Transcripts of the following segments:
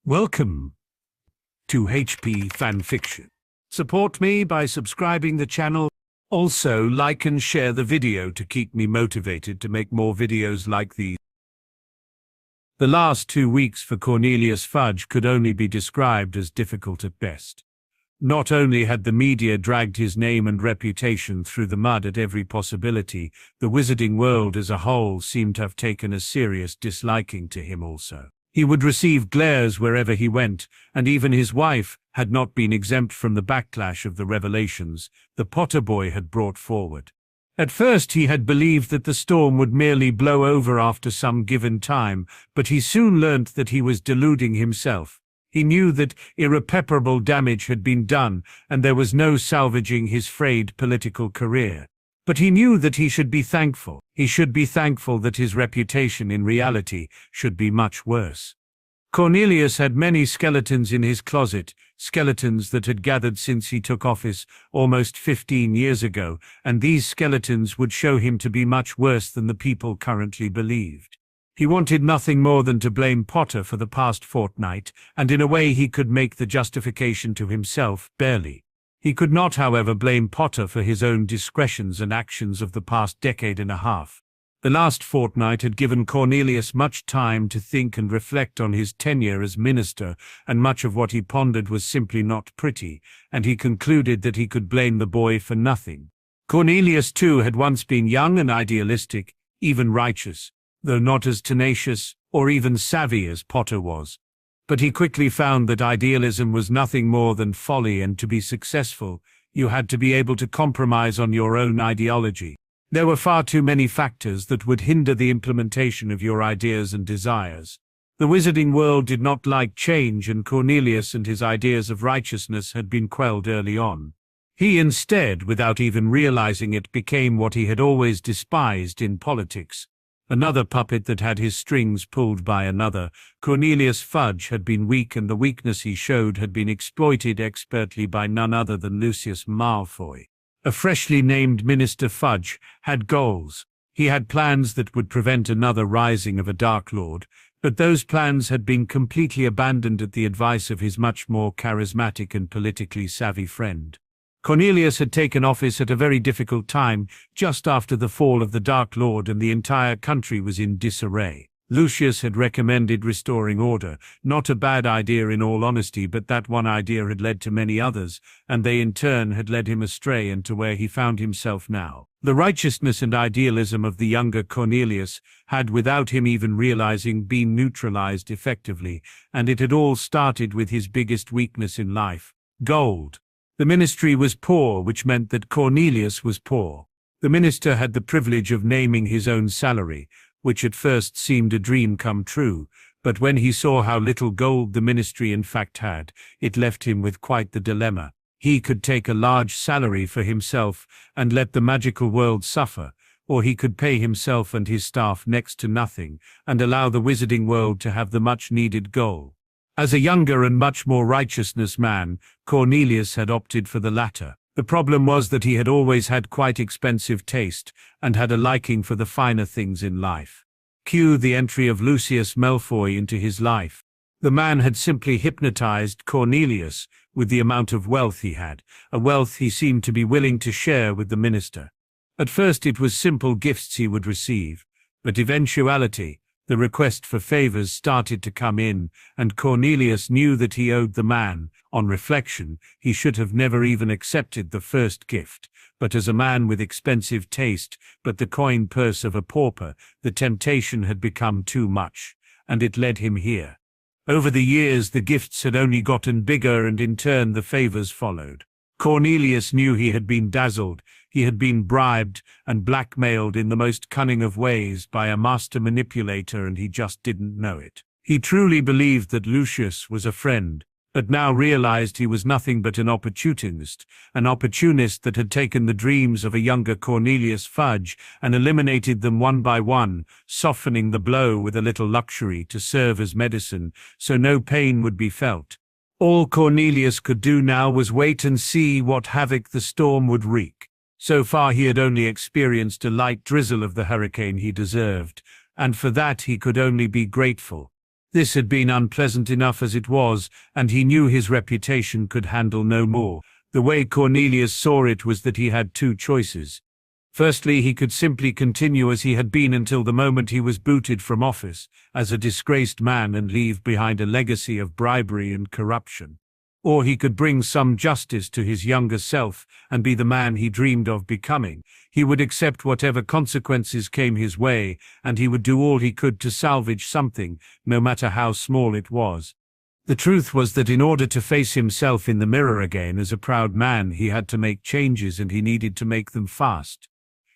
Welcome to HP Fanfiction. Support me by subscribing the channel. Also, like and share the video to keep me motivated to make more videos like these. The last 2 weeks for Cornelius Fudge could only be described as difficult at best. Not only had the media dragged his name and reputation through the mud at every possibility, the wizarding world as a whole seemed to have taken a serious disliking to him also. He would receive glares wherever he went, and even his wife had not been exempt from the backlash of the revelations the Potter boy had brought forward. At first he had believed that the storm would merely blow over after some given time, but he soon learnt that he was deluding himself. He knew that irreparable damage had been done, and there was no salvaging his frayed political career. But he knew that he should be thankful. He should be thankful that his reputation in reality should be much worse. Cornelius had many skeletons in his closet, skeletons that had gathered since he took office almost 15 years ago, and these skeletons would show him to be much worse than the people currently believed. He wanted nothing more than to blame Potter for the past fortnight, and in a way he could make the justification to himself, barely. He could not, however, blame Potter for his own discretions and actions of the past decade and a half. The last fortnight had given Cornelius much time to think and reflect on his tenure as minister, and much of what he pondered was simply not pretty, and he concluded that he could blame the boy for nothing. Cornelius, too, had once been young and idealistic, even righteous, though not as tenacious or even savvy as Potter was. But he quickly found that idealism was nothing more than folly, and to be successful, you had to be able to compromise on your own ideology. There were far too many factors that would hinder the implementation of your ideas and desires. The wizarding world did not like change, and Cornelius and his ideas of righteousness had been quelled early on. He instead, without even realizing it, became what he had always despised in politics. Another puppet that had his strings pulled by another. Cornelius Fudge had been weak, and the weakness he showed had been exploited expertly by none other than Lucius Malfoy. A freshly named Minister Fudge had goals. He had plans that would prevent another rising of a Dark Lord, but those plans had been completely abandoned at the advice of his much more charismatic and politically savvy friend. Cornelius had taken office at a very difficult time, just after the fall of the Dark Lord, and the entire country was in disarray. Lucius had recommended restoring order, not a bad idea in all honesty, but that one idea had led to many others, and they in turn had led him astray into where he found himself now. The righteousness and idealism of the younger Cornelius had, without him even realizing, been neutralized effectively, and it had all started with his biggest weakness in life: gold. The ministry was poor, which meant that Cornelius was poor. The minister had the privilege of naming his own salary, which at first seemed a dream come true, but when he saw how little gold the ministry in fact had, it left him with quite the dilemma. He could take a large salary for himself and let the magical world suffer, or he could pay himself and his staff next to nothing and allow the wizarding world to have the much-needed gold. As a younger and much more righteousness man, Cornelius had opted for the latter. The problem was that he had always had quite expensive taste, and had a liking for the finer things in life. Cue the entry of Lucius Malfoy into his life. The man had simply hypnotized Cornelius with the amount of wealth he had, a wealth he seemed to be willing to share with the minister. At first it was simple gifts he would receive, but eventuality, the request for favors started to come in, and Cornelius knew that he owed the man. On reflection, he should have never even accepted the first gift, but as a man with expensive taste, but the coin purse of a pauper, the temptation had become too much, and it led him here. Over the years the gifts had only gotten bigger, and in turn the favors followed. Cornelius knew he had been dazzled, he had been bribed and blackmailed in the most cunning of ways by a master manipulator, and he just didn't know it. He truly believed that Lucius was a friend, but now realized he was nothing but an opportunist that had taken the dreams of a younger Cornelius Fudge and eliminated them one by one, softening the blow with a little luxury to serve as medicine so no pain would be felt. All Cornelius could do now was wait and see what havoc the storm would wreak. So far he had only experienced a light drizzle of the hurricane he deserved, and for that he could only be grateful. This had been unpleasant enough as it was, and he knew his reputation could handle no more. The way Cornelius saw it was that he had two choices. Firstly, he could simply continue as he had been until the moment he was booted from office, as a disgraced man, and leave behind a legacy of bribery and corruption. Or he could bring some justice to his younger self and be the man he dreamed of becoming. He would accept whatever consequences came his way, and he would do all he could to salvage something, no matter how small it was. The truth was that in order to face himself in the mirror again as a proud man, he had to make changes, and he needed to make them fast.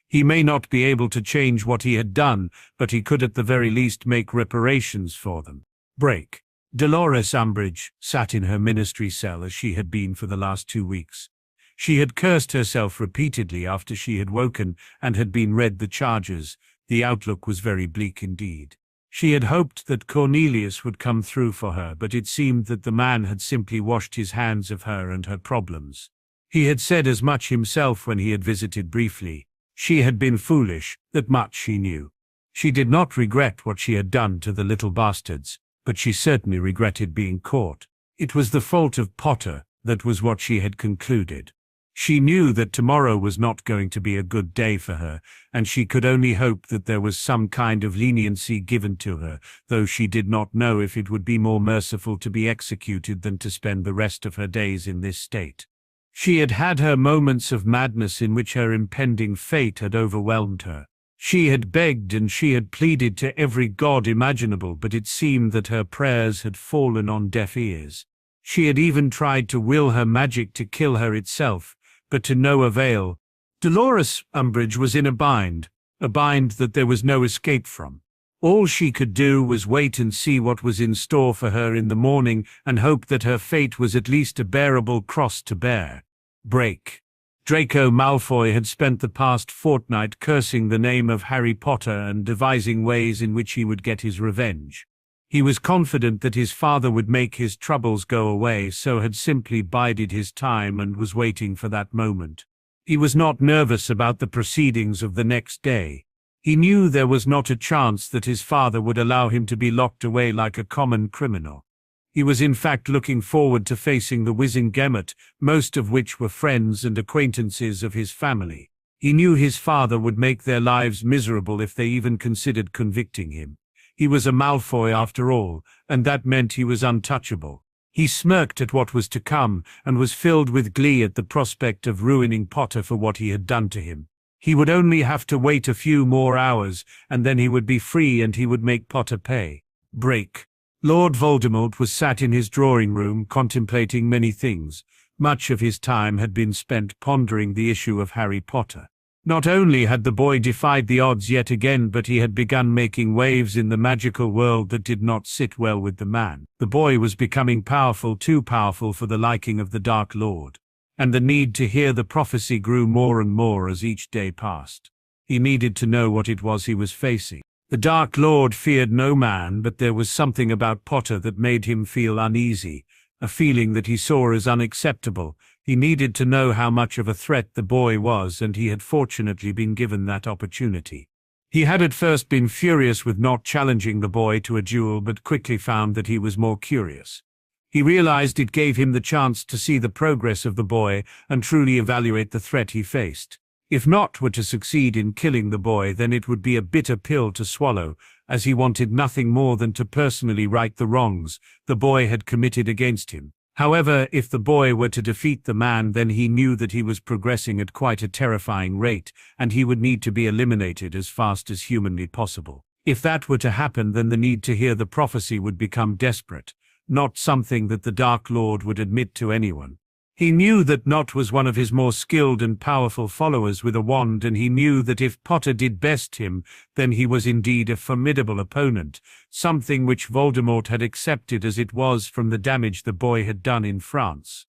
He may not be able to change what he had done, but he could at the very least make reparations for them. Break. Dolores Umbridge sat in her ministry cell as she had been for the last 2 weeks. She had cursed herself repeatedly after she had woken and had been read the charges. The outlook was very bleak indeed. She had hoped that Cornelius would come through for her, but it seemed that the man had simply washed his hands of her and her problems. He had said as much himself when he had visited briefly. She had been foolish, that much she knew. She did not regret what she had done to the little bastards, but she certainly regretted being caught. It was the fault of Potter, that was what she had concluded. She knew that tomorrow was not going to be a good day for her, and she could only hope that there was some kind of leniency given to her, though she did not know if it would be more merciful to be executed than to spend the rest of her days in this state. She had had her moments of madness in which her impending fate had overwhelmed her. She had begged and she had pleaded to every god imaginable, but it seemed that her prayers had fallen on deaf ears. She had even tried to will her magic to kill her itself, but to no avail. Dolores Umbridge was in a bind that there was no escape from. All she could do was wait and see what was in store for her in the morning, and hope that her fate was at least a bearable cross to bear. Break. Draco Malfoy had spent the past fortnight cursing the name of Harry Potter and devising ways in which he would get his revenge. He was confident that his father would make his troubles go away, so had simply bided his time and was waiting for that moment. He was not nervous about the proceedings of the next day. He knew there was not a chance that his father would allow him to be locked away like a common criminal. He was in fact looking forward to facing the Wizengamot, most of which were friends and acquaintances of his family. He knew his father would make their lives miserable if they even considered convicting him. He was a Malfoy after all, and that meant he was untouchable. He smirked at what was to come, and was filled with glee at the prospect of ruining Potter for what he had done to him. He would only have to wait a few more hours, and then he would be free and he would make Potter pay. Break. Lord Voldemort was sat in his drawing room contemplating many things. Much of his time had been spent pondering the issue of Harry Potter. Not only had the boy defied the odds yet again, but he had begun making waves in the magical world that did not sit well with the man. The boy was becoming powerful, too powerful for the liking of the Dark Lord, and the need to hear the prophecy grew more and more as each day passed. He needed to know what it was he was facing. The Dark Lord feared no man, but there was something about Potter that made him feel uneasy, a feeling that he saw as unacceptable. He needed to know how much of a threat the boy was, and he had fortunately been given that opportunity. He had at first been furious with not challenging the boy to a duel, but quickly found that he was more curious. He realized it gave him the chance to see the progress of the boy and truly evaluate the threat he faced. If Nott were to succeed in killing the boy, then it would be a bitter pill to swallow, as he wanted nothing more than to personally right the wrongs the boy had committed against him. However, if the boy were to defeat the man, then he knew that he was progressing at quite a terrifying rate, and he would need to be eliminated as fast as humanly possible. If that were to happen, then the need to hear the prophecy would become desperate, not something that the Dark Lord would admit to anyone. He knew that Nott was one of his more skilled and powerful followers with a wand, and he knew that if Potter did best him, then he was indeed a formidable opponent, something which Voldemort had accepted as it was from the damage the boy had done in France.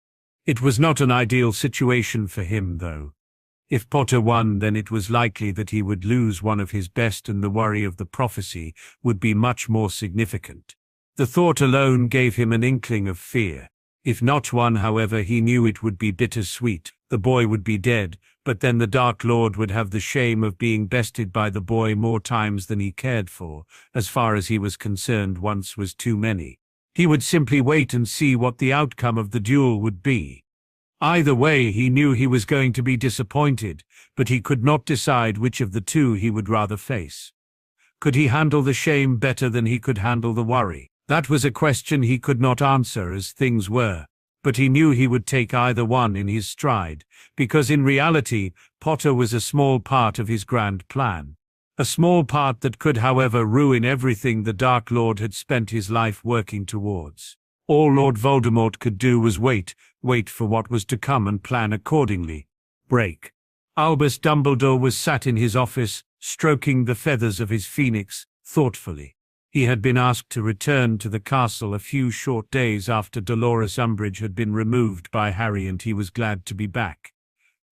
It was not an ideal situation for him, though. If Potter won, then it was likely that he would lose one of his best, and the worry of the prophecy would be much more significant. The thought alone gave him an inkling of fear. If not one, however, he knew it would be bittersweet. The boy would be dead, but then the Dark Lord would have the shame of being bested by the boy more times than he cared for. As far as he was concerned, once was too many. He would simply wait and see what the outcome of the duel would be. Either way, he knew he was going to be disappointed, but he could not decide which of the two he would rather face. Could he handle the shame better than he could handle the worry? That was a question he could not answer as things were, but he knew he would take either one in his stride, because in reality, Potter was a small part of his grand plan. A small part that could, however, ruin everything the Dark Lord had spent his life working towards. All Lord Voldemort could do was wait for what was to come and plan accordingly. Break. Albus Dumbledore was sat in his office, stroking the feathers of his phoenix, thoughtfully. He had been asked to return to the castle a few short days after Dolores Umbridge had been removed by Harry, and he was glad to be back.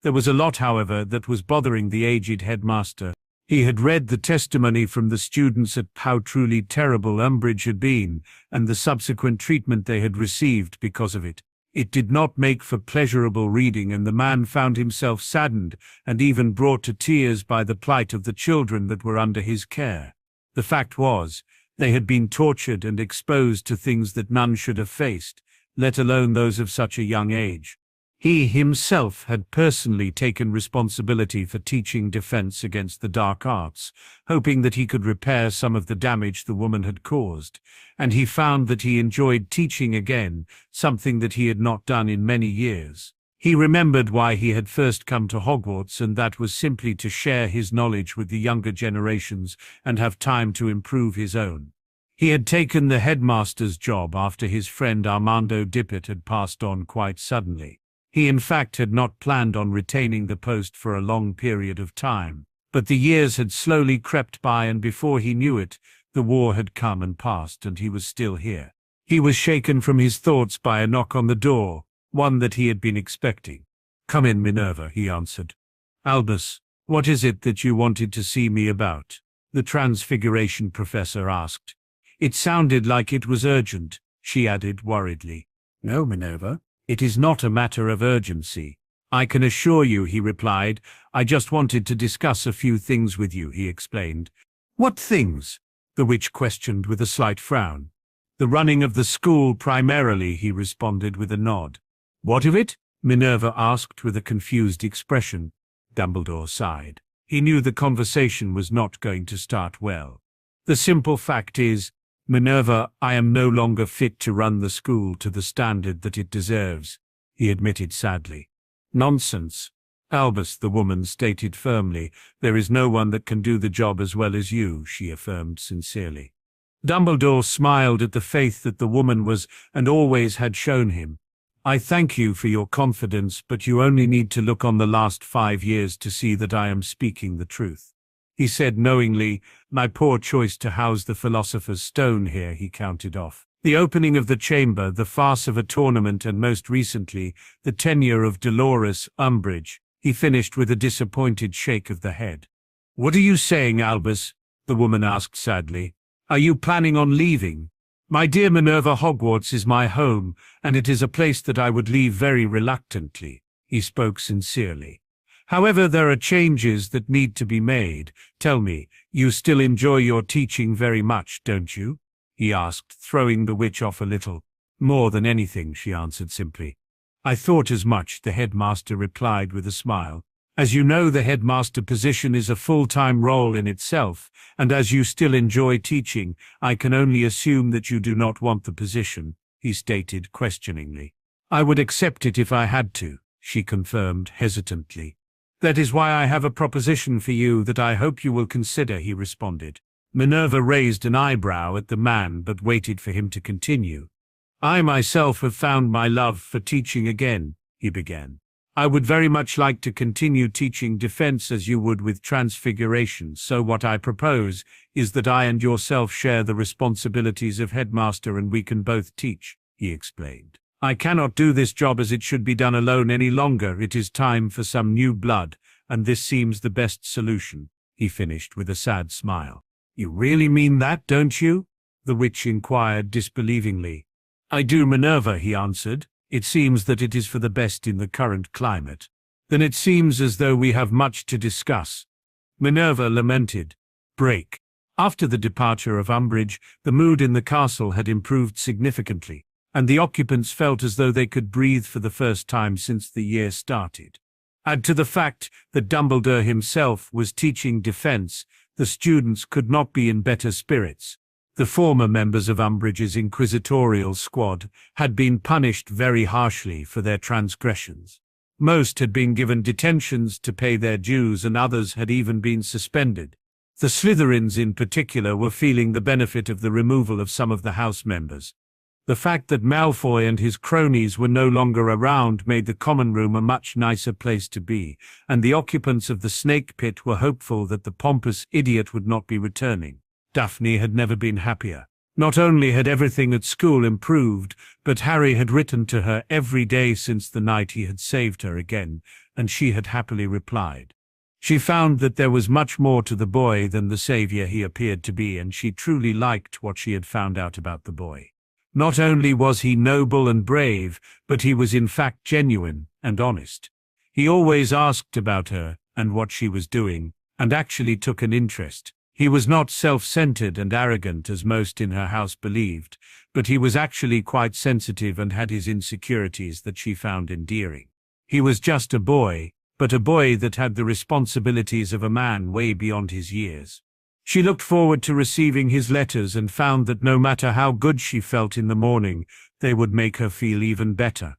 There was a lot, however, that was bothering the aged headmaster. He had read the testimony from the students at how truly terrible Umbridge had been, and the subsequent treatment they had received because of it. It did not make for pleasurable reading, and the man found himself saddened and even brought to tears by the plight of the children that were under his care. The fact was, they had been tortured and exposed to things that none should have faced, let alone those of such a young age. He himself had personally taken responsibility for teaching defense against the dark arts, hoping that he could repair some of the damage the woman had caused, and he found that he enjoyed teaching again, something that he had not done in many years. He remembered why he had first come to Hogwarts, and that was simply to share his knowledge with the younger generations and have time to improve his own. He had taken the headmaster's job after his friend Armando Dippet had passed on quite suddenly. He in fact had not planned on retaining the post for a long period of time, but the years had slowly crept by, and before he knew it, the war had come and passed, and he was still here. He was shaken from his thoughts by a knock on the door, one that he had been expecting. "Come in, Minerva," he answered. "Albus, what is it that you wanted to see me about?" the Transfiguration professor asked. It sounded like it was urgent, she added worriedly. "No, Minerva. It is not a matter of urgency. I can assure you," he replied. "I just wanted to discuss a few things with you," he explained. "What things?" the witch questioned with a slight frown. "The running of the school primarily," he responded with a nod. "What of it?" Minerva asked with a confused expression. Dumbledore sighed. He knew the conversation was not going to start well. "The simple fact is, Minerva, I am no longer fit to run the school to the standard that it deserves," he admitted sadly. "Nonsense, Albus," the woman stated firmly. "There is no one that can do the job as well as you," she affirmed sincerely. Dumbledore smiled at the faith that the woman was and always had shown him. "I thank you for your confidence, but you only need to look on the last 5 years to see that I am speaking the truth," he said knowingly. "My poor choice to house the Philosopher's Stone here," he counted off. "The opening of the chamber, the farce of a tournament, and most recently, the tenure of Dolores Umbridge," he finished with a disappointed shake of the head. "What are you saying, Albus?" the woman asked sadly. "Are you planning on leaving?" "My dear Minerva, Hogwarts is my home, and it is a place that I would leave very reluctantly," he spoke sincerely. "However, there are changes that need to be made. Tell me, you still enjoy your teaching very much, don't you?" he asked, throwing the witch off a little. "More than anything," she answered simply. "I thought as much," the headmaster replied with a smile. "As you know, the headmaster position is a full-time role in itself, and as you still enjoy teaching, I can only assume that you do not want the position," he stated questioningly. "I would accept it if I had to," she confirmed hesitantly. "That is why I have a proposition for you that I hope you will consider," he responded. Minerva raised an eyebrow at the man but waited for him to continue. "I myself have found my love for teaching again," he began. "I would very much like to continue teaching defense as you would with Transfiguration, so what I propose is that I and yourself share the responsibilities of headmaster and we can both teach," he explained. "I cannot do this job as it should be done alone any longer. It is time for some new blood, and this seems the best solution," he finished with a sad smile. "You really mean that, don't you?" the witch inquired disbelievingly. "I do, Minerva," he answered. It seems that it is for the best in the current climate. Then it seems as though we have much to discuss. Minerva lamented. Break. After the departure of Umbridge, the mood in the castle had improved significantly, and the occupants felt as though they could breathe for the first time since the year started. Add to the fact that Dumbledore himself was teaching defense, the students could not be in better spirits. The former members of Umbridge's inquisitorial squad had been punished very harshly for their transgressions. Most had been given detentions to pay their dues, and others had even been suspended. The Slytherins in particular were feeling the benefit of the removal of some of the house members. The fact that Malfoy and his cronies were no longer around made the common room a much nicer place to be, and the occupants of the snake pit were hopeful that the pompous idiot would not be returning. Daphne had never been happier. Not only had everything at school improved, but Harry had written to her every day since the night he had saved her again, and she had happily replied. She found that there was much more to the boy than the savior he appeared to be, and she truly liked what she had found out about the boy. Not only was he noble and brave, but he was in fact genuine and honest. He always asked about her and what she was doing, and actually took an interest. He was not self-centered and arrogant as most in her house believed, but he was actually quite sensitive and had his insecurities that she found endearing. He was just a boy, but a boy that had the responsibilities of a man way beyond his years. She looked forward to receiving his letters and found that no matter how good she felt in the morning, they would make her feel even better.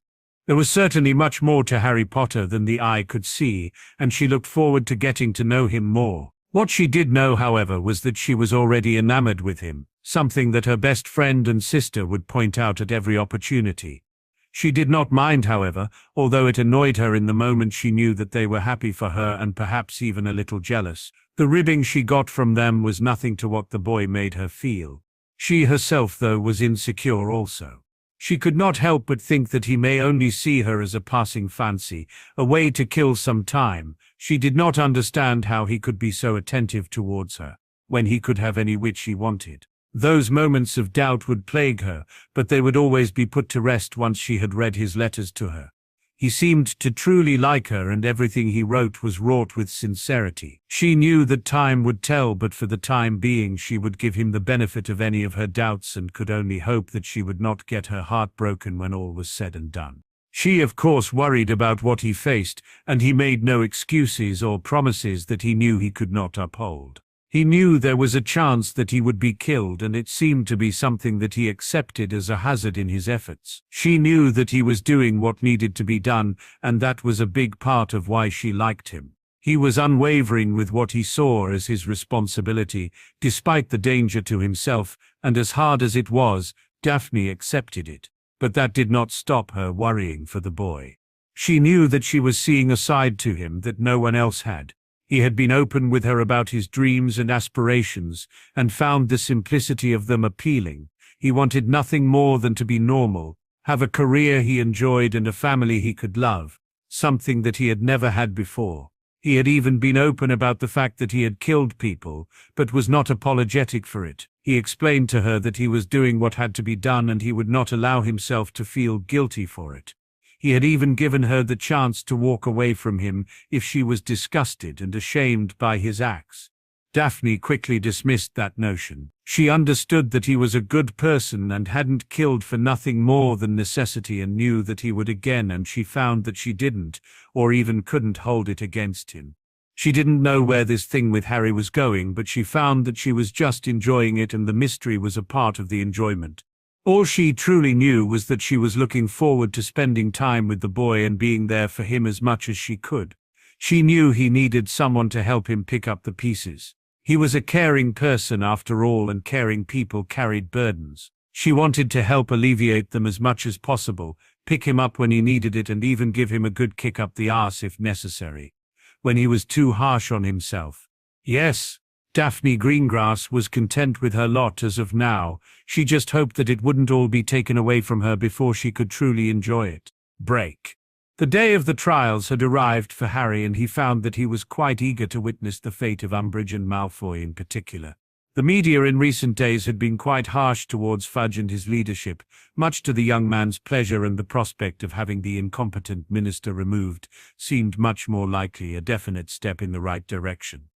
There was certainly much more to Harry Potter than the eye could see, and she looked forward to getting to know him more. What she did know, however, was that she was already enamored with him, something that her best friend and sister would point out at every opportunity. She did not mind, however, although it annoyed her in the moment. She knew that they were happy for her and perhaps even a little jealous. The ribbing she got from them was nothing to what the boy made her feel. She herself, though, was insecure also. She could not help but think that he may only see her as a passing fancy, a way to kill some time. She did not understand how he could be so attentive towards her, when he could have any which he wanted. Those moments of doubt would plague her, but they would always be put to rest once she had read his letters to her. He seemed to truly like her, and everything he wrote was wrought with sincerity. She knew that time would tell, but for the time being she would give him the benefit of any of her doubts and could only hope that she would not get her heart broken when all was said and done. She, of course, worried about what he faced, and he made no excuses or promises that he knew he could not uphold. He knew there was a chance that he would be killed, and it seemed to be something that he accepted as a hazard in his efforts. She knew that he was doing what needed to be done, and that was a big part of why she liked him. He was unwavering with what he saw as his responsibility, despite the danger to himself, and as hard as it was, Daphne accepted it. But that did not stop her worrying for the boy. She knew that she was seeing a side to him that no one else had. He had been open with her about his dreams and aspirations, and found the simplicity of them appealing. He wanted nothing more than to be normal, have a career he enjoyed and a family he could love, something that he had never had before. He had even been open about the fact that he had killed people, but was not apologetic for it. He explained to her that he was doing what had to be done and he would not allow himself to feel guilty for it. He had even given her the chance to walk away from him if she was disgusted and ashamed by his acts. Daphne quickly dismissed that notion. She understood that he was a good person and hadn't killed for nothing more than necessity, and knew that he would again, and she found that she didn't, or even couldn't hold it against him. She didn't know where this thing with Harry was going, but she found that she was just enjoying it, and the mystery was a part of the enjoyment. All she truly knew was that she was looking forward to spending time with the boy and being there for him as much as she could. She knew he needed someone to help him pick up the pieces. He was a caring person after all, and caring people carried burdens. She wanted to help alleviate them as much as possible, pick him up when he needed it, and even give him a good kick up the arse if necessary, when he was too harsh on himself. Yes, Daphne Greengrass was content with her lot as of now. She just hoped that it wouldn't all be taken away from her before she could truly enjoy it. Break. The day of the trials had arrived for Harry, and he found that he was quite eager to witness the fate of Umbridge and Malfoy in particular. The media in recent days had been quite harsh towards Fudge and his leadership, much to the young man's pleasure, and the prospect of having the incompetent minister removed seemed much more likely a definite step in the right direction.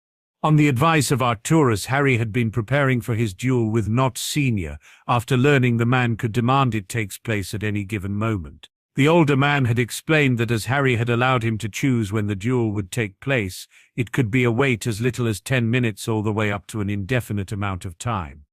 On the advice of Arcturus, Harry had been preparing for his duel with Nott Sr. after learning the man could demand it takes place at any given moment. The older man had explained that as Harry had allowed him to choose when the duel would take place, it could be a wait as little as 10 minutes all the way up to an indefinite amount of time.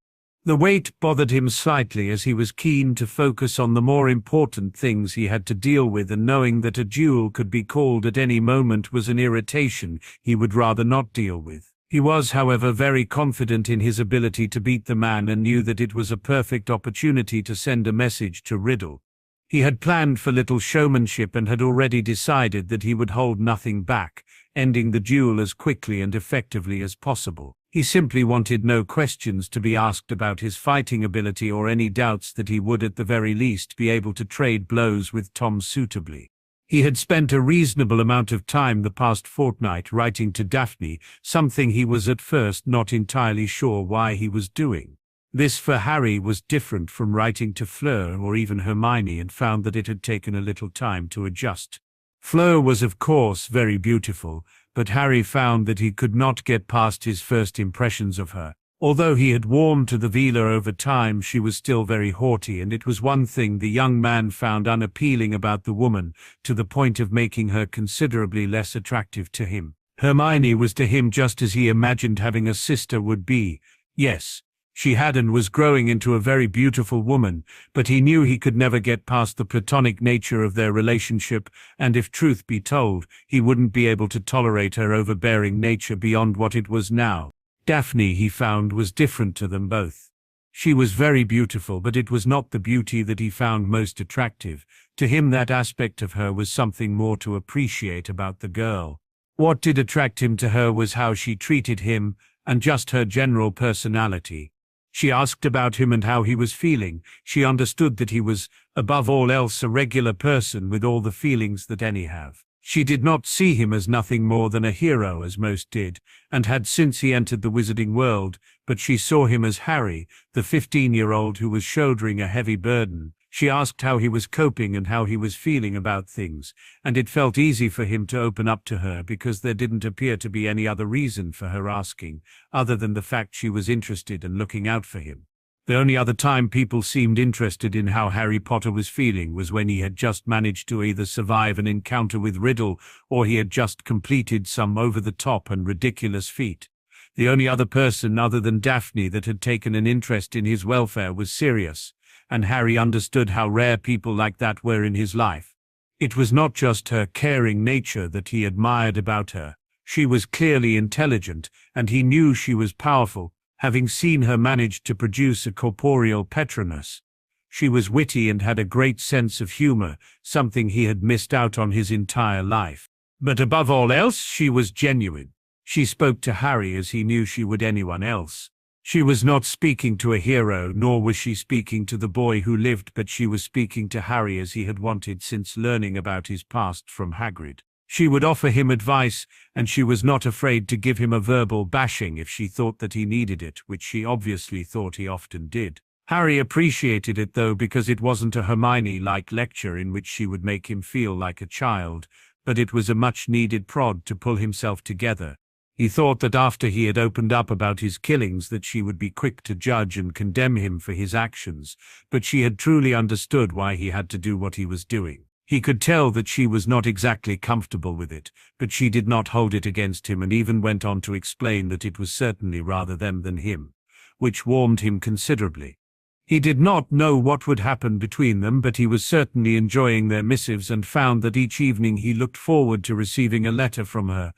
The wait bothered him slightly, as he was keen to focus on the more important things he had to deal with, and knowing that a duel could be called at any moment was an irritation he would rather not deal with. He was, however, very confident in his ability to beat the man and knew that it was a perfect opportunity to send a message to Riddle. He had planned for little showmanship and had already decided that he would hold nothing back, ending the duel as quickly and effectively as possible. He simply wanted no questions to be asked about his fighting ability or any doubts that he would at the very least be able to trade blows with Tom suitably. He had spent a reasonable amount of time the past fortnight writing to Daphne, something he was at first not entirely sure why he was doing. This for Harry was different from writing to Fleur or even Hermione, and found that it had taken a little time to adjust. Fleur was of course very beautiful, but Harry found that he could not get past his first impressions of her. Although he had warmed to the Vila over time, she was still very haughty, and it was one thing the young man found unappealing about the woman, to the point of making her considerably less attractive to him. Hermione was to him just as he imagined having a sister would be. Yes, she had and was growing into a very beautiful woman, but he knew he could never get past the platonic nature of their relationship, and if truth be told, he wouldn't be able to tolerate her overbearing nature beyond what it was now. Daphne, he found, was different to them both. She was very beautiful, but it was not the beauty that he found most attractive. To him, that aspect of her was something more to appreciate about the girl. What did attract him to her was how she treated him, and just her general personality. She asked about him and how he was feeling. She understood that he was, above all else, a regular person with all the feelings that any have. She did not see him as nothing more than a hero, as most did, and had since he entered the wizarding world, but she saw him as Harry, the 15-year-old who was shouldering a heavy burden. She asked how he was coping and how he was feeling about things, and it felt easy for him to open up to her because there didn't appear to be any other reason for her asking, other than the fact she was interested and looking out for him. The only other time people seemed interested in how Harry Potter was feeling was when he had just managed to either survive an encounter with Riddle or he had just completed some over-the-top and ridiculous feat. The only other person other than Daphne that had taken an interest in his welfare was Sirius, and Harry understood how rare people like that were in his life. It was not just her caring nature that he admired about her. She was clearly intelligent, and he knew she was powerful, having seen her manage to produce a corporeal Patronus. She was witty and had a great sense of humor, something he had missed out on his entire life. But above all else, she was genuine. She spoke to Harry as he knew she would anyone else. She was not speaking to a hero, nor was she speaking to the boy who lived, but she was speaking to Harry as he had wanted since learning about his past from Hagrid. She would offer him advice, and she was not afraid to give him a verbal bashing if she thought that he needed it, which she obviously thought he often did. Harry appreciated it, though, because it wasn't a Hermione-like lecture in which she would make him feel like a child, but it was a much-needed prod to pull himself together. He thought that after he had opened up about his killings that she would be quick to judge and condemn him for his actions, but she had truly understood why he had to do what he was doing. He could tell that she was not exactly comfortable with it, but she did not hold it against him, and even went on to explain that it was certainly rather them than him, which warmed him considerably. He did not know what would happen between them, but he was certainly enjoying their missives and found that each evening he looked forward to receiving a letter from her.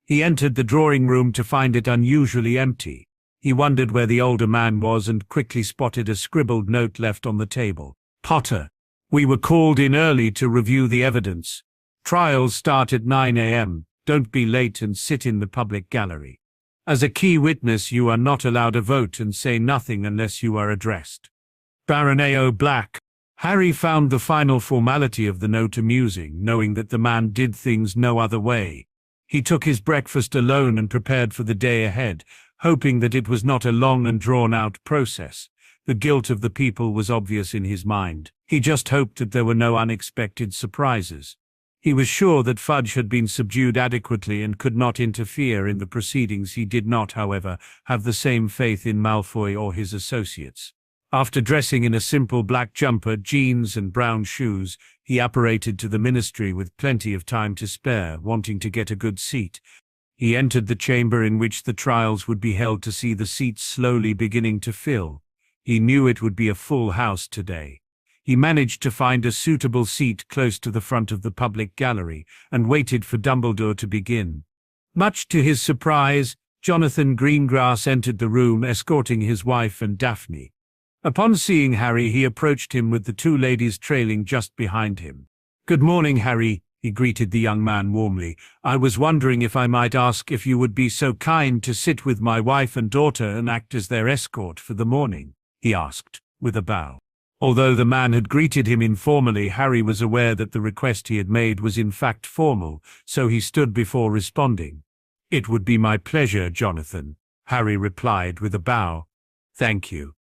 He entered the drawing room to find it unusually empty. He wondered where the older man was and quickly spotted a scribbled note left on the table. Potter, we were called in early to review the evidence. Trials start at 9 a.m. Don't be late and sit in the public gallery. As a key witness, you are not allowed to vote and say nothing unless you are addressed. Baron A.O. Black. Harry found the final formality of the note amusing, knowing that the man did things no other way. He took his breakfast alone and prepared for the day ahead, hoping that it was not a long and drawn-out process. The guilt of the people was obvious in his mind. He just hoped that there were no unexpected surprises. He was sure that Fudge had been subdued adequately and could not interfere in the proceedings. He did not, however, have the same faith in Malfoy or his associates. After dressing in a simple black jumper, jeans and brown shoes, he apparated to the ministry with plenty of time to spare, wanting to get a good seat. He entered the chamber in which the trials would be held to see the seats slowly beginning to fill. He knew it would be a full house today. He managed to find a suitable seat close to the front of the public gallery and waited for Dumbledore to begin. Much to his surprise, Jonathan Greengrass entered the room escorting his wife and Daphne. Upon seeing Harry, he approached him with the two ladies trailing just behind him. "Good morning, Harry," he greeted the young man warmly. "I was wondering if I might ask if you would be so kind to sit with my wife and daughter and act as their escort for the morning," he asked, with a bow. Although the man had greeted him informally, Harry was aware that the request he had made was in fact formal, so he stood before responding. "It would be my pleasure, Jonathan," Harry replied with a bow. "Thank you,"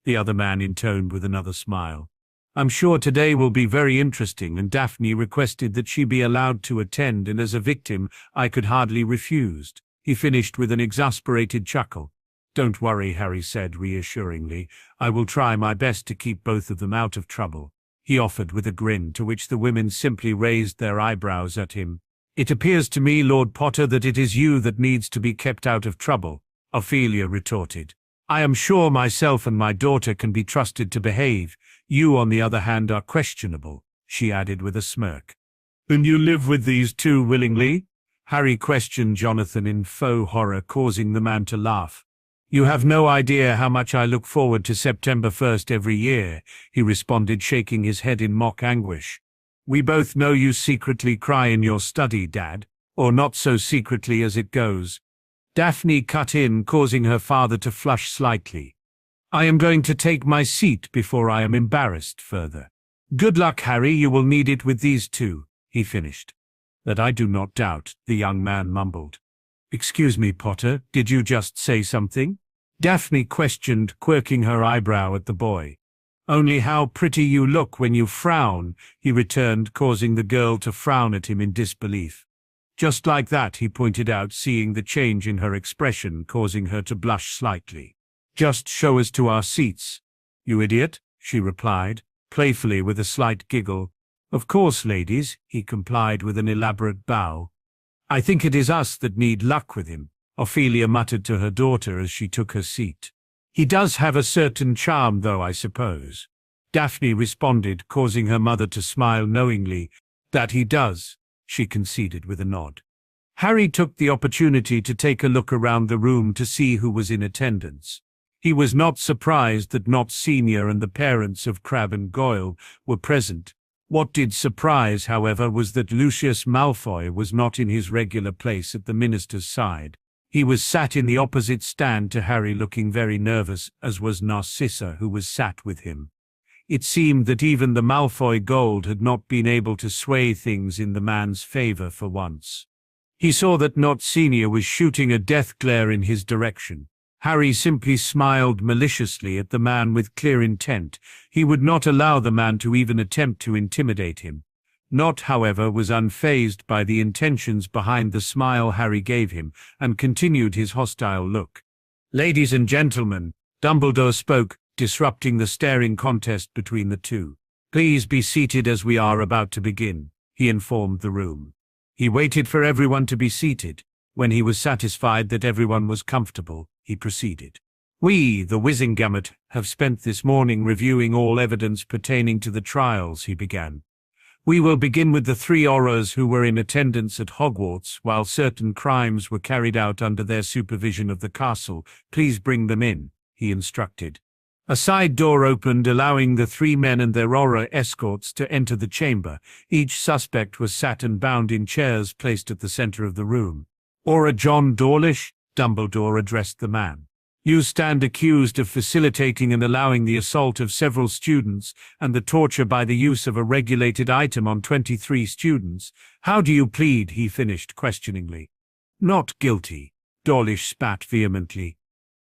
the other man intoned with another smile. "I'm sure today will be very interesting," and Daphne requested that she be allowed to attend, and as a victim, I could hardly refuse. He finished with an exasperated chuckle. "Don't worry," Harry said reassuringly. "I will try my best to keep both of them out of trouble," he offered with a grin, to which the women simply raised their eyebrows at him. "It appears to me, Lord Potter, that it is you that needs to be kept out of trouble," Ophelia retorted. "I am sure myself and my daughter can be trusted to behave. You, on the other hand, are questionable," she added with a smirk. "And you live with these two willingly?" Harry questioned Jonathan in faux horror, causing the man to laugh. "You have no idea how much I look forward to September 1st every year," he responded, shaking his head in mock anguish. "We both know you secretly cry in your study, Dad, or not so secretly as it goes." Daphne cut in, causing her father to flush slightly. "I am going to take my seat before I am embarrassed further." "Good luck, Harry, you will need it with these two," he finished. "That I do not doubt," the young man mumbled. "Excuse me, Potter, did you just say something?" Daphne questioned, quirking her eyebrow at the boy. "Only how pretty you look when you frown," he returned, causing the girl to frown at him in disbelief. "Just like that," he pointed out, seeing the change in her expression, causing her to blush slightly. "Just show us to our seats, you idiot," she replied, playfully with a slight giggle. "Of course, ladies," he complied with an elaborate bow. "I think it is us that need luck with him," Ophelia muttered to her daughter as she took her seat. "He does have a certain charm, though, I suppose," Daphne responded, causing her mother to smile knowingly. "That he does," she conceded with a nod. Harry took the opportunity to take a look around the room to see who was in attendance. He was not surprised that Nott Sr. and the parents of Crabbe and Goyle were present. What did surprise, however, was that Lucius Malfoy was not in his regular place at the minister's side. He was sat in the opposite stand to Harry, looking very nervous, as was Narcissa, who was sat with him. It seemed that even the Malfoy gold had not been able to sway things in the man's favor for once. He saw that Nott Sr. was shooting a death glare in his direction. Harry simply smiled maliciously at the man with clear intent. He would not allow the man to even attempt to intimidate him. Nott, however, was unfazed by the intentions behind the smile Harry gave him, and continued his hostile look. "Ladies and gentlemen," Dumbledore spoke, disrupting the staring contest between the two. "Please be seated as we are about to begin," he informed the room. He waited for everyone to be seated. When he was satisfied that everyone was comfortable, he proceeded. "We, the Wizengamot, have spent this morning reviewing all evidence pertaining to the trials," he began. "We will begin with the 3 Aurors who were in attendance at Hogwarts while certain crimes were carried out under their supervision of the castle. Please bring them in," he instructed. A side door opened, allowing the 3 men and their Auror escorts to enter the chamber. Each suspect was sat and bound in chairs placed at the center of the room. "Auror John Dawlish," Dumbledore addressed the man. "You stand accused of facilitating and allowing the assault of several students and the torture by the use of a regulated item on 23 students. How do you plead?" he finished questioningly. "Not guilty," Dawlish spat vehemently.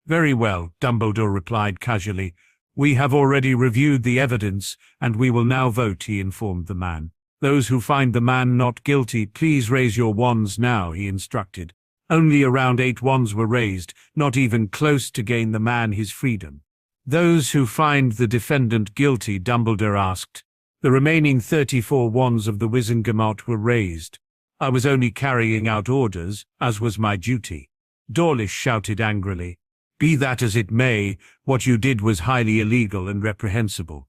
Very well, Dumbledore replied casually. We have already reviewed the evidence, and we will now vote, he informed the man. Those who find the man not guilty, please raise your wands now, he instructed. Only around 8 wands were raised, not even close to gain the man his freedom. Those who find the defendant guilty, Dumbledore asked. The remaining 34 wands of the Wizengamot were raised. I was only carrying out orders, as was my duty. Dawlish shouted angrily. Be that as it may, what you did was highly illegal and reprehensible.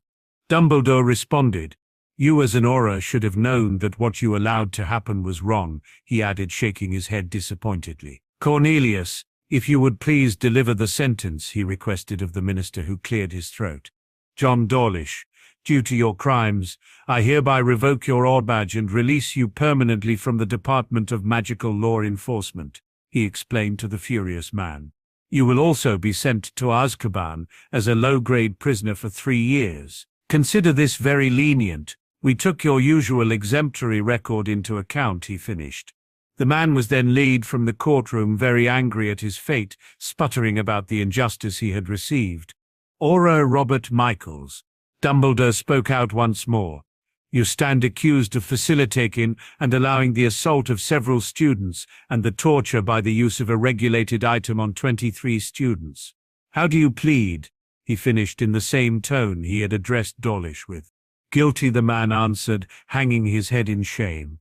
Dumbledore responded. You as an Auror should have known that what you allowed to happen was wrong, he added, shaking his head disappointedly. Cornelius, if you would please deliver the sentence, he requested of the minister, who cleared his throat. John Dawlish, due to your crimes, I hereby revoke your Auror badge and release you permanently from the Department of Magical Law Enforcement, he explained to the furious man. You will also be sent to Azkaban as a low-grade prisoner for 3 years. Consider this very lenient. We took your usual exemplary record into account, he finished. The man was then led from the courtroom, very angry at his fate, sputtering about the injustice he had received. Auror Robert Michaels. Dumbledore spoke out once more. You stand accused of facilitating and allowing the assault of several students and the torture by the use of a regulated item on 23 students. How do you plead? He finished in the same tone he had addressed Dawlish with. Guilty, the man answered, hanging his head in shame.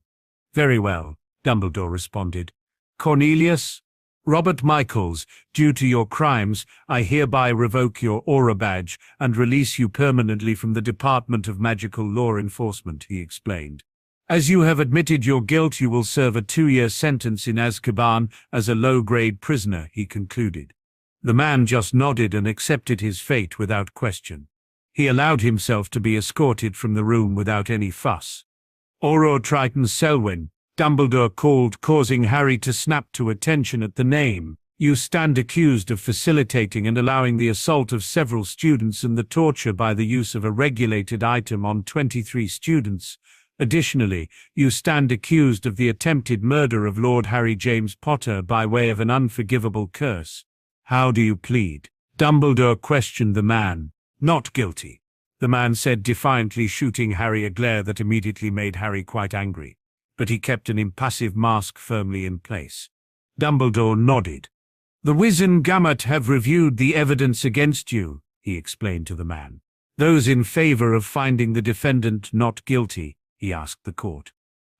Very well, Dumbledore responded. Cornelius? Robert Michaels, due to your crimes, I hereby revoke your Auror badge and release you permanently from the Department of Magical Law Enforcement, he explained. As you have admitted your guilt, you will serve a 2-year sentence in Azkaban as a low-grade prisoner, he concluded. The man just nodded and accepted his fate without question. He allowed himself to be escorted from the room without any fuss. Auror Triton Selwyn, Dumbledore called, causing Harry to snap to attention at the name. You stand accused of facilitating and allowing the assault of several students and the torture by the use of a regulated item on 23 students. Additionally, you stand accused of the attempted murder of Lord Harry James Potter by way of an unforgivable curse. How do you plead? Dumbledore questioned the man. Not guilty, the man said defiantly, shooting Harry a glare that immediately made Harry quite angry. But he kept an impassive mask firmly in place. Dumbledore nodded. The Wizengamot have reviewed the evidence against you, he explained to the man. Those in favor of finding the defendant not guilty, he asked the court.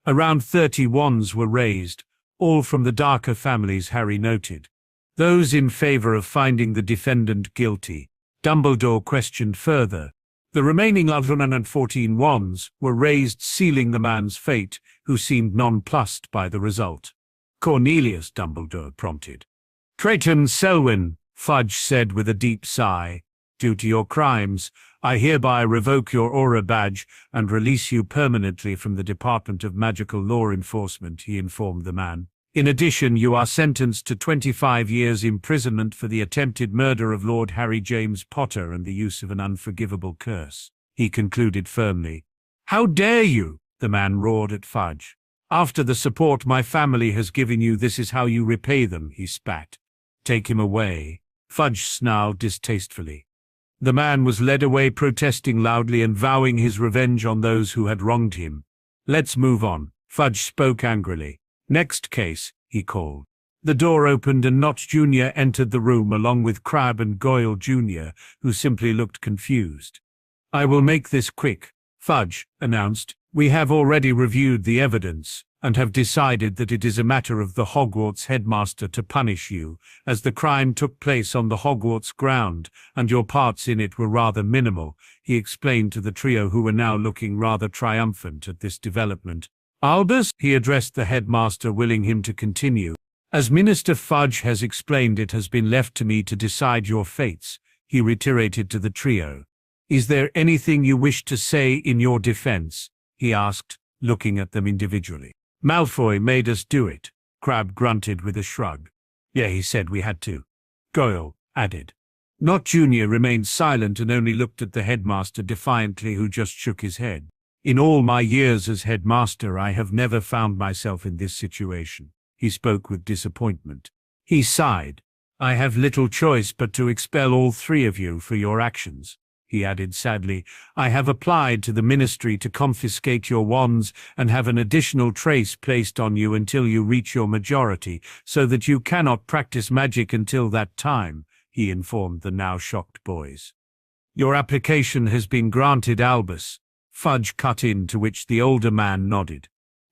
Around 30 wands were raised, all from the darker families, Harry noted. Those in favor of finding the defendant guilty, Dumbledore questioned further. The remaining 114 wands were raised, sealing the man's fate, who seemed nonplussed by the result. Cornelius, Dumbledore prompted. Triton Selwyn, Fudge said with a deep sigh. Due to your crimes, I hereby revoke your Auror badge and release you permanently from the Department of Magical Law Enforcement, he informed the man. In addition, you are sentenced to 25 years imprisonment for the attempted murder of Lord Harry James Potter and the use of an unforgivable curse, he concluded firmly. How dare you? The man roared at Fudge. After the support my family has given you, this is how you repay them, he spat. Take him away, Fudge snarled distastefully. The man was led away, protesting loudly and vowing his revenge on those who had wronged him. Let's move on, Fudge spoke angrily. Next case, he called. The door opened and Notch Jr. entered the room along with Crabbe and Goyle Jr., who simply looked confused. I will make this quick, Fudge announced. We have already reviewed the evidence and have decided that it is a matter of the Hogwarts headmaster to punish you, as the crime took place on the Hogwarts ground and your parts in it were rather minimal, he explained to the trio, who were now looking rather triumphant at this development. Albus, he addressed the headmaster, willing him to continue. As Minister Fudge has explained, it has been left to me to decide your fates, he reiterated to the trio. Is there anything you wish to say in your defense? He asked, looking at them individually. Malfoy made us do it, Crabbe grunted with a shrug. Yeah, he said we had to, Goyle added. Nott Jr. remained silent and only looked at the headmaster defiantly, who just shook his head. In all my years as headmaster, I have never found myself in this situation. He spoke with disappointment. He sighed. I have little choice but to expel all three of you for your actions, he added sadly. I have applied to the ministry to confiscate your wands and have an additional trace placed on you until you reach your majority, so that you cannot practice magic until that time, he informed the now shocked boys. Your application has been granted, Albus, Fudge cut in, to which the older man nodded.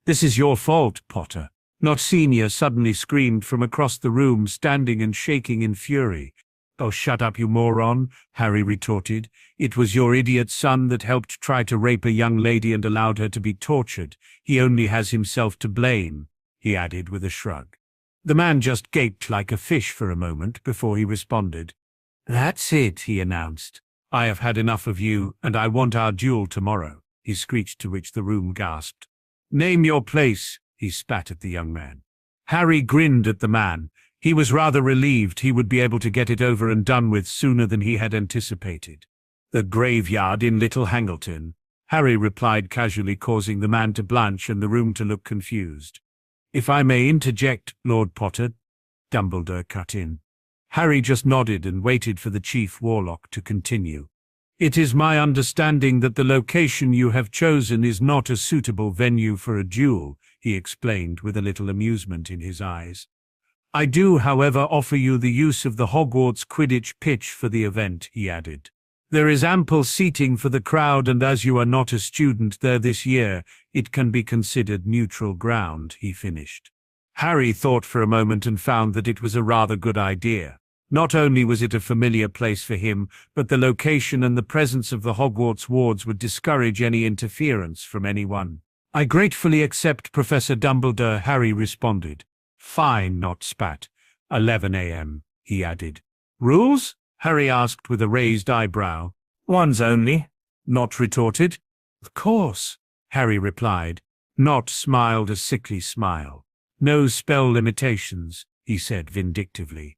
This is your fault, Potter. Not Senior suddenly screamed from across the room, standing and shaking in fury. Oh, shut up, you moron, Harry retorted. It was your idiot son that helped try to rape a young lady and allowed her to be tortured. He only has himself to blame, he added with a shrug. The man just gaped like a fish for a moment before he responded. That's it, he announced. I have had enough of you, and I want our duel tomorrow, he screeched, to which the room gasped. Name your place, he spat at the young man. Harry grinned at the man. He was rather relieved he would be able to get it over and done with sooner than he had anticipated. The graveyard in Little Hangleton, Harry replied casually, causing the man to blanch and the room to look confused. If I may interject, Lord Potter, Dumbledore cut in. Harry just nodded and waited for the Chief Warlock to continue. It is my understanding that the location you have chosen is not a suitable venue for a duel, he explained with a little amusement in his eyes. I do, however, offer you the use of the Hogwarts Quidditch pitch for the event, he added. There is ample seating for the crowd, and as you are not a student there this year, it can be considered neutral ground, he finished. Harry thought for a moment and found that it was a rather good idea. Not only was it a familiar place for him, but the location and the presence of the Hogwarts wards would discourage any interference from anyone. I gratefully accept, Professor Dumbledore, Harry responded. Fine, not spat. 11 a.m., he added. Rules? Harry asked with a raised eyebrow. Ones only, Not retorted. Of course, Harry replied. Not smiled a sickly smile. No spell limitations, he said vindictively.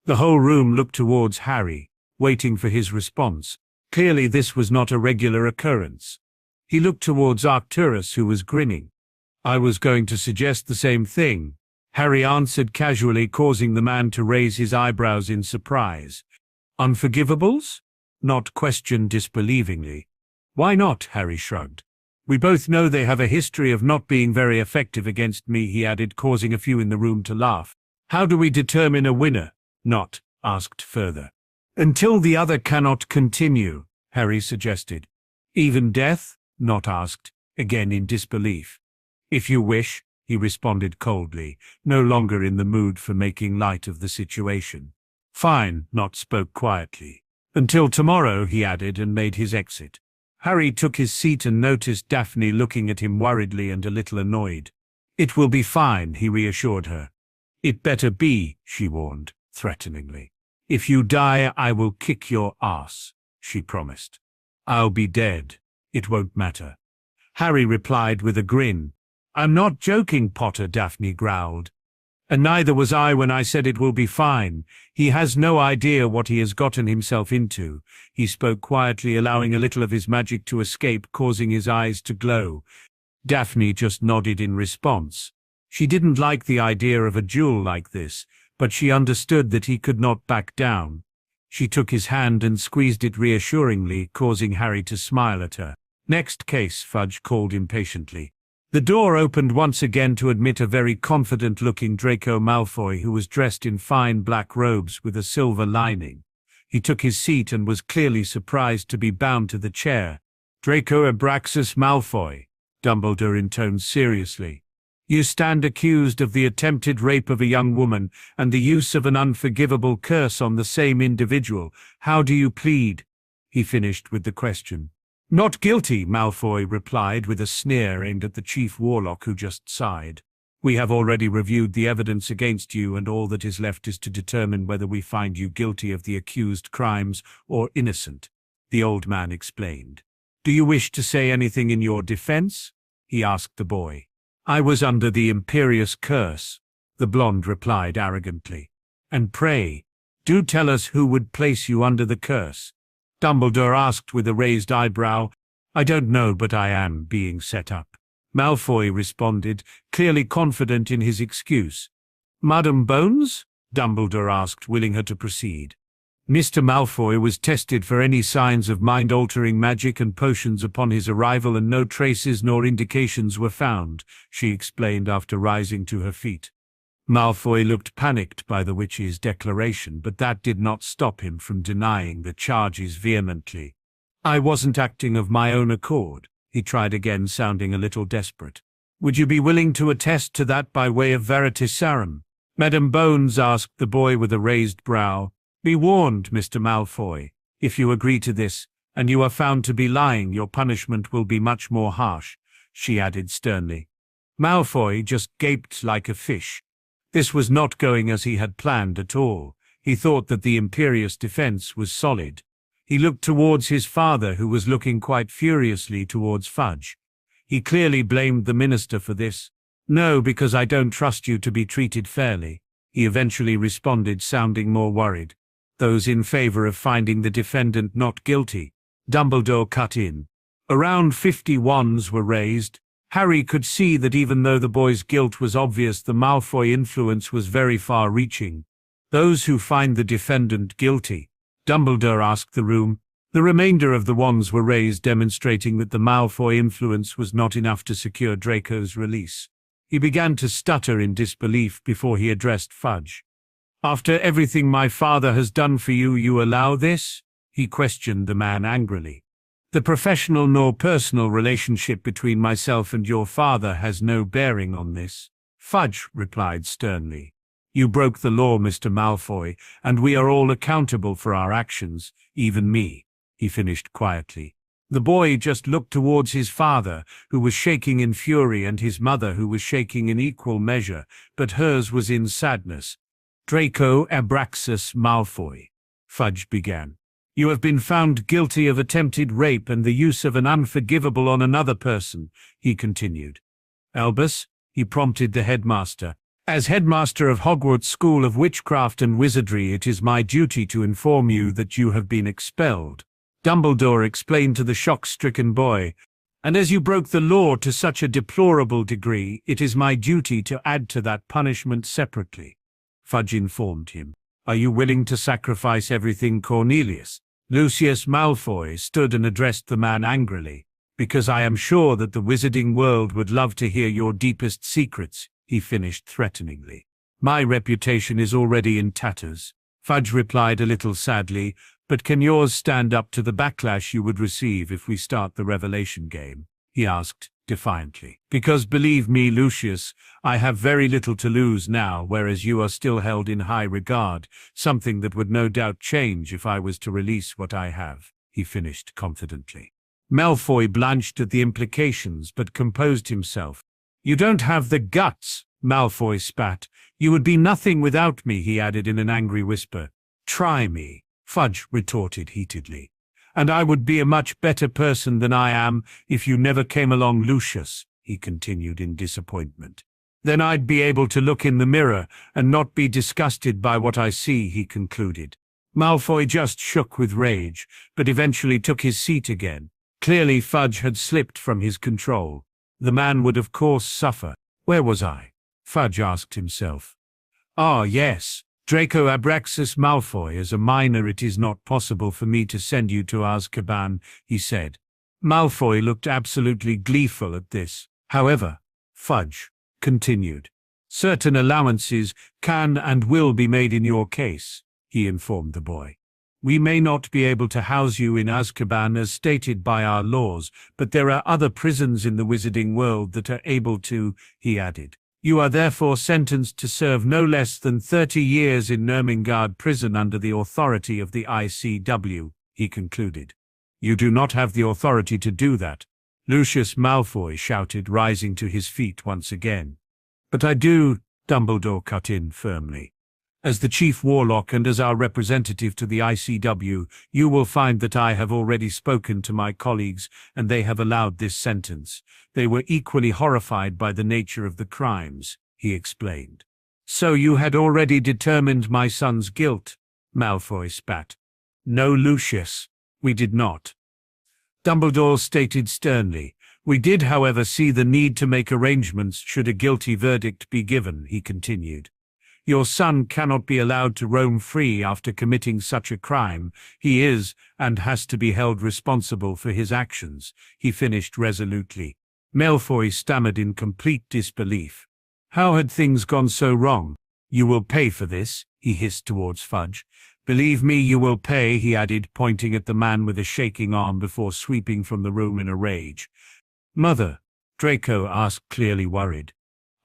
The whole room looked towards Harry, waiting for his response. Clearly this was not a regular occurrence. He looked towards Arcturus, who was grinning. I was going to suggest the same thing, Harry answered casually, causing the man to raise his eyebrows in surprise. Unforgivables? Not questioned disbelievingly. Why not? Harry shrugged. We both know they have a history of not being very effective against me, he added, causing a few in the room to laugh. How do we determine a winner? Not asked further. Until the other cannot continue, Harry suggested. Even death? Not asked, again in disbelief. If you wish, he responded coldly, no longer in the mood for making light of the situation. Fine, Not spoke quietly. Until tomorrow, he added, and made his exit. Harry took his seat and noticed Daphne looking at him worriedly and a little annoyed. It will be fine, he reassured her. It better be, she warned, threateningly. If you die, I will kick your ass, she promised. I'll be dead. It won't matter. Harry replied with a grin. I'm not joking, Potter, Daphne growled. And neither was I when I said it will be fine. He has no idea what he has gotten himself into. He spoke quietly, allowing a little of his magic to escape, causing his eyes to glow. Daphne just nodded in response. She didn't like the idea of a duel like this, but she understood that he could not back down. She took his hand and squeezed it reassuringly, causing Harry to smile at her. Next case, Fudge called impatiently. The door opened once again to admit a very confident-looking Draco Malfoy who was dressed in fine black robes with a silver lining. He took his seat and was clearly surprised to be bound to the chair. Draco Abraxas Malfoy, Dumbledore intoned seriously. You stand accused of the attempted rape of a young woman and the use of an unforgivable curse on the same individual. How do you plead? He finished with the question. Not guilty, Malfoy replied with a sneer aimed at the Chief Warlock, who just sighed. We have already reviewed the evidence against you, and all that is left is to determine whether we find you guilty of the accused crimes or innocent, the old man explained. Do you wish to say anything in your defense? He asked the boy. I was under the imperious curse, the blonde replied arrogantly. And pray, do tell us who would place you under the curse. Dumbledore asked with a raised eyebrow. I don't know, but I am being set up. Malfoy responded, clearly confident in his excuse. Madam Bones? Dumbledore asked, willing her to proceed. Mr. Malfoy was tested for any signs of mind-altering magic and potions upon his arrival, and no traces nor indications were found, she explained after rising to her feet. Malfoy looked panicked by the witch's declaration, but that did not stop him from denying the charges vehemently. I wasn't acting of my own accord, he tried again, sounding a little desperate. Would you be willing to attest to that by way of veritaserum? Madam Bones asked the boy with a raised brow. Be warned, Mr. Malfoy. If you agree to this, and you are found to be lying, your punishment will be much more harsh, she added sternly. Malfoy just gaped like a fish. This was not going as he had planned at all. He thought that the imperious defense was solid. He looked towards his father, who was looking quite furiously towards Fudge. He clearly blamed the minister for this. No, because I don't trust you to be treated fairly, he eventually responded, sounding more worried. Those in favor of finding the defendant not guilty, Dumbledore cut in. Around 50 wands were raised. Harry could see that even though the boy's guilt was obvious, the Malfoy influence was very far-reaching. Those who find the defendant guilty, Dumbledore asked the room. The remainder of the wands were raised, demonstrating that the Malfoy influence was not enough to secure Draco's release. He began to stutter in disbelief before he addressed Fudge. After everything my father has done for you, you allow this? He questioned the man angrily. The professional nor personal relationship between myself and your father has no bearing on this, Fudge replied sternly. You broke the law, Mr. Malfoy, and we are all accountable for our actions, even me, he finished quietly. The boy just looked towards his father, who was shaking in fury, and his mother, who was shaking in equal measure, but hers was in sadness. Draco Abraxas Malfoy, Fudge began. You have been found guilty of attempted rape and the use of an unforgivable on another person, he continued. Albus, he prompted the headmaster. As headmaster of Hogwarts School of Witchcraft and Wizardry, it is my duty to inform you that you have been expelled, Dumbledore explained to the shock-stricken boy. And as you broke the law to such a deplorable degree, it is my duty to add to that punishment separately, Fudge informed him. Are you willing to sacrifice everything, Cornelius? Lucius Malfoy stood and addressed the man angrily. Because I am sure that the wizarding world would love to hear your deepest secrets, he finished threateningly. My reputation is already in tatters, Fudge replied a little sadly, but can yours stand up to the backlash you would receive if we start the revelation game? He asked defiantly. Because believe me, Lucius, I have very little to lose now, whereas you are still held in high regard, something that would no doubt change if I was to release what I have, he finished confidently. Malfoy blanched at the implications, but composed himself. You don't have the guts, Malfoy spat. You would be nothing without me, he added in an angry whisper. Try me, Fudge retorted heatedly. And I would be a much better person than I am if you never came along, Lucius, he continued in disappointment. Then I'd be able to look in the mirror and not be disgusted by what I see, he concluded. Malfoy just shook with rage, but eventually took his seat again. Clearly Fudge had slipped from his control. The man would of course suffer. Where was I? Fudge asked himself. Ah, yes. Draco Abraxas Malfoy, as a minor it is not possible for me to send you to Azkaban, he said. Malfoy looked absolutely gleeful at this. However, Fudge continued, certain allowances can and will be made in your case, he informed the boy. We may not be able to house you in Azkaban as stated by our laws, but there are other prisons in the wizarding world that are able to, he added. You are therefore sentenced to serve no less than 30 years in Nurmengard prison under the authority of the ICW, he concluded. You do not have the authority to do that, Lucius Malfoy shouted, rising to his feet once again. But I do, Dumbledore cut in firmly. As the Chief Warlock and as our representative to the ICW, you will find that I have already spoken to my colleagues and they have allowed this sentence. They were equally horrified by the nature of the crimes, he explained. So you had already determined my son's guilt, Malfoy spat. No, Lucius, we did not. Dumbledore stated sternly. We did, however, see the need to make arrangements should a guilty verdict be given, he continued. Your son cannot be allowed to roam free after committing such a crime. He is, and has to be held responsible for his actions," he finished resolutely. Malfoy stammered in complete disbelief. How had things gone so wrong? "You will pay for this," he hissed towards Fudge. "Believe me, you will pay," he added, pointing at the man with a shaking arm before sweeping from the room in a rage. "Mother?" Draco asked, clearly worried.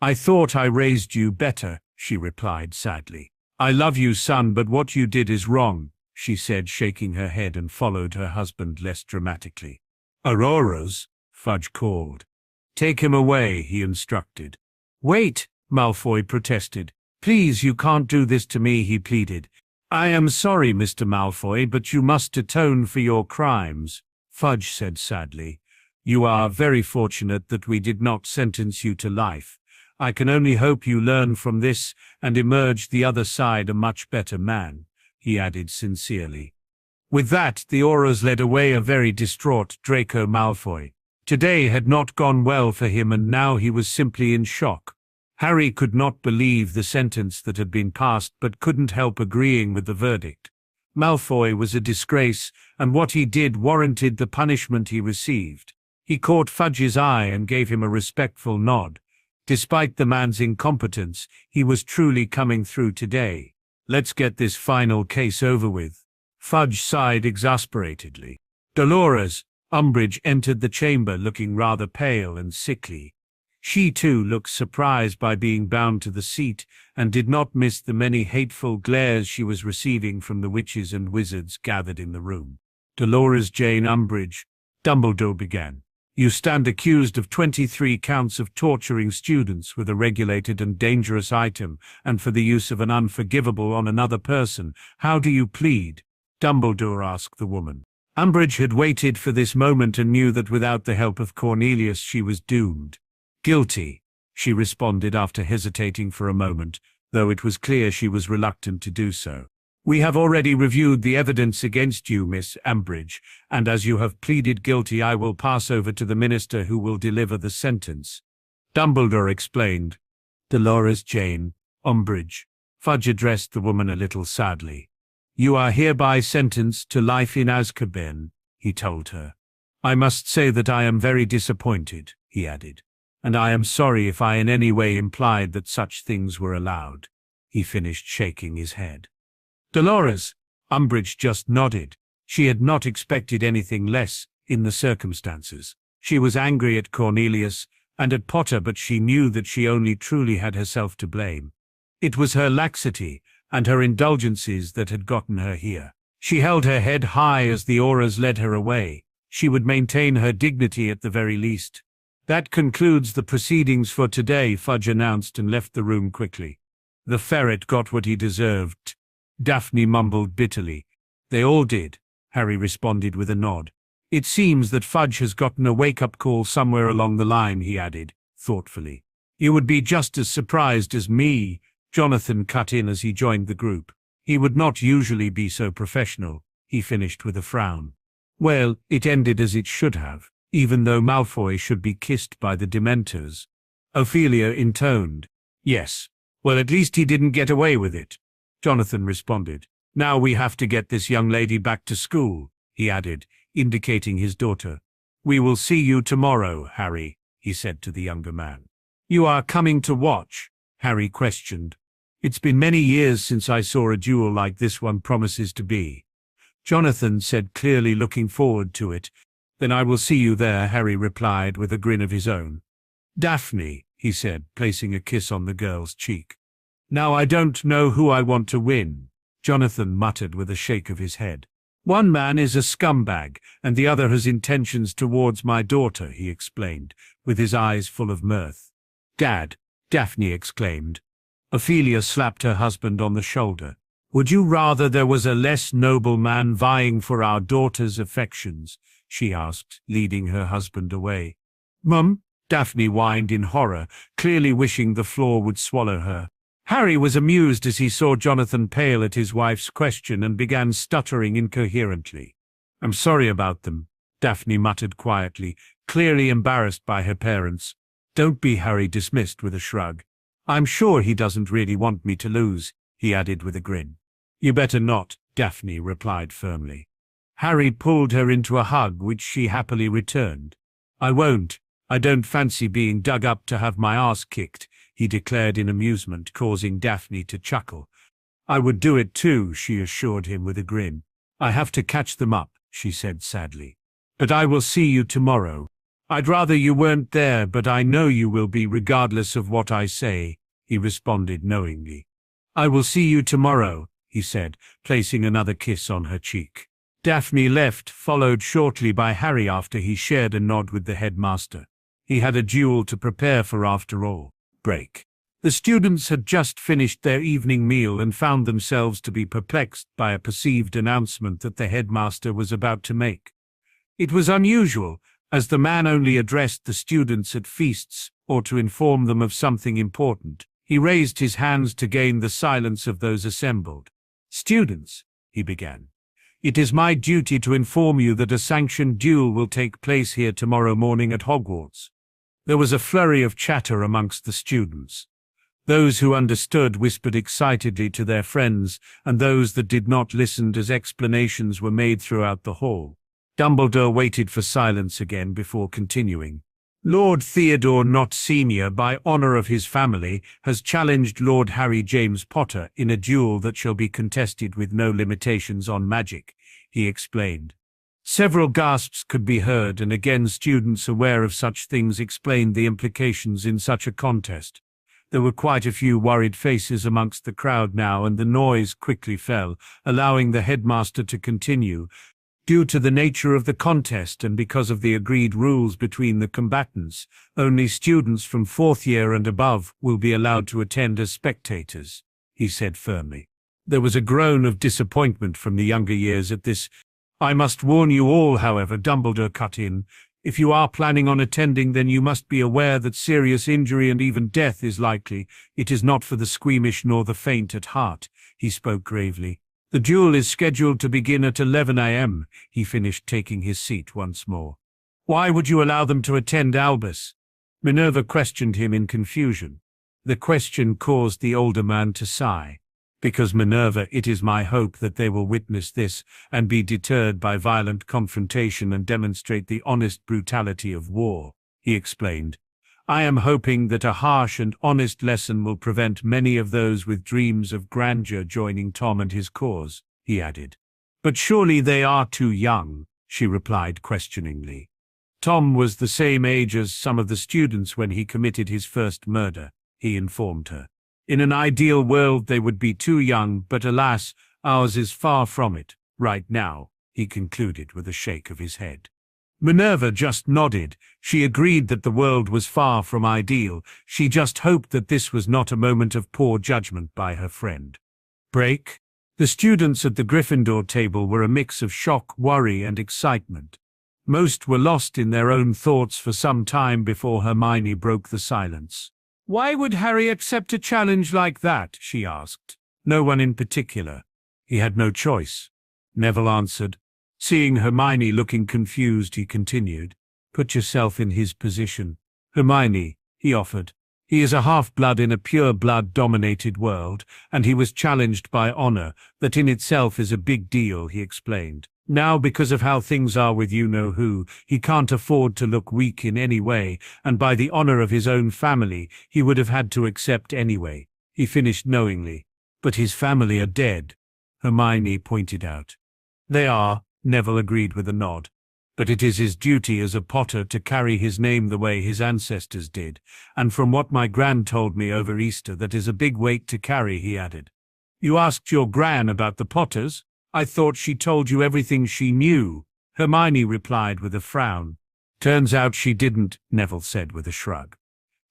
"I thought I raised you better," she replied sadly. "I love you, son, but what you did is wrong," she said, shaking her head, and followed her husband less dramatically. "Aurora's," Fudge called. "Take him away," he instructed. "Wait," Malfoy protested. "Please, you can't do this to me," he pleaded. "I am sorry, Mr. Malfoy, but you must atone for your crimes," Fudge said sadly. "You are very fortunate that we did not sentence you to life. I can only hope you learn from this and emerge the other side a much better man," he added sincerely. With that, the Aurors led away a very distraught Draco Malfoy. Today had not gone well for him, and now he was simply in shock. Harry could not believe the sentence that had been passed, but couldn't help agreeing with the verdict. Malfoy was a disgrace, and what he did warranted the punishment he received. He caught Fudge's eye and gave him a respectful nod. Despite the man's incompetence, he was truly coming through today. "Let's get this final case over with." Fudge sighed exasperatedly. Dolores Umbridge entered the chamber looking rather pale and sickly. She too looked surprised by being bound to the seat, and did not miss the many hateful glares she was receiving from the witches and wizards gathered in the room. "Dolores Jane Umbridge," Dumbledore began, "you stand accused of 23 counts of torturing students with a regulated and dangerous item, and for the use of an unforgivable on another person. How do you plead?" Dumbledore asked the woman. Umbridge had waited for this moment and knew that without the help of Cornelius she was doomed. "Guilty," she responded after hesitating for a moment, though it was clear she was reluctant to do so. "We have already reviewed the evidence against you, Miss Umbridge, and as you have pleaded guilty, I will pass over to the minister who will deliver the sentence," Dumbledore explained. "Dolores Jane Umbridge," Fudge addressed the woman a little sadly. "You are hereby sentenced to life in Azkaban," he told her. "I must say that I am very disappointed," he added, "and I am sorry if I in any way implied that such things were allowed," he finished, shaking his head. Dolores Umbridge just nodded. She had not expected anything less in the circumstances. She was angry at Cornelius and at Potter, but she knew that she only truly had herself to blame. It was her laxity and her indulgences that had gotten her here. She held her head high as the Aurors led her away. She would maintain her dignity at the very least. "That concludes the proceedings for today," Fudge announced, and left the room quickly. "The ferret got what he deserved," Daphne mumbled bitterly. "They all did," Harry responded with a nod. "It seems that Fudge has gotten a wake-up call somewhere along the line," he added, thoughtfully. "You would be just as surprised as me," Jonathan cut in as he joined the group. "He would not usually be so professional," he finished with a frown. "Well, it ended as it should have, even though Malfoy should be kissed by the Dementors," Ophelia intoned. "Yes. Well, at least he didn't get away with it," Jonathan responded. "Now we have to get this young lady back to school," he added, indicating his daughter. "We will see you tomorrow, Harry," he said to the younger man. "You are coming to watch?" Harry questioned. "It's been many years since I saw a duel like this one promises to be," Jonathan said, clearly looking forward to it. "Then I will see you there," Harry replied with a grin of his own. "Daphne," he said, placing a kiss on the girl's cheek. "Now I don't know who I want to win," Jonathan muttered with a shake of his head. "One man is a scumbag, and the other has intentions towards my daughter," he explained, with his eyes full of mirth. "Dad," Daphne exclaimed. Ophelia slapped her husband on the shoulder. "Would you rather there was a less noble man vying for our daughter's affections?" she asked, leading her husband away. "Mum," Daphne whined in horror, clearly wishing the floor would swallow her. Harry was amused as he saw Jonathan pale at his wife's question and began stuttering incoherently. "I'm sorry about them," Daphne muttered quietly, clearly embarrassed by her parents. "Don't be," Harry dismissed with a shrug. I'm sure he doesn't really want me to lose, he added with a grin. You better not, Daphne replied firmly. Harry pulled her into a hug which she happily returned. I won't. I don't fancy being dug up to have my ass kicked, he declared in amusement, causing Daphne to chuckle. I would do it too, she assured him with a grin. I have to catch them up, she said sadly. But I will see you tomorrow. I'd rather you weren't there, but I know you will be regardless of what I say, he responded knowingly. I will see you tomorrow, he said, placing another kiss on her cheek. Daphne left, followed shortly by Harry after he shared a nod with the headmaster. He had a duel to prepare for after all. Break. The students had just finished their evening meal and found themselves to be perplexed by a perceived announcement that the headmaster was about to make. It was unusual, as the man only addressed the students at feasts or to inform them of something important. He raised his hands to gain the silence of those assembled. Students, he began. It is my duty to inform you that a sanctioned duel will take place here tomorrow morning at Hogwarts. There was a flurry of chatter amongst the students. Those who understood whispered excitedly to their friends, and those that did not listened as explanations were made throughout the hall. Dumbledore waited for silence again before continuing. Lord Theodore Nott Sr., by honour of his family, has challenged Lord Harry James Potter in a duel that shall be contested with no limitations on magic, he explained. Several gasps could be heard, and again students aware of such things explained the implications in such a contest. There were quite a few worried faces amongst the crowd now, and the noise quickly fell, allowing the headmaster to continue. Due to the nature of the contest and because of the agreed rules between the combatants, only students from 4th year and above will be allowed to attend as spectators, he said firmly. There was a groan of disappointment from the younger years at this. I must warn you all, however, Dumbledore cut in. If you are planning on attending, then you must be aware that serious injury and even death is likely. It is not for the squeamish nor the faint at heart, he spoke gravely. The duel is scheduled to begin at 11 a.m., he finished, taking his seat once more. Why would you allow them to attend, Albus? Minerva questioned him in confusion. The question caused the older man to sigh. Because, Minerva, it is my hope that they will witness this and be deterred by violent confrontation and demonstrate the honest brutality of war, he explained. I am hoping that a harsh and honest lesson will prevent many of those with dreams of grandeur joining Tom and his cause, he added. But surely they are too young, she replied questioningly. Tom was the same age as some of the students when he committed his first murder, he informed her. In an ideal world they would be too young, but alas, ours is far from it, right now, he concluded with a shake of his head. Minerva just nodded. She agreed that the world was far from ideal. She just hoped that this was not a moment of poor judgment by her friend. Break. The students at the Gryffindor table were a mix of shock, worry, and excitement. Most were lost in their own thoughts for some time before Hermione broke the silence. Why would Harry accept a challenge like that? She asked. No one in particular. He had no choice, Neville answered. Seeing Hermione looking confused, he continued. Put yourself in his position. Hermione, he offered. He is a half-blood in a pure-blood-dominated world, and he was challenged by honor. That in itself is a big deal, he explained. Now, because of how things are with you-know-who, he can't afford to look weak in any way, and by the honor of his own family, he would have had to accept anyway, he finished knowingly. But his family are dead, Hermione pointed out. They are, Neville agreed with a nod. But it is his duty as a Potter to carry his name the way his ancestors did, and from what my Gran told me over Easter, that is a big weight to carry, he added. You asked your Gran about the Potters? I thought she told you everything she knew, Hermione replied with a frown. Turns out she didn't, Neville said with a shrug.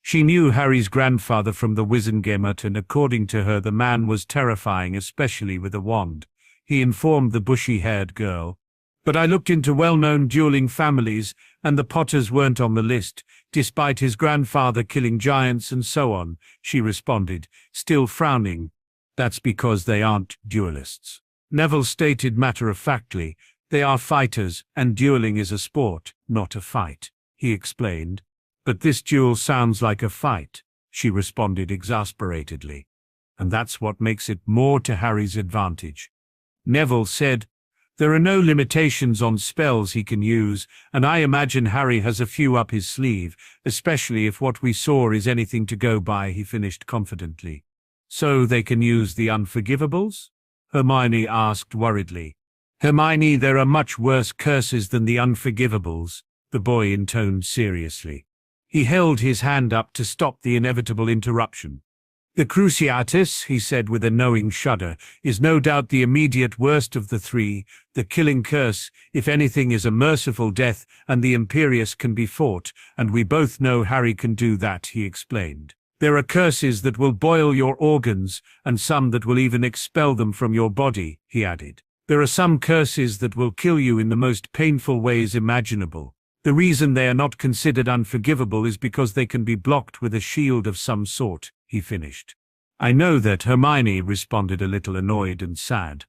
She knew Harry's grandfather from the Wizengamot, and according to her the man was terrifying, especially with a wand, he informed the bushy-haired girl. But I looked into well-known dueling families, and the Potters weren't on the list, despite his grandfather killing giants and so on, she responded, still frowning. That's because they aren't duelists. Neville stated matter-of-factly, they are fighters, and dueling is a sport, not a fight, he explained. But this duel sounds like a fight, she responded exasperatedly. And that's what makes it more to Harry's advantage. Neville said, "There are no limitations on spells he can use, and I imagine Harry has a few up his sleeve, especially if what we saw is anything to go by," he finished confidently. "So they can use the Unforgivables?" Hermione asked worriedly. "Hermione, there are much worse curses than the Unforgivables," the boy intoned seriously. He held his hand up to stop the inevitable interruption. "The Cruciatus," he said with a knowing shudder, "is no doubt the immediate worst of the three. The killing curse, if anything, is a merciful death, and the Imperious can be fought, and we both know Harry can do that," he explained. "There are curses that will boil your organs, and some that will even expel them from your body," he added. "There are some curses that will kill you in the most painful ways imaginable. The reason they are not considered unforgivable is because they can be blocked with a shield of some sort," he finished. "I know that," Hermione responded, a little annoyed and sad.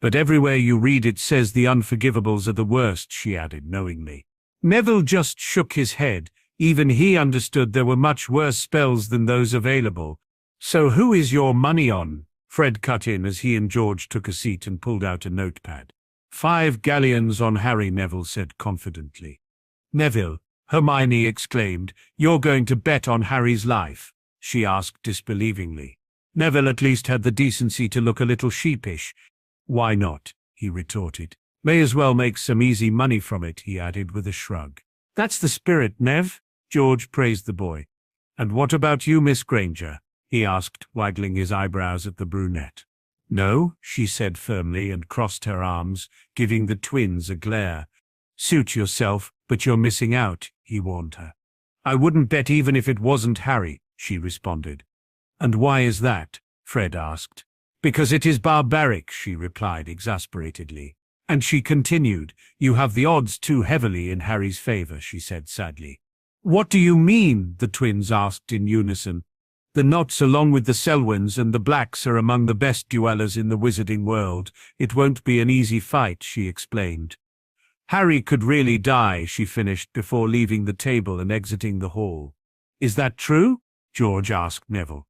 "But everywhere you read it says the Unforgivables are the worst," she added knowingly. Neville just shook his head. Even he understood there were much worse spells than those available. "So who is your money on?" Fred cut in as he and George took a seat and pulled out a notepad. 5 galleons on Harry," Neville said confidently. "Neville," Hermione exclaimed, "you're going to bet on Harry's life?" she asked disbelievingly. Neville at least had the decency to look a little sheepish. "Why not?" he retorted. "May as well make some easy money from it," he added with a shrug. "That's the spirit, Nev," George praised the boy. "And what about you, Miss Granger?" he asked, waggling his eyebrows at the brunette. "No," she said firmly and crossed her arms, giving the twins a glare. "Suit yourself, but you're missing out," he warned her. "I wouldn't bet even if it wasn't Harry," she responded. "And why is that?" Fred asked. "Because it is barbaric," she replied exasperatedly. And she continued, "You have the odds too heavily in Harry's favor," she said sadly. "What do you mean?" the twins asked in unison. "The Knots along with the Selwyns and the Blacks are among the best duellers in the wizarding world. It won't be an easy fight," she explained. "Harry could really die," she finished before leaving the table and exiting the hall. "Is that true?" George asked Neville.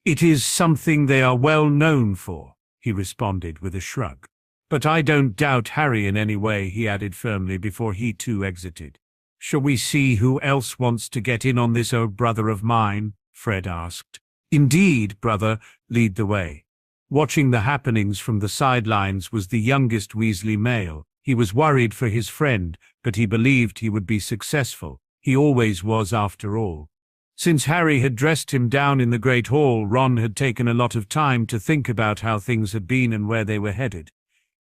"It is something they are well known for," he responded with a shrug. "But I don't doubt Harry in any way," he added firmly before he too exited. "Shall we see who else wants to get in on this, oh brother of mine?" Fred asked. "Indeed, brother, lead the way." Watching the happenings from the sidelines was the youngest Weasley male. He was worried for his friend, but he believed he would be successful. He always was, after all. Since Harry had dressed him down in the Great Hall, Ron had taken a lot of time to think about how things had been and where they were headed.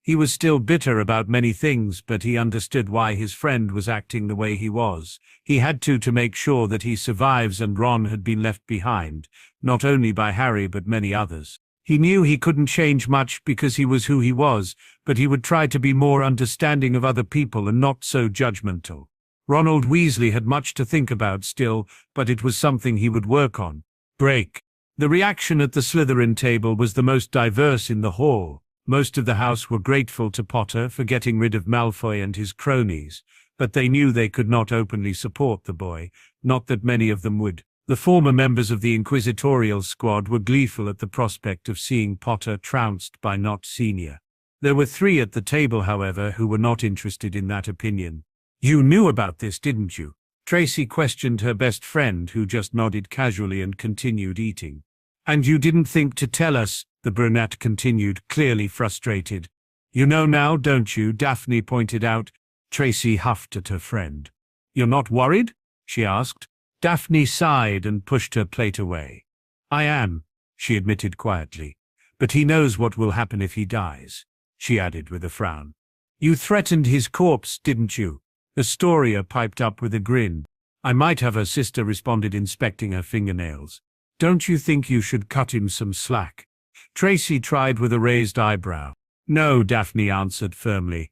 He was still bitter about many things, but he understood why his friend was acting the way he was. He had to make sure that he survives, and Ron had been left behind, not only by Harry but many others. He knew he couldn't change much because he was who he was, but he would try to be more understanding of other people and not so judgmental. Ronald Weasley had much to think about still, but it was something he would work on. Break. The reaction at the Slytherin table was the most diverse in the hall. Most of the house were grateful to Potter for getting rid of Malfoy and his cronies, but they knew they could not openly support the boy, not that many of them would. The former members of the Inquisitorial squad were gleeful at the prospect of seeing Potter trounced by Not Senior. There were 3 at the table, however, who were not interested in that opinion. "You knew about this, didn't you?" Tracy questioned her best friend, who just nodded casually and continued eating. "And you didn't think to tell us," the brunette continued, clearly frustrated. "You know now, don't you?" Daphne pointed out. Tracy huffed at her friend. "You're not worried?" she asked. Daphne sighed and pushed her plate away. "I am," she admitted quietly. "But he knows what will happen if he dies," she added with a frown. "You threatened his corpse, didn't you?" Astoria piped up with a grin. "I might have," her sister responded, inspecting her fingernails. "Don't you think you should cut him some slack?" Tracy tried with a raised eyebrow. "No," Daphne answered firmly.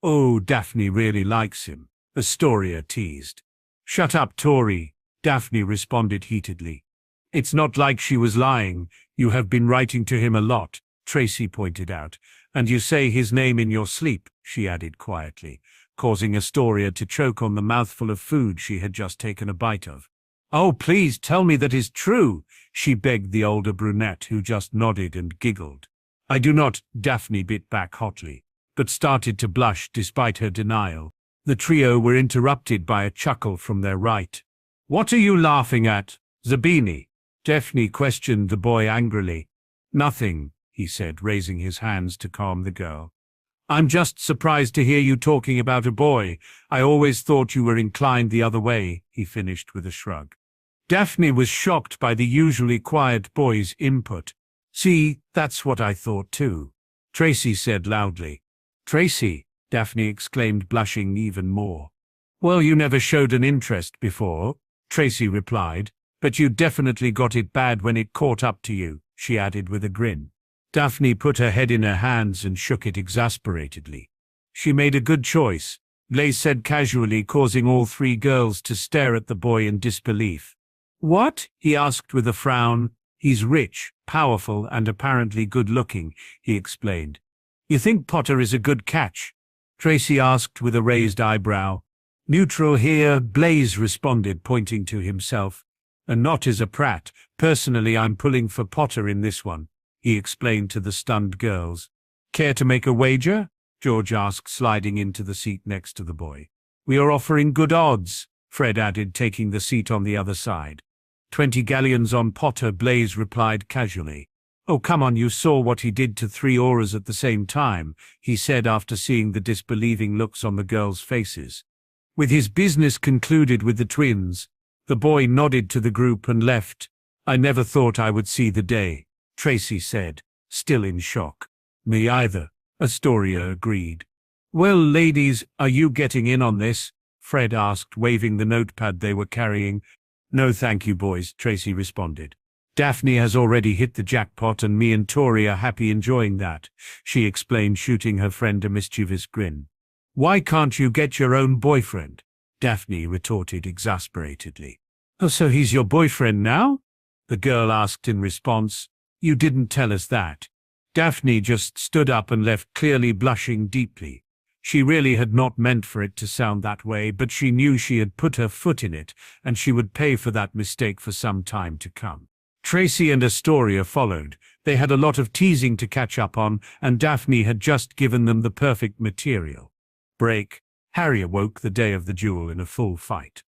"Oh, Daphne really likes him," Astoria teased. "Shut up, Tori," Daphne responded heatedly. "It's not like she was lying. You have been writing to him a lot," Tracy pointed out. "And you say his name in your sleep," she added quietly, causing Astoria to choke on the mouthful of food she had just taken a bite of. "Oh, please tell me that is true," she begged the older brunette, who just nodded and giggled. "I do not," Daphne bit back hotly, but started to blush despite her denial. The trio were interrupted by a chuckle from their right. "What are you laughing at, Zabini?" Daphne questioned the boy angrily. "Nothing," he said, raising his hands to calm the girl. "I'm just surprised to hear you talking about a boy. I always thought you were inclined the other way," he finished with a shrug. Daphne was shocked by the usually quiet boy's input. "See, that's what I thought too," Tracy said loudly. "Tracy," Daphne exclaimed, blushing even more. "Well, you never showed an interest before," Tracy replied, "but you definitely got it bad when it caught up to you," she added with a grin. Daphne put her head in her hands and shook it exasperatedly. "She made a good choice," Blaise said casually, causing all three girls to stare at the boy in disbelief. "What?" he asked with a frown. "He's rich, powerful, and apparently good-looking," he explained. "You think Potter is a good catch?" Tracy asked with a raised eyebrow. "Neutral here," Blaise responded, pointing to himself. "And not as a prat. Personally, I'm pulling for Potter in this one," he explained to the stunned girls. "Care to make a wager?" George asked, sliding into the seat next to the boy. "We are offering good odds," Fred added, taking the seat on the other side. 20 galleons on Potter," Blaise replied casually. "Oh, come on, you saw what he did to 3 auras at the same time," he said after seeing the disbelieving looks on the girls' faces. With his business concluded with the twins, the boy nodded to the group and left. "I never thought I would see the day," Tracy said, still in shock. "Me either," Astoria agreed. "Well, ladies, are you getting in on this?" Fred asked, waving the notepad they were carrying. "No thank you, boys," Tracy responded. "Daphne has already hit the jackpot and me and Tori are happy enjoying that," she explained, shooting her friend a mischievous grin. "Why can't you get your own boyfriend?" Daphne retorted exasperatedly. "Oh, so he's your boyfriend now?" the girl asked in response. "You didn't tell us that." Daphne just stood up and left, clearly blushing deeply. She really had not meant for it to sound that way, but she knew she had put her foot in it, and she would pay for that mistake for some time to come. Tracy and Astoria followed. They had a lot of teasing to catch up on, and Daphne had just given them the perfect material. Break. Harry awoke the day of the duel in a full fight.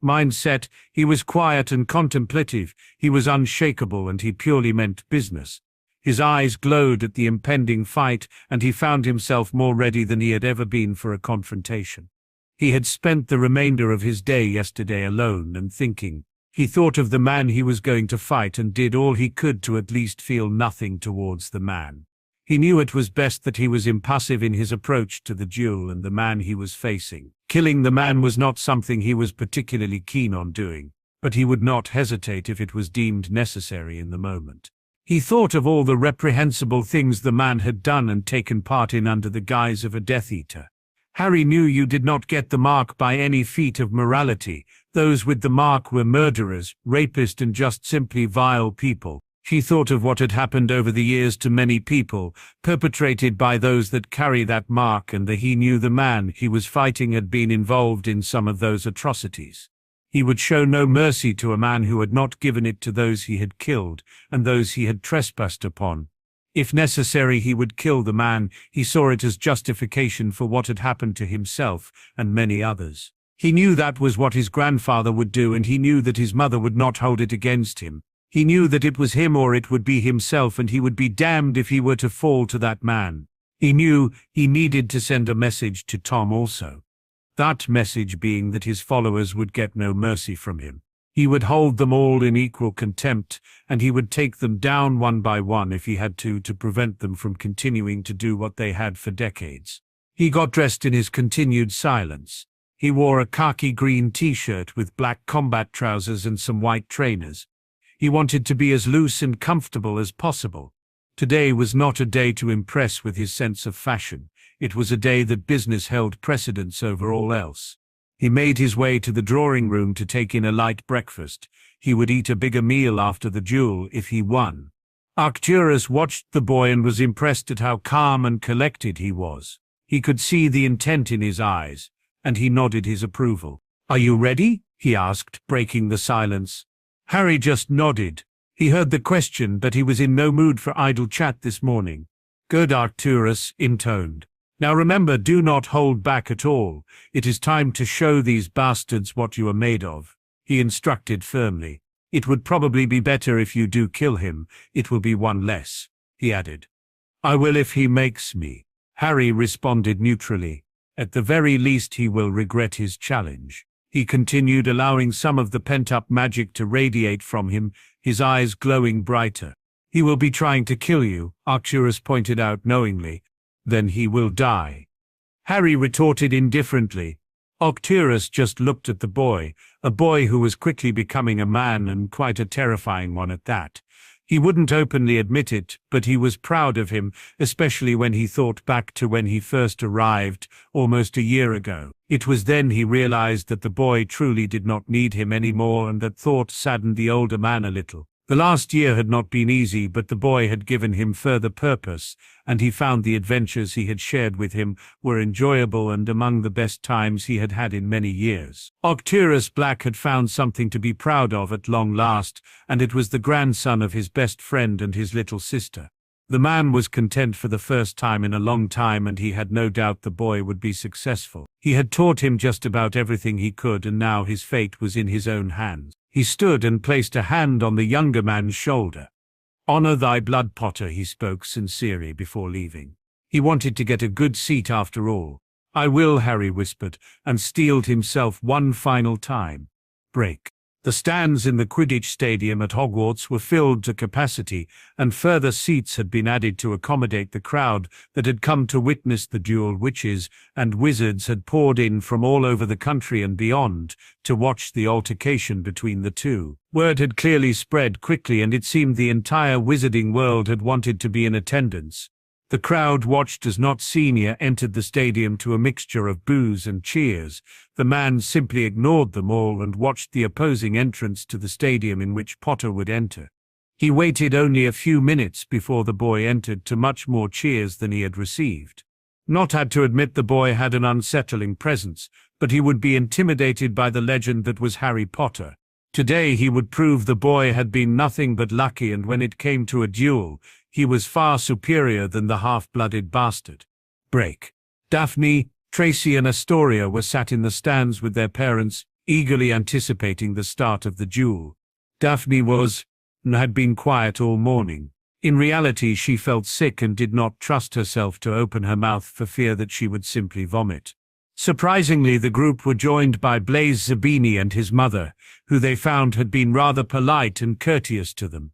Mindset, he was quiet and contemplative, he was unshakable, and he purely meant business. His eyes glowed at the impending fight, and he found himself more ready than he had ever been for a confrontation. He had spent the remainder of his day yesterday alone and thinking. He thought of the man he was going to fight and did all he could to at least feel nothing towards the man. He knew it was best that he was impassive in his approach to the duel and the man he was facing. Killing the man was not something he was particularly keen on doing, but he would not hesitate if it was deemed necessary in the moment. He thought of all the reprehensible things the man had done and taken part in under the guise of a Death Eater. Harry knew you did not get the mark by any feat of morality. Those with the mark were murderers, rapists, and just simply vile people. He thought of what had happened over the years to many people, perpetrated by those that carry that mark, and that he knew the man he was fighting had been involved in some of those atrocities. He would show no mercy to a man who had not given it to those he had killed and those he had trespassed upon. If necessary, he would kill the man. He saw it as justification for what had happened to himself and many others. He knew that was what his grandfather would do, and he knew that his mother would not hold it against him. He knew that it was him or it would be himself, and he would be damned if he were to fall to that man. He knew he needed to send a message to Tom also. That message being that his followers would get no mercy from him. He would hold them all in equal contempt, and he would take them down one by one if he had to prevent them from continuing to do what they had for decades. He got dressed in his continued silence. He wore a khaki green t-shirt with black combat trousers and some white trainers. He wanted to be as loose and comfortable as possible. Today was not a day to impress with his sense of fashion. It was a day that business held precedence over all else. He made his way to the drawing room to take in a light breakfast. He would eat a bigger meal after the duel if he won. Arcturus watched the boy and was impressed at how calm and collected he was. He could see the intent in his eyes, and he nodded his approval. "Are you ready?" he asked, breaking the silence. Harry just nodded. He heard the question, but he was in no mood for idle chat this morning. Good, Arcturus intoned. Now remember, do not hold back at all. It is time to show these bastards what you are made of, he instructed firmly. It would probably be better if you do kill him. It will be one less, he added. I will if he makes me, Harry responded neutrally. At the very least he will regret his challenge. He continued, allowing some of the pent-up magic to radiate from him, his eyes glowing brighter. He will be trying to kill you, Arcturus pointed out knowingly. Then he will die. Harry retorted indifferently. Arcturus just looked at the boy, a boy who was quickly becoming a man, and quite a terrifying one at that. He wouldn't openly admit it, but he was proud of him, especially when he thought back to when he first arrived, almost a year ago. It was then he realized that the boy truly did not need him anymore, and that thought saddened the older man a little. The last year had not been easy, but the boy had given him further purpose, and he found the adventures he had shared with him were enjoyable and among the best times he had had in many years. Arcturus Black had found something to be proud of at long last, and it was the grandson of his best friend and his little sister. The man was content for the first time in a long time, and he had no doubt the boy would be successful. He had taught him just about everything he could, and now his fate was in his own hands. He stood and placed a hand on the younger man's shoulder. Honor thy blood, Potter, he spoke sincerely before leaving. He wanted to get a good seat after all. I will, Harry whispered, and steeled himself one final time. Break. The stands in the Quidditch stadium at Hogwarts were filled to capacity, and further seats had been added to accommodate the crowd that had come to witness the duel. Witches and wizards had poured in from all over the country and beyond to watch the altercation between the two. Word had clearly spread quickly, and it seemed the entire wizarding world had wanted to be in attendance. The crowd watched as Not Senior entered the stadium to a mixture of boos and cheers. The man simply ignored them all and watched the opposing entrance to the stadium in which Potter would enter. He waited only a few minutes before the boy entered, to much more cheers than he had received. Not had to admit the boy had an unsettling presence, but he would be intimidated by the legend that was Harry Potter. Today he would prove the boy had been nothing but lucky, and when it came to a duel, he was far superior than the half-blooded bastard. Break. Daphne, Tracy and Astoria were sat in the stands with their parents, eagerly anticipating the start of the duel. Daphne had been quiet all morning. In reality, she felt sick and did not trust herself to open her mouth for fear that she would simply vomit. Surprisingly, the group were joined by Blaise Zabini and his mother, who they found had been rather polite and courteous to them.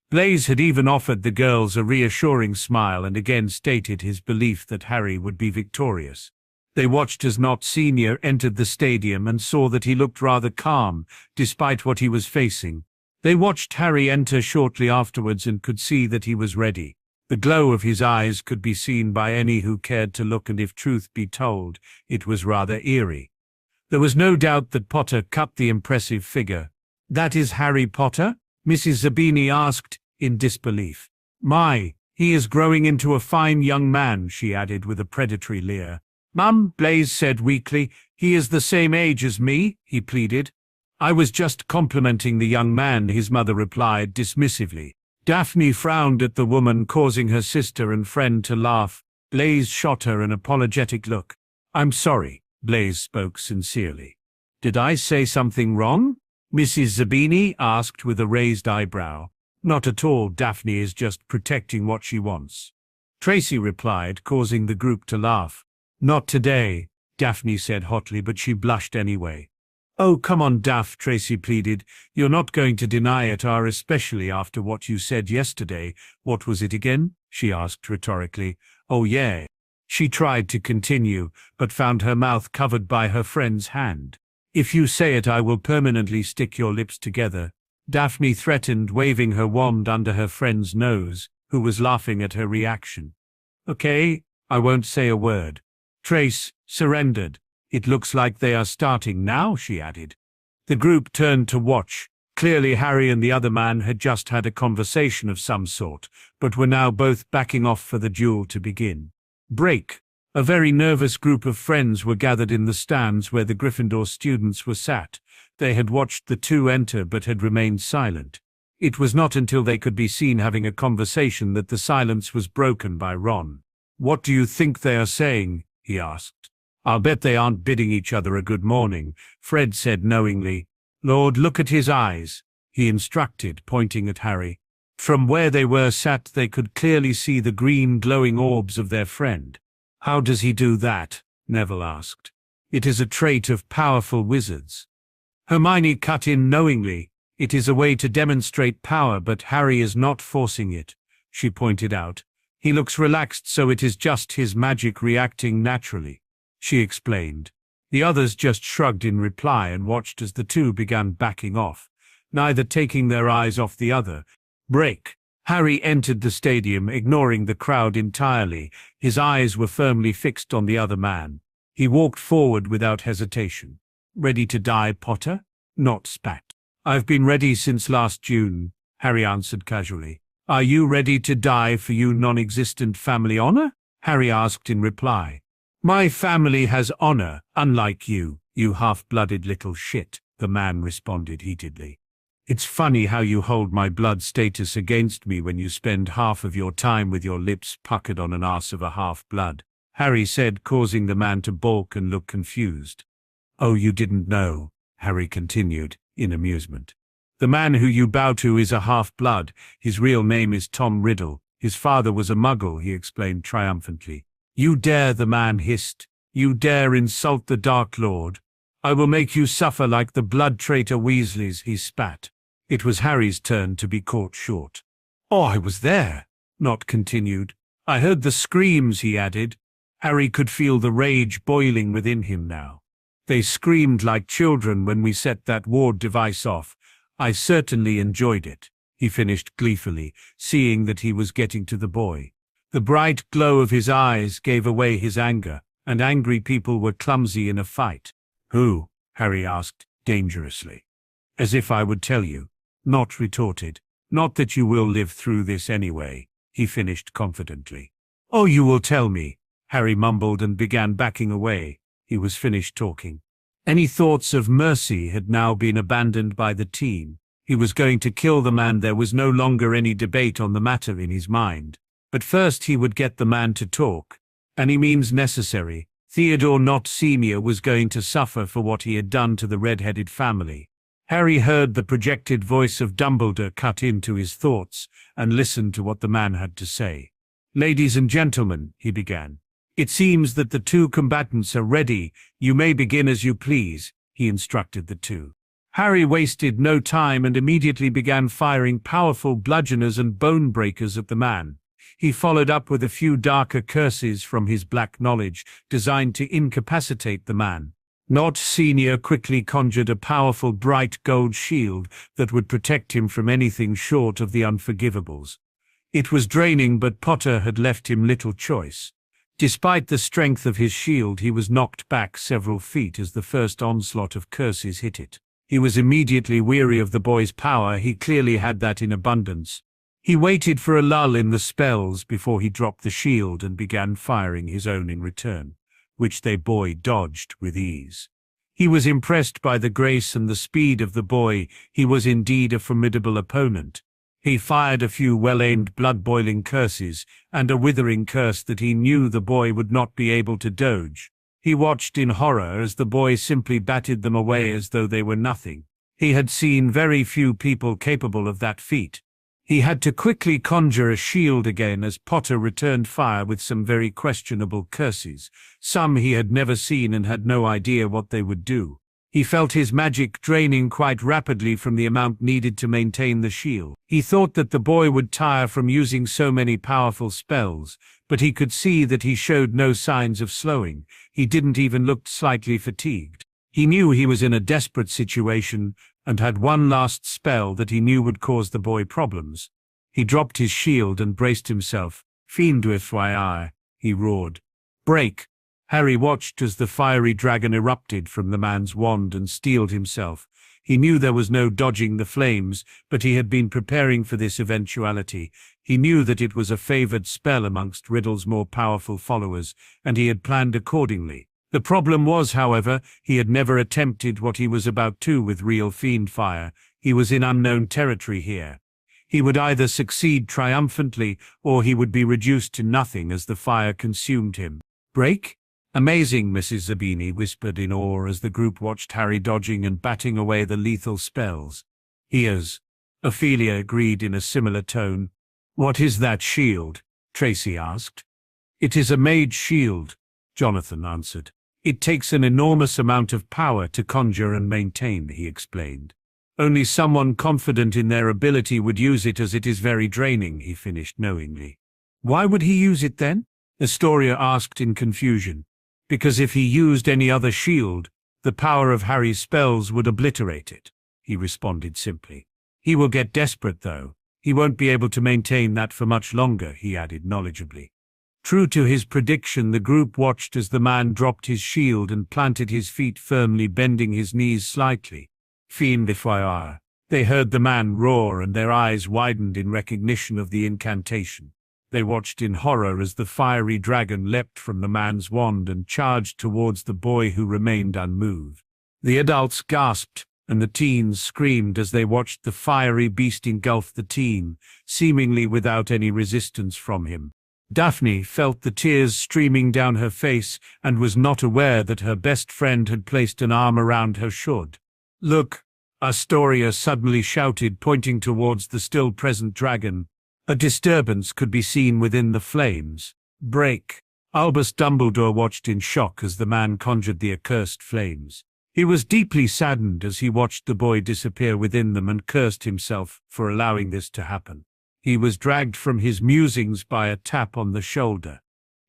Blaise had even offered the girls a reassuring smile and again stated his belief that Harry would be victorious. They watched as Not Senior entered the stadium and saw that he looked rather calm, despite what he was facing. They watched Harry enter shortly afterwards and could see that he was ready. The glow of his eyes could be seen by any who cared to look, and if truth be told, it was rather eerie. There was no doubt that Potter cut the impressive figure. That is Harry Potter? Mrs. Zabini asked, in disbelief. My, he is growing into a fine young man, she added with a predatory leer. Mum, Blaise said weakly, he is the same age as me, he pleaded. I was just complimenting the young man, his mother replied dismissively. Daphne frowned at the woman, causing her sister and friend to laugh. Blaise shot her an apologetic look. I'm sorry, Blaise spoke sincerely. Did I say something wrong? Mrs. Zabini asked with a raised eyebrow. Not at all, Daphne is just protecting what she wants. Tracy replied, causing the group to laugh. Not today, Daphne said hotly, but she blushed anyway. Oh, come on, Daph, Tracy pleaded. You're not going to deny it, especially after what you said yesterday. What was it again? She asked rhetorically. Oh, yeah. She tried to continue, but found her mouth covered by her friend's hand. If you say it, I will permanently stick your lips together, Daphne threatened, waving her wand under her friend's nose, who was laughing at her reaction. Okay, I won't say a word. Trace surrendered. It looks like they are starting now, she added. The group turned to watch. Clearly Harry and the other man had just had a conversation of some sort, but were now both backing off for the duel to begin. Break. A very nervous group of friends were gathered in the stands where the Gryffindor students were sat. They had watched the two enter but had remained silent. It was not until they could be seen having a conversation that the silence was broken by Ron. "What do you think they are saying?" he asked. "I'll bet they aren't bidding each other a good morning," Fred said knowingly. "Lord, look at his eyes," he instructed, pointing at Harry. From where they were sat they could clearly see the green glowing orbs of their friend. "How does he do that?" Neville asked. "It is a trait of powerful wizards." Hermione cut in knowingly. "It is a way to demonstrate power, but Harry is not forcing it," she pointed out. "He looks relaxed, so it is just his magic reacting naturally," she explained. The others just shrugged in reply and watched as the two began backing off, neither taking their eyes off the other. Break. Harry entered the stadium, ignoring the crowd entirely. His eyes were firmly fixed on the other man. He walked forward without hesitation. "Ready to die, Potter?" "Not spat." "I've been ready since last June," Harry answered casually. "Are you ready to die for your non-existent family honor?" Harry asked in reply. "My family has honor, unlike you, you half-blooded little shit," the man responded heatedly. "It's funny how you hold my blood status against me when you spend half of your time with your lips puckered on an arse of a half-blood," Harry said, causing the man to balk and look confused. "Oh, you didn't know," Harry continued, in amusement. "The man who you bow to is a half-blood. His real name is Tom Riddle. His father was a muggle," he explained triumphantly. "You dare," the man hissed. "You dare insult the Dark Lord. I will make you suffer like the blood traitor Weasleys," he spat. It was Harry's turn to be caught short. "Oh, I was there," Nott continued. "I heard the screams," he added. Harry could feel the rage boiling within him now. "They screamed like children when we set that ward device off. I certainly enjoyed it," he finished gleefully, seeing that he was getting to the boy. The bright glow of his eyes gave away his anger, and angry people were clumsy in a fight. "Who?" Harry asked, dangerously. "As if I would tell you," Nott retorted. "Not that you will live through this anyway," he finished confidently. "Oh, you will tell me," Harry mumbled and began backing away. He was finished talking. Any thoughts of mercy had now been abandoned by the team. He was going to kill the man. There was no longer any debate on the matter in his mind. But first he would get the man to talk. Any means necessary. Theodore Nott Sr. was going to suffer for what he had done to the red-headed family. Harry heard the projected voice of Dumbledore cut into his thoughts and listened to what the man had to say. "Ladies and gentlemen," he began, "it seems that the two combatants are ready. You may begin as you please," he instructed the two. Harry wasted no time and immediately began firing powerful bludgeoners and bone breakers at the man. He followed up with a few darker curses from his black knowledge, designed to incapacitate the man. Nott Sr. quickly conjured a powerful bright gold shield that would protect him from anything short of the unforgivables. It was draining, but Potter had left him little choice. Despite the strength of his shield, he was knocked back several feet as the first onslaught of curses hit it. He was immediately weary of the boy's power. He clearly had that in abundance. He waited for a lull in the spells before he dropped the shield and began firing his own in return, which the boy dodged with ease. He was impressed by the grace and the speed of the boy. He was indeed a formidable opponent. He fired a few well-aimed blood-boiling curses, and a withering curse that he knew the boy would not be able to dodge. He watched in horror as the boy simply batted them away as though they were nothing. He had seen very few people capable of that feat. He had to quickly conjure a shield again as Potter returned fire with some very questionable curses. Some he had never seen and had no idea what they would do. He felt his magic draining quite rapidly from the amount needed to maintain the shield. He thought that the boy would tire from using so many powerful spells, but he could see that he showed no signs of slowing. He didn't even look slightly fatigued. He knew he was in a desperate situation and had one last spell that he knew would cause the boy problems. He dropped his shield and braced himself. "Fiend FYI," he roared. "Break!" Harry watched as the fiery dragon erupted from the man's wand and steeled himself. He knew there was no dodging the flames, but he had been preparing for this eventuality. He knew that it was a favored spell amongst Riddle's more powerful followers, and he had planned accordingly. The problem was, however, he had never attempted what he was about to with real fiend fire. He was in unknown territory here. He would either succeed triumphantly, or he would be reduced to nothing as the fire consumed him. Break? Amazing, Mrs. Zabini whispered in awe as the group watched Harry dodging and batting away the lethal spells. He is. Ophelia agreed in a similar tone. What is that shield? Tracy asked. It is a mage shield, Jonathan answered. It takes an enormous amount of power to conjure and maintain, he explained. Only someone confident in their ability would use it, as it is very draining, he finished knowingly. Why would he use it then? Astoria asked in confusion. Because if he used any other shield, the power of Harry's spells would obliterate it, he responded simply. He will get desperate, though. He won't be able to maintain that for much longer, he added knowledgeably. True to his prediction, the group watched as the man dropped his shield and planted his feet firmly, bending his knees slightly. Fiend fire. They heard the man roar, and their eyes widened in recognition of the incantation. They watched in horror as the fiery dragon leapt from the man's wand and charged towards the boy, who remained unmoved. The adults gasped, and the teens screamed as they watched the fiery beast engulf the teen, seemingly without any resistance from him. Daphne felt the tears streaming down her face and was not aware that her best friend had placed an arm around her shoulder. Look, Astoria suddenly shouted, pointing towards the still-present dragon. A disturbance could be seen within the flames. Break. Albus Dumbledore watched in shock as the man conjured the accursed flames. He was deeply saddened as he watched the boy disappear within them and cursed himself for allowing this to happen. He was dragged from his musings by a tap on the shoulder.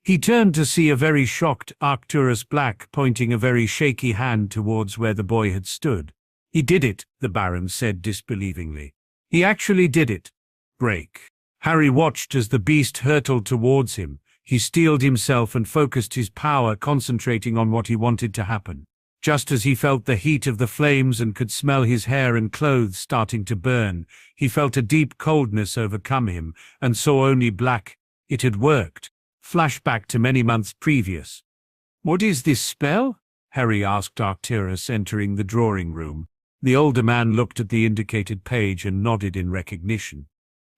He turned to see a very shocked Arcturus Black pointing a very shaky hand towards where the boy had stood. He did it, the Baron said disbelievingly. He actually did it. Break. Harry watched as the beast hurtled towards him. He steeled himself and focused his power, concentrating on what he wanted to happen. Just as he felt the heat of the flames and could smell his hair and clothes starting to burn, he felt a deep coldness overcome him and saw only black. It had worked. Flashback to many months previous. What is this spell? Harry asked Arcturus, entering the drawing room. The older man looked at the indicated page and nodded in recognition.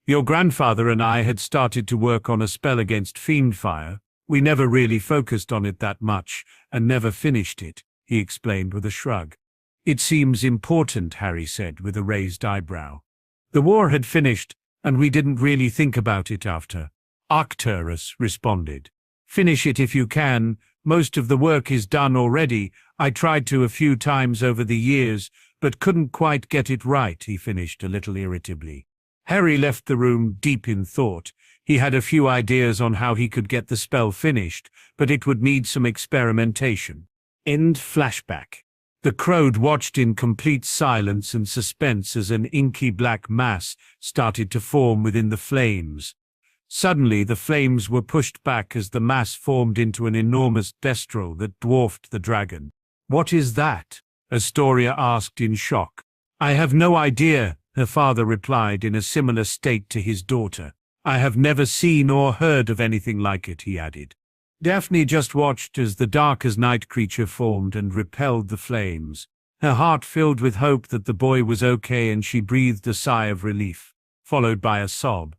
Your grandfather and I had started to work on a spell against fiend fire. We never really focused on it that much, and never finished it, he explained with a shrug. It seems important, Harry said with a raised eyebrow. The war had finished, and we didn't really think about it after. Arcturus responded. Finish it if you can. Most of the work is done already. I tried to a few times over the years, but couldn't quite get it right, he finished a little irritably. Harry left the room deep in thought. He had a few ideas on how he could get the spell finished, but it would need some experimentation. End flashback. The crowd watched in complete silence and suspense as an inky black mass started to form within the flames. Suddenly the flames were pushed back as the mass formed into an enormous destrel that dwarfed the dragon. What is that? Astoria asked in shock. I have no idea, her father replied in a similar state to his daughter. I have never seen or heard of anything like it, he added. Daphne just watched as the dark-as-night creature formed and repelled the flames. Her heart filled with hope that the boy was okay, and she breathed a sigh of relief, followed by a sob.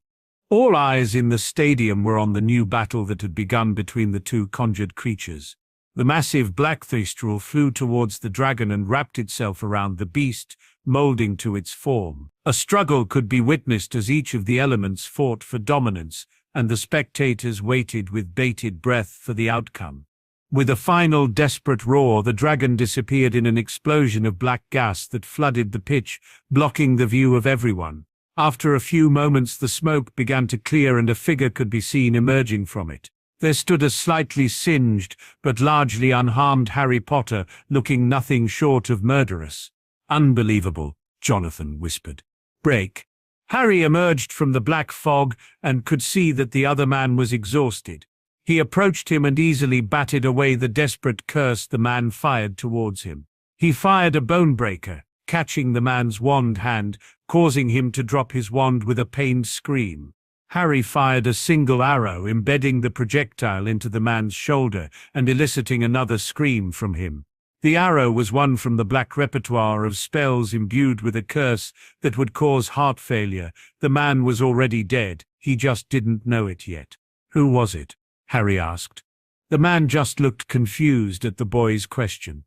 All eyes in the stadium were on the new battle that had begun between the two conjured creatures. The massive black thistral flew towards the dragon and wrapped itself around the beast, molding to its form. A struggle could be witnessed as each of the elements fought for dominance, and the spectators waited with bated breath for the outcome. With a final desperate roar, the dragon disappeared in an explosion of black gas that flooded the pitch, blocking the view of everyone. After a few moments, the smoke began to clear and a figure could be seen emerging from it. There stood a slightly singed, but largely unharmed Harry Potter, looking nothing short of murderous. Unbelievable, Jonathan whispered. Break. Harry emerged from the black fog and could see that the other man was exhausted. He approached him and easily batted away the desperate curse the man fired towards him. He fired a bone breaker, catching the man's wand hand, causing him to drop his wand with a pained scream. Harry fired a single arrow, embedding the projectile into the man's shoulder and eliciting another scream from him. The arrow was one from the black repertoire of spells imbued with a curse that would cause heart failure. The man was already dead, he just didn't know it yet. "Who was it?" Harry asked. The man just looked confused at the boy's question.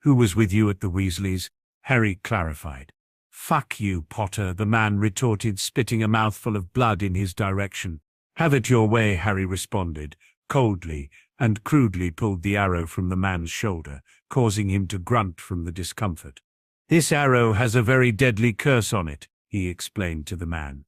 "Who was with you at the Weasleys?" Harry clarified. "Fuck you, Potter," the man retorted, spitting a mouthful of blood in his direction. "Have it your way," Harry responded, coldly, and crudely pulled the arrow from the man's shoulder, causing him to grunt from the discomfort. "This arrow has a very deadly curse on it," he explained to the man.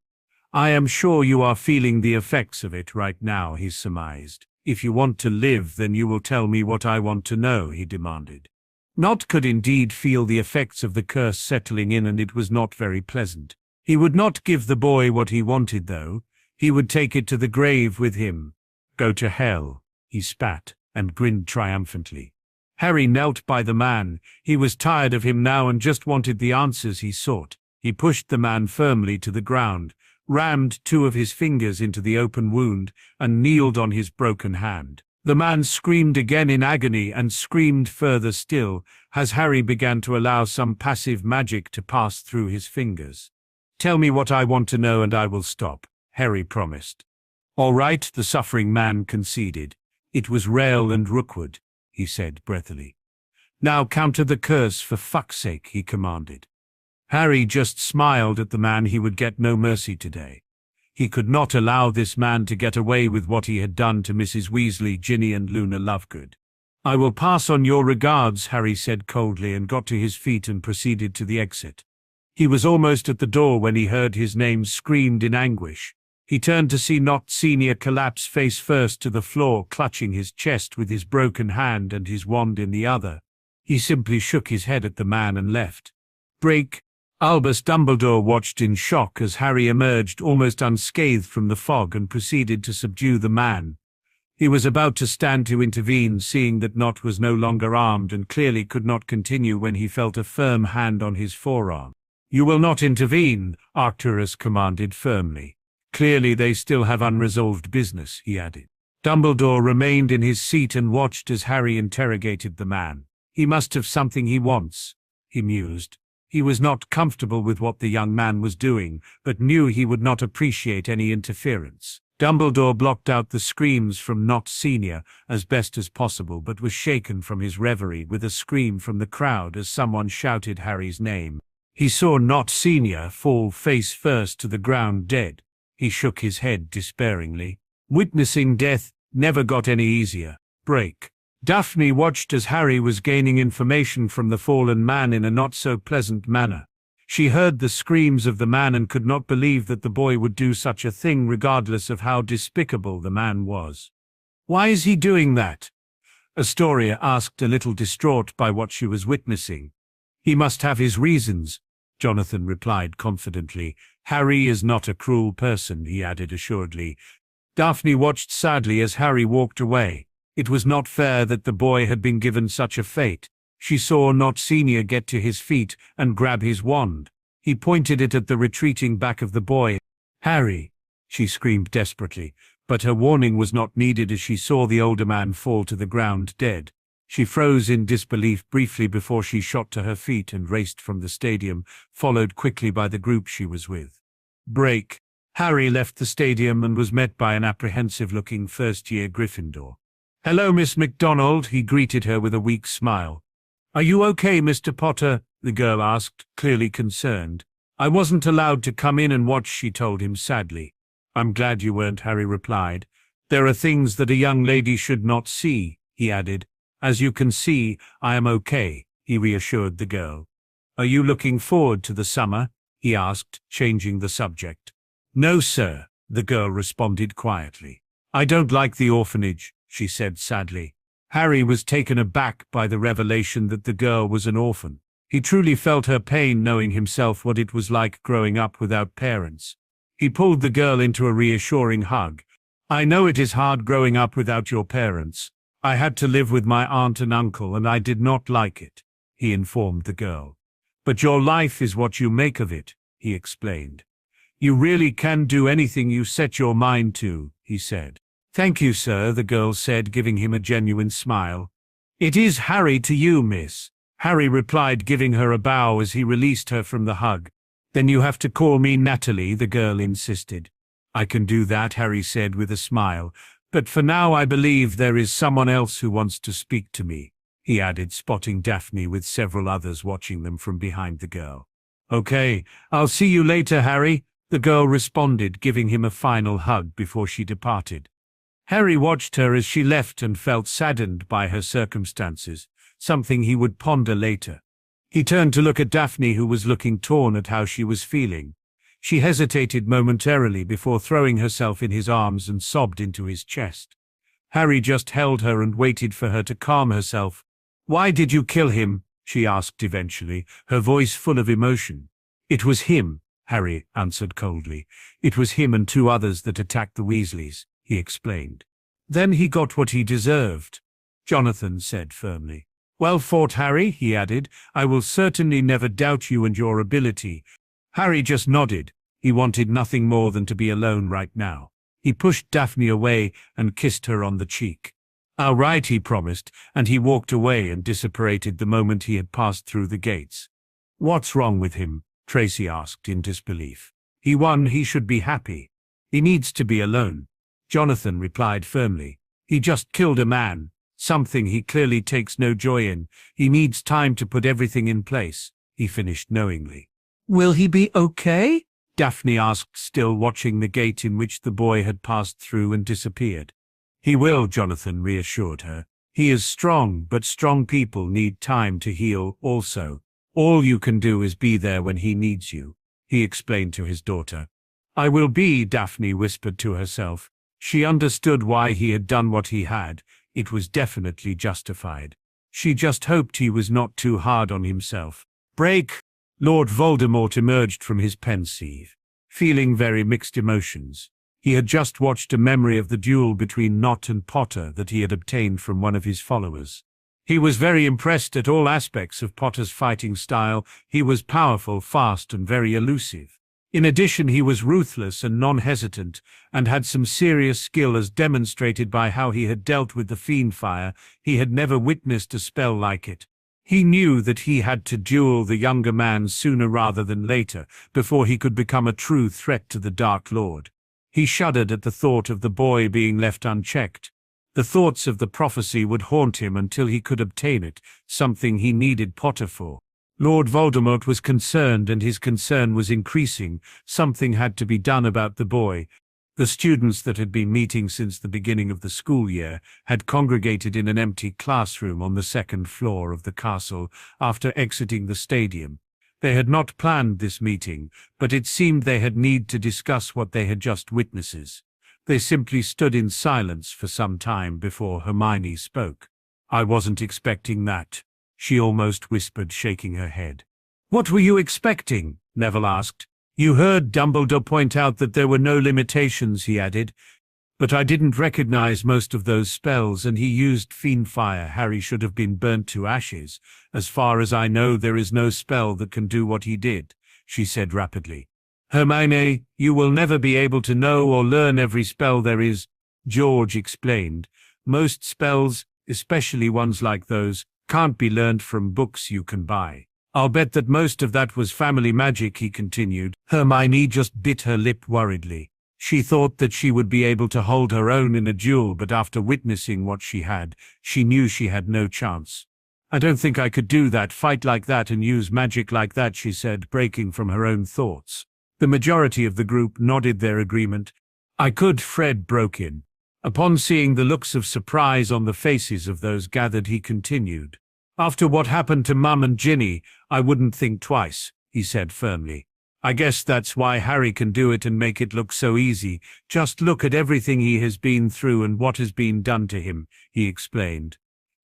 "I am sure you are feeling the effects of it right now," he surmised. "If you want to live, then you will tell me what I want to know," he demanded. Nott could indeed feel the effects of the curse settling in, and it was not very pleasant. He would not give the boy what he wanted, though. He would take it to the grave with him. "Go to hell," he spat, and grinned triumphantly. Harry knelt by the man. He was tired of him now and just wanted the answers he sought. He pushed the man firmly to the ground, rammed 2 of his fingers into the open wound, and kneeled on his broken hand. The man screamed again in agony and screamed further still, as Harry began to allow some passive magic to pass through his fingers. "Tell me what I want to know and I will stop," Harry promised. "All right," the suffering man conceded. "It was Rael and Rookwood," he said breathily. "Now counter the curse, for fuck's sake," he commanded. Harry just smiled at the man. He would get no mercy today. He could not allow this man to get away with what he had done to Mrs. Weasley, Ginny and Luna Lovegood. "I will pass on your regards," Harry said coldly, and got to his feet and proceeded to the exit. He was almost at the door when he heard his name screamed in anguish. He turned to see Nott Sr. collapse face first to the floor, clutching his chest with his broken hand and his wand in the other. He simply shook his head at the man and left. "Break!" Albus Dumbledore watched in shock as Harry emerged almost unscathed from the fog and proceeded to subdue the man. He was about to stand to intervene, seeing that Nott was no longer armed and clearly could not continue, when he felt a firm hand on his forearm. "You will not intervene," Arcturus commanded firmly. "Clearly they still have unresolved business," he added. Dumbledore remained in his seat and watched as Harry interrogated the man. "He must have something he wants," he mused. He was not comfortable with what the young man was doing, but knew he would not appreciate any interference. Dumbledore blocked out the screams from Nott Sr. as best as possible, but was shaken from his reverie with a scream from the crowd as someone shouted Harry's name. He saw Nott Sr. fall face first to the ground dead. He shook his head despairingly. Witnessing death never got any easier. Break. Daphne watched as Harry was gaining information from the fallen man in a not-so-pleasant manner. She heard the screams of the man and could not believe that the boy would do such a thing, regardless of how despicable the man was. "Why is he doing that?" Astoria asked, a little distraught by what she was witnessing. "He must have his reasons," Jonathan replied confidently. "Harry is not a cruel person," he added assuredly. Daphne watched sadly as Harry walked away. It was not fair that the boy had been given such a fate. She saw Nott Sr. get to his feet and grab his wand. He pointed it at the retreating back of the boy. "Harry!" she screamed desperately, but her warning was not needed as she saw the older man fall to the ground dead. She froze in disbelief briefly before she shot to her feet and raced from the stadium, followed quickly by the group she was with. Break. Harry left the stadium and was met by an apprehensive-looking first-year Gryffindor. "Hello, Miss McDonald," he greeted her with a weak smile. "Are you okay, Mr. Potter?" the girl asked, clearly concerned. "I wasn't allowed to come in and watch," she told him sadly. "I'm glad you weren't," Harry replied. "There are things that a young lady should not see," he added. "As you can see, I am okay," he reassured the girl. "Are you looking forward to the summer?" he asked, changing the subject. "No, sir," the girl responded quietly. "I don't like the orphanage," she said sadly. Harry was taken aback by the revelation that the girl was an orphan. He truly felt her pain, knowing himself what it was like growing up without parents. He pulled the girl into a reassuring hug. "I know it is hard growing up without your parents. I had to live with my aunt and uncle, and I did not like it," he informed the girl. "But your life is what you make of it," he explained. You really can do anything you set your mind to, he said. Thank you, sir, the girl said, giving him a genuine smile. It is Harry to you, miss. Harry replied, giving her a bow as he released her from the hug. Then you have to call me Natalie, the girl insisted. I can do that, Harry said with a smile, but for now I believe there is someone else who wants to speak to me, he added, spotting Daphne with several others watching them from behind the girl. Okay, I'll see you later, Harry, the girl responded, giving him a final hug before she departed. Harry watched her as she left and felt saddened by her circumstances, something he would ponder later. He turned to look at Daphne, who was looking torn at how she was feeling. She hesitated momentarily before throwing herself in his arms and sobbed into his chest. Harry just held her and waited for her to calm herself. Why did you kill him? She asked eventually, her voice full of emotion. It was him, Harry answered coldly. It was him and 2 others that attacked the Weasleys, he explained. Then he got what he deserved, Jonathan said firmly. Well fought, Harry, he added. I will certainly never doubt you and your ability. Harry just nodded. He wanted nothing more than to be alone right now. He pushed Daphne away and kissed her on the cheek. All right, he promised, and he walked away and disapparated the moment he had passed through the gates. What's wrong with him? Tracy asked in disbelief. He won, he should be happy. He needs to be alone. Jonathan replied firmly. He just killed a man, something he clearly takes no joy in. He needs time to put everything in place, he finished knowingly. Will he be okay? Daphne asked, still watching the gate in which the boy had passed through and disappeared. He will, Jonathan reassured her. He is strong, but strong people need time to heal also. All you can do is be there when he needs you, he explained to his daughter. I will be, Daphne whispered to herself. She understood why he had done what he had. It was definitely justified. She just hoped he was not too hard on himself. Break! Lord Voldemort emerged from his pensieve, feeling very mixed emotions. He had just watched a memory of the duel between Nott and Potter that he had obtained from one of his followers. He was very impressed at all aspects of Potter's fighting style. He was powerful, fast, and very elusive. In addition, he was ruthless and non-hesitant, and had some serious skill as demonstrated by how he had dealt with the fiend fire. He had never witnessed a spell like it. He knew that he had to duel the younger man sooner rather than later, before he could become a true threat to the Dark Lord. He shuddered at the thought of the boy being left unchecked. The thoughts of the prophecy would haunt him until he could obtain it, something he needed Potter for. Lord Voldemort was concerned, and his concern was increasing. Something had to be done about the boy. The students that had been meeting since the beginning of the school year had congregated in an empty classroom on the 2nd floor of the castle after exiting the stadium. They had not planned this meeting, but it seemed they had need to discuss what they had just witnessed. They simply stood in silence for some time before Hermione spoke. I wasn't expecting that, she almost whispered, shaking her head. What were you expecting? Neville asked. You heard Dumbledore point out that there were no limitations, he added. But I didn't recognize most of those spells, and he used fiend fire. Harry should have been burnt to ashes. As far as I know, there is no spell that can do what he did, she said rapidly. Hermione, you will never be able to know or learn every spell there is, George explained. Most spells, especially ones like those, can't be learned from books you can buy. I'll bet that most of that was family magic, he continued. Hermione just bit her lip worriedly. She thought that she would be able to hold her own in a duel, but after witnessing what she had, she knew she had no chance. I don't think I could do that, fight like that and use magic like that, she said, breaking from her own thoughts. The majority of the group nodded their agreement. I could, Fred broke in. Upon seeing the looks of surprise on the faces of those gathered, he continued. After what happened to Mum and Ginny, I wouldn't think twice, he said firmly. I guess that's why Harry can do it and make it look so easy. Just look at everything he has been through and what has been done to him, he explained.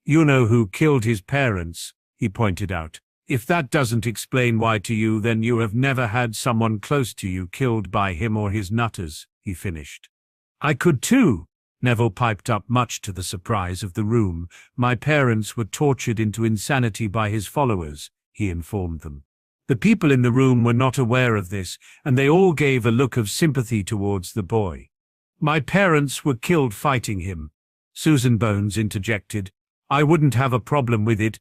You know who killed his parents, he pointed out. If that doesn't explain why to you, then you have never had someone close to you killed by him or his nutters, he finished. I could too, Neville piped up, much to the surprise of the room. My parents were tortured into insanity by his followers, he informed them. The people in the room were not aware of this, and they all gave a look of sympathy towards the boy. My parents were killed fighting him, Susan Bones interjected. I wouldn't have a problem with it.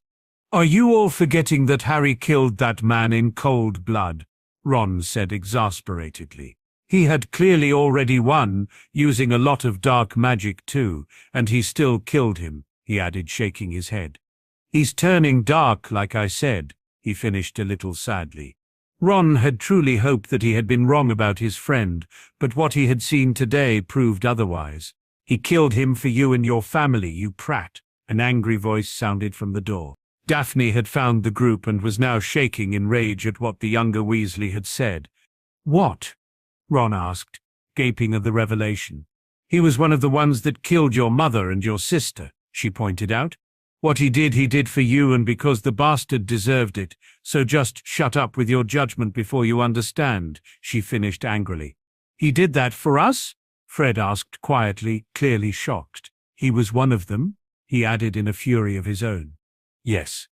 Are you all forgetting that Harry killed that man in cold blood? Ron said exasperatedly. He had clearly already won, using a lot of dark magic too, and he still killed him, he added, shaking his head. He's turning dark, like I said, he finished a little sadly. Ron had truly hoped that he had been wrong about his friend, but what he had seen today proved otherwise. He killed him for you and your family, you prat. An angry voice sounded from the door. Daphne had found the group and was now shaking in rage at what the younger Weasley had said. What? Ron asked, gaping at the revelation. He was one of the ones that killed your mother and your sister, she pointed out. What he did for you and because the bastard deserved it, so just shut up with your judgment before you understand, she finished angrily. He did that for us? Fred asked quietly, clearly shocked. He was one of them? He added in a fury of his own. Yes.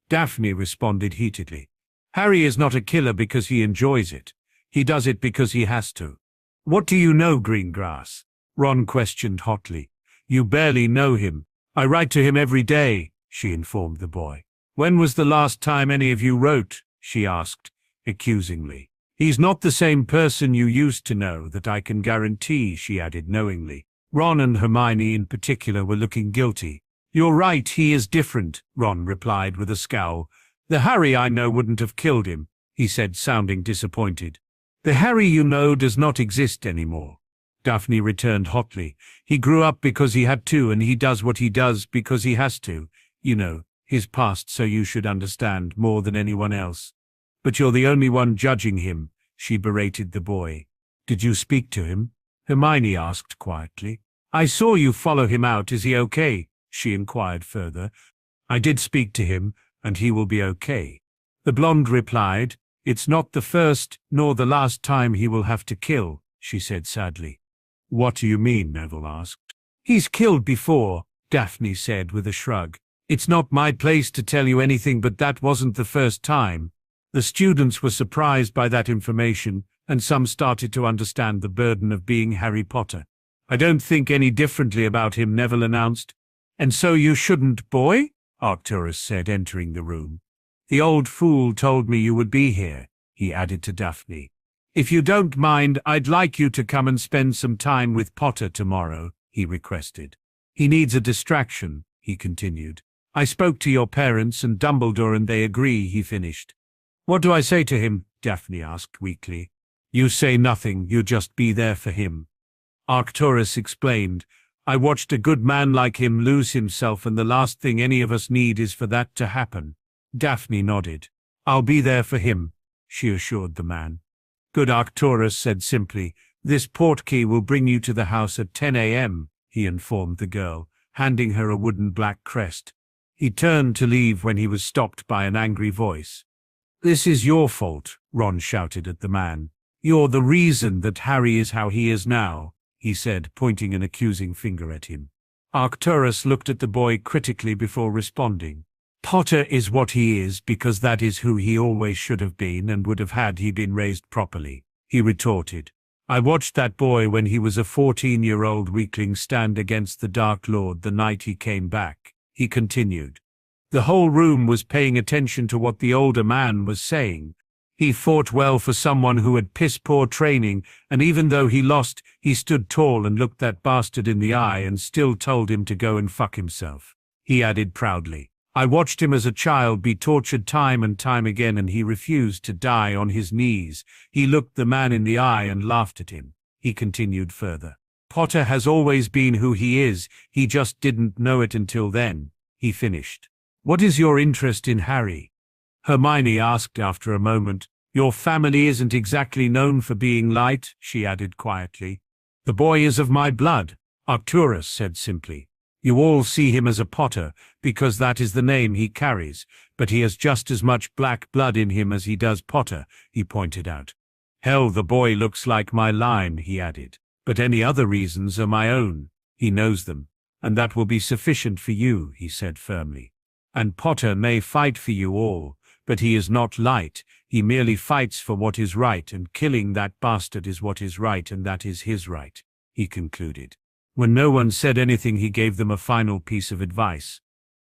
Daphne responded heatedly. Harry is not a killer because he enjoys it. He does it because he has to. What do you know, Greengrass? Ron questioned hotly. You barely know him. I write to him every day, she informed the boy. When was the last time any of you wrote? She asked, accusingly. He's not the same person you used to know, that I can guarantee, she added knowingly. Ron and Hermione in particular were looking guilty. You're right, he is different, Ron replied with a scowl. The Harry I know wouldn't have killed him, he said, sounding disappointed. The Harry you know does not exist anymore. Daphne returned hotly. He grew up because he had to, and he does what he does because he has to. You know, his past, so you should understand more than anyone else. But you're the only one judging him, she berated the boy. Did you speak to him? Hermione asked quietly. I saw you follow him out. Is he okay? She inquired further. I did speak to him, and he will be okay. The blonde replied. It's not the first nor the last time he will have to kill, she said sadly. What do you mean? Neville asked. He's killed before, Daphne said with a shrug. It's not my place to tell you anything, but that wasn't the first time. The students were surprised by that information, and some started to understand the burden of being Harry Potter. I don't think any differently about him, Neville announced. And so you shouldn't, boy? Arcturus said, entering the room. The old fool told me you would be here, he added to Daphne. If you don't mind, I'd like you to come and spend some time with Potter tomorrow, he requested. He needs a distraction, he continued. I spoke to your parents and Dumbledore and they agree, he finished. What do I say to him? Daphne asked weakly. You say nothing, you just be there for him. Arcturus explained. I watched a good man like him lose himself, and the last thing any of us need is for that to happen. Daphne nodded. I'll be there for him, she assured the man. Good, Arcturus said simply. This portkey will bring you to the house at 10 a.m., he informed the girl, handing her a wooden black crest. He turned to leave when he was stopped by an angry voice. This is your fault, Ron shouted at the man. You're the reason that Harry is how he is now, he said, pointing an accusing finger at him. Arcturus looked at the boy critically before responding. Potter is what he is because that is who he always should have been and would have had he been raised properly, he retorted. I watched that boy when he was a 14-year-old weakling stand against the Dark Lord the night he came back, he continued. The whole room was paying attention to what the older man was saying. He fought well for someone who had piss-poor training, and even though he lost, he stood tall and looked that bastard in the eye and still told him to go and fuck himself, he added proudly. I watched him as a child be tortured time and time again, and he refused to die on his knees. He looked the man in the eye and laughed at him, he continued further. Potter has always been who he is, he just didn't know it until then, he finished. What is your interest in Harry? Hermione asked after a moment. Your family isn't exactly known for being light, she added quietly. The boy is of my blood, Arcturus said simply. You all see him as a Potter, because that is the name he carries, but he has just as much black blood in him as he does Potter, he pointed out. Hell, the boy looks like my line, he added, but any other reasons are my own. He knows them, and that will be sufficient for you, he said firmly. And Potter may fight for you all, But he is not light. He merely fights for what is right, and killing that bastard is what is right, and that is his right," he concluded. When no one said anything, he gave them a final piece of advice.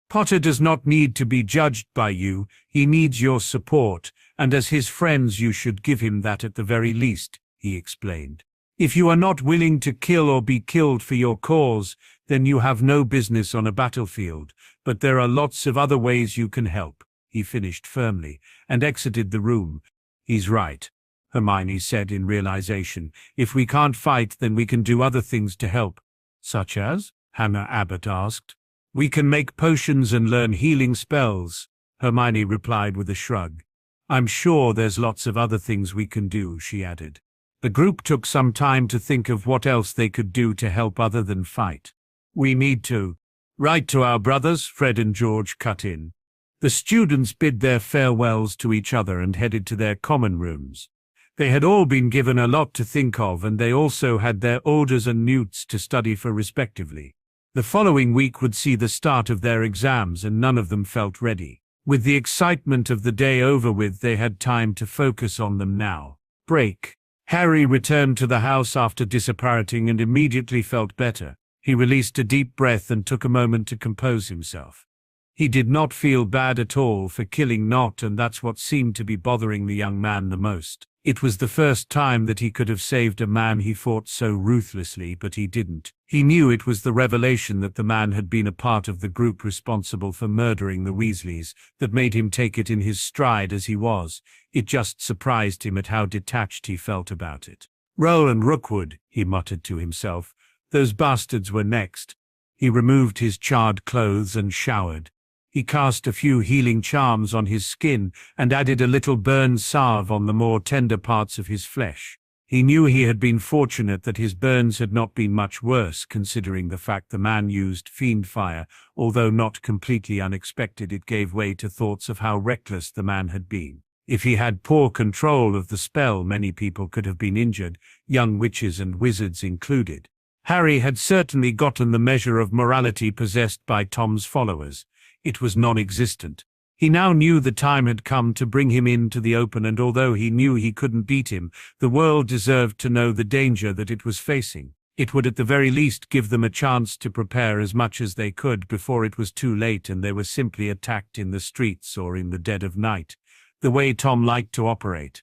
"Potter does not need to be judged by you. He needs your support, and as his friends you should give him that at the very least," he explained. "If you are not willing to kill or be killed for your cause, then you have no business on a battlefield, but there are lots of other ways you can help," he finished firmly, and exited the room. "He's right," Hermione said in realization. "If we can't fight, then we can do other things to help." "Such as?" Hannah Abbott asked. "We can make potions and learn healing spells," Hermione replied with a shrug. "I'm sure there's lots of other things we can do," she added. The group took some time to think of what else they could do to help other than fight. "We need to write to our brothers," Fred and George cut in. The students bid their farewells to each other and headed to their common rooms. They had all been given a lot to think of, and they also had their orders and newts to study for respectively. The following week would see the start of their exams, and none of them felt ready. With the excitement of the day over with, they had time to focus on them now. Break. Harry returned to the house after disapparating and immediately felt better. He released a deep breath and took a moment to compose himself. He did not feel bad at all for killing Nott, and that's what seemed to be bothering the young man the most. It was the first time that he could have saved a man he fought so ruthlessly, but he didn't. He knew it was the revelation that the man had been a part of the group responsible for murdering the Weasleys that made him take it in his stride as he was. It just surprised him at how detached he felt about it. "Roll and Rookwood," he muttered to himself. "Those bastards were next." He removed his charred clothes and showered. He cast a few healing charms on his skin and added a little burn salve on the more tender parts of his flesh. He knew he had been fortunate that his burns had not been much worse, considering the fact the man used fiend fire. Although not completely unexpected, it gave way to thoughts of how reckless the man had been. If he had poor control of the spell, many people could have been injured, young witches and wizards included. Harry had certainly gotten the measure of morality possessed by Tom's followers. It was non-existent. He now knew the time had come to bring him into the open, and although he knew he couldn't beat him, the world deserved to know the danger that it was facing. It would at the very least give them a chance to prepare as much as they could before it was too late and they were simply attacked in the streets or in the dead of night, the way Tom liked to operate.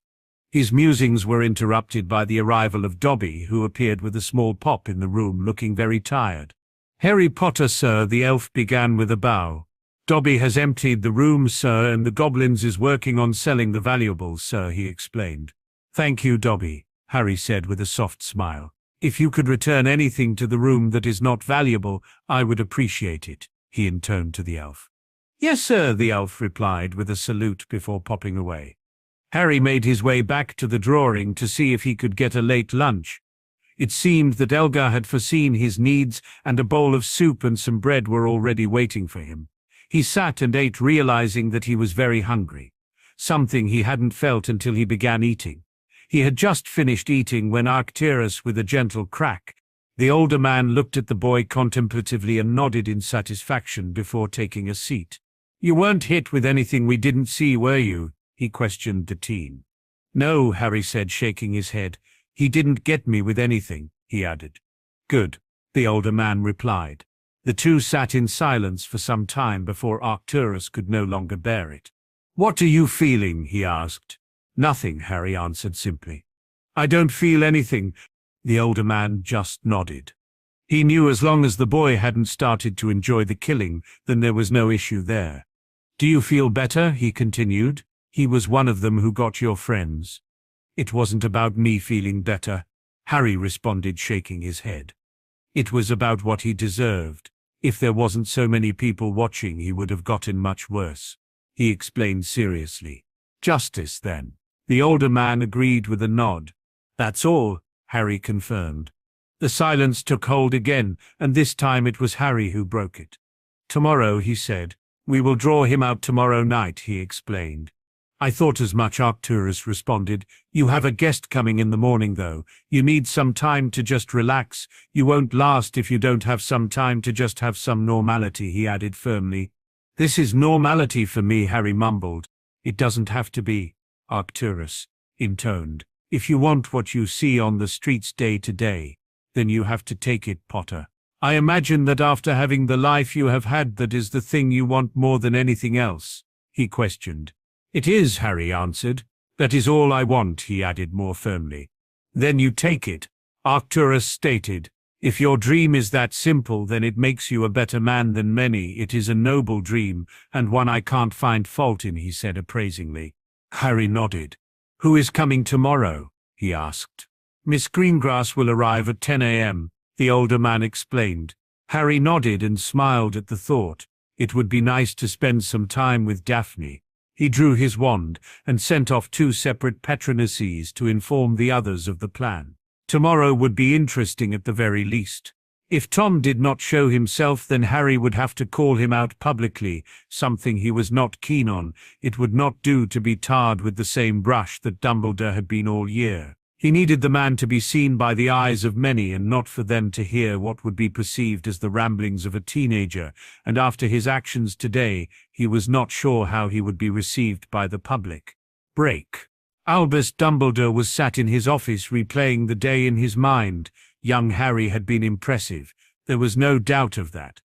His musings were interrupted by the arrival of Dobby, who appeared with a small pop in the room, looking very tired. "Harry Potter, sir," the elf began with a bow. "Dobby has emptied the room, sir, and the goblins is working on selling the valuables, sir," he explained. "Thank you, Dobby," Harry said with a soft smile. "If you could return anything to the room that is not valuable, I would appreciate it," he intoned to the elf. "Yes, sir," the elf replied with a salute before popping away. Harry made his way back to the drawing to see if he could get a late lunch. It seemed that Elgar had foreseen his needs, and a bowl of soup and some bread were already waiting for him. He sat and ate, realizing that he was very hungry, something he hadn't felt until he began eating. He had just finished eating when Arcturus, with a gentle crack. The older man looked at the boy contemplatively and nodded in satisfaction before taking a seat. "You weren't hit with anything we didn't see, were you?" he questioned the teen. "No," Harry said, shaking his head. "He didn't get me with anything," he added. "Good," the older man replied. The two sat in silence for some time before Arcturus could no longer bear it. "What are you feeling?" he asked. "Nothing," Harry answered simply. "I don't feel anything." The older man just nodded. He knew as long as the boy hadn't started to enjoy the killing, then there was no issue there. "Do you feel better?" he continued. "He was one of them who got your friends." "It wasn't about me feeling better," Harry responded, shaking his head. "It was about what he deserved. If there wasn't so many people watching, he would have gotten much worse," he explained seriously. "Justice, then." The older man agreed with a nod. "That's all," Harry confirmed. The silence took hold again, and this time it was Harry who broke it. "Tomorrow," he said. "We will draw him out tomorrow night," he explained. "I thought as much," Arcturus responded. "You have a guest coming in the morning, though. You need some time to just relax. You won't last if you don't have some time to just have some normality," he added firmly. "This is normality for me," Harry mumbled. It doesn't have to be, Arcturus intoned. If you want what you see on the streets day to day, then you have to take it, Potter. I imagine that after having the life you have had, that is the thing you want more than anything else, he questioned. It is, Harry answered. That is all I want, he added more firmly. Then you take it, Arcturus stated. If your dream is that simple, then it makes you a better man than many. It is a noble dream, and one I can't find fault in, he said appraisingly. Harry nodded. Who is coming tomorrow? He asked. Miss Greengrass will arrive at 10 a.m., the older man explained. Harry nodded and smiled at the thought. It would be nice to spend some time with Daphne. He drew his wand and sent off 2 separate patronesses to inform the others of the plan. Tomorrow would be interesting at the very least. If Tom did not show himself, then Harry would have to call him out publicly, something he was not keen on. It would not do to be tarred with the same brush that Dumbledore had been all year. He needed the man to be seen by the eyes of many and not for them to hear what would be perceived as the ramblings of a teenager, and after his actions today, he was not sure how he would be received by the public. Break. Albus Dumbledore was sat in his office replaying the day in his mind. Young Harry had been impressive. There was no doubt of that.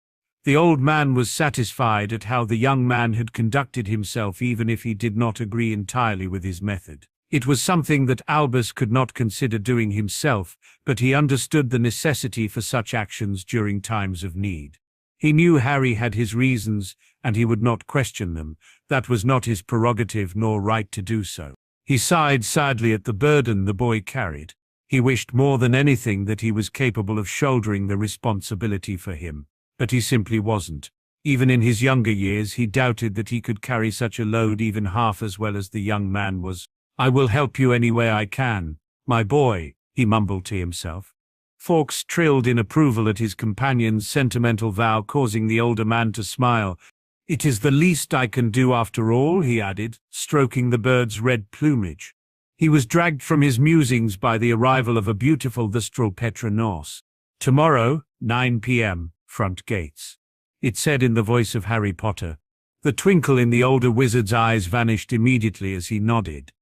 The old man was satisfied at how the young man had conducted himself, even if he did not agree entirely with his method. It was something that Albus could not consider doing himself, but he understood the necessity for such actions during times of need. He knew Harry had his reasons, and he would not question them. That was not his prerogative nor right to do so. He sighed sadly at the burden the boy carried. He wished more than anything that he was capable of shouldering the responsibility for him, but he simply wasn't. Even in his younger years, he doubted that he could carry such a load even half as well as the young man was. I will help you any way I can, my boy, he mumbled to himself. Fawkes trilled in approval at his companion's sentimental vow, causing the older man to smile. It is the least I can do after all, he added, stroking the bird's red plumage. He was dragged from his musings by the arrival of a beautiful Thestral Petronors. Tomorrow, 9 p.m., front gates. It said in the voice of Harry Potter. The twinkle in the older wizard's eyes vanished immediately as he nodded.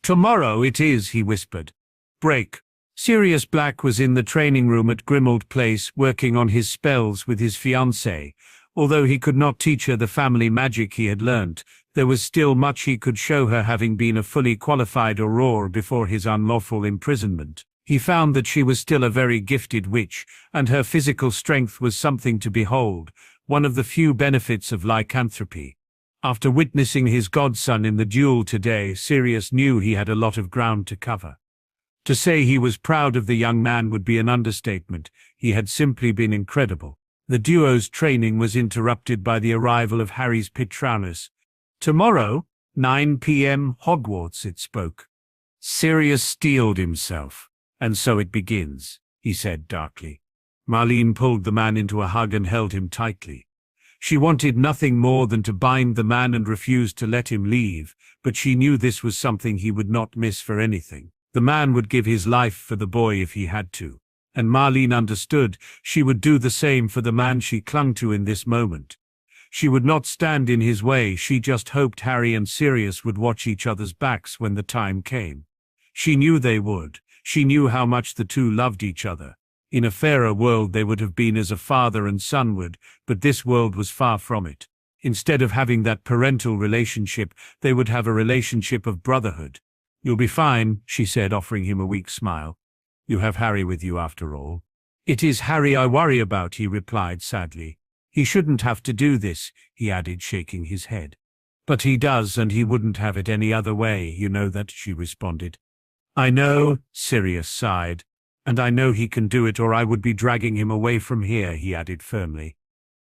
Tomorrow it is, he whispered. Break. Sirius Black was in the training room at Grimmauld Place working on his spells with his fiancée. Although he could not teach her the family magic he had learnt, there was still much he could show her, having been a fully qualified Auror before his unlawful imprisonment. He found that she was still a very gifted witch, and her physical strength was something to behold, one of the few benefits of lycanthropy. After witnessing his godson in the duel today, Sirius knew he had a lot of ground to cover. To say he was proud of the young man would be an understatement. He had simply been incredible. The duo's training was interrupted by the arrival of Harry's Patronus. Tomorrow, 9 p.m. Hogwarts, it spoke. Sirius steeled himself. And so it begins, he said darkly. Marlene pulled the man into a hug and held him tightly. She wanted nothing more than to bind the man and refused to let him leave, but she knew this was something he would not miss for anything. The man would give his life for the boy if he had to, and Marlene understood she would do the same for the man she clung to in this moment. She would not stand in his way. She just hoped Harry and Sirius would watch each other's backs when the time came. She knew they would. She knew how much the two loved each other. In a fairer world they would have been as a father and son would, but this world was far from it. Instead of having that parental relationship, they would have a relationship of brotherhood. You'll be fine, she said, offering him a weak smile. You have Harry with you after all. It is Harry I worry about, he replied sadly. He shouldn't have to do this, he added, shaking his head. But he does, and he wouldn't have it any other way, you know that, she responded. I know, Sirius sighed. And I know he can do it, or I would be dragging him away from here, he added firmly.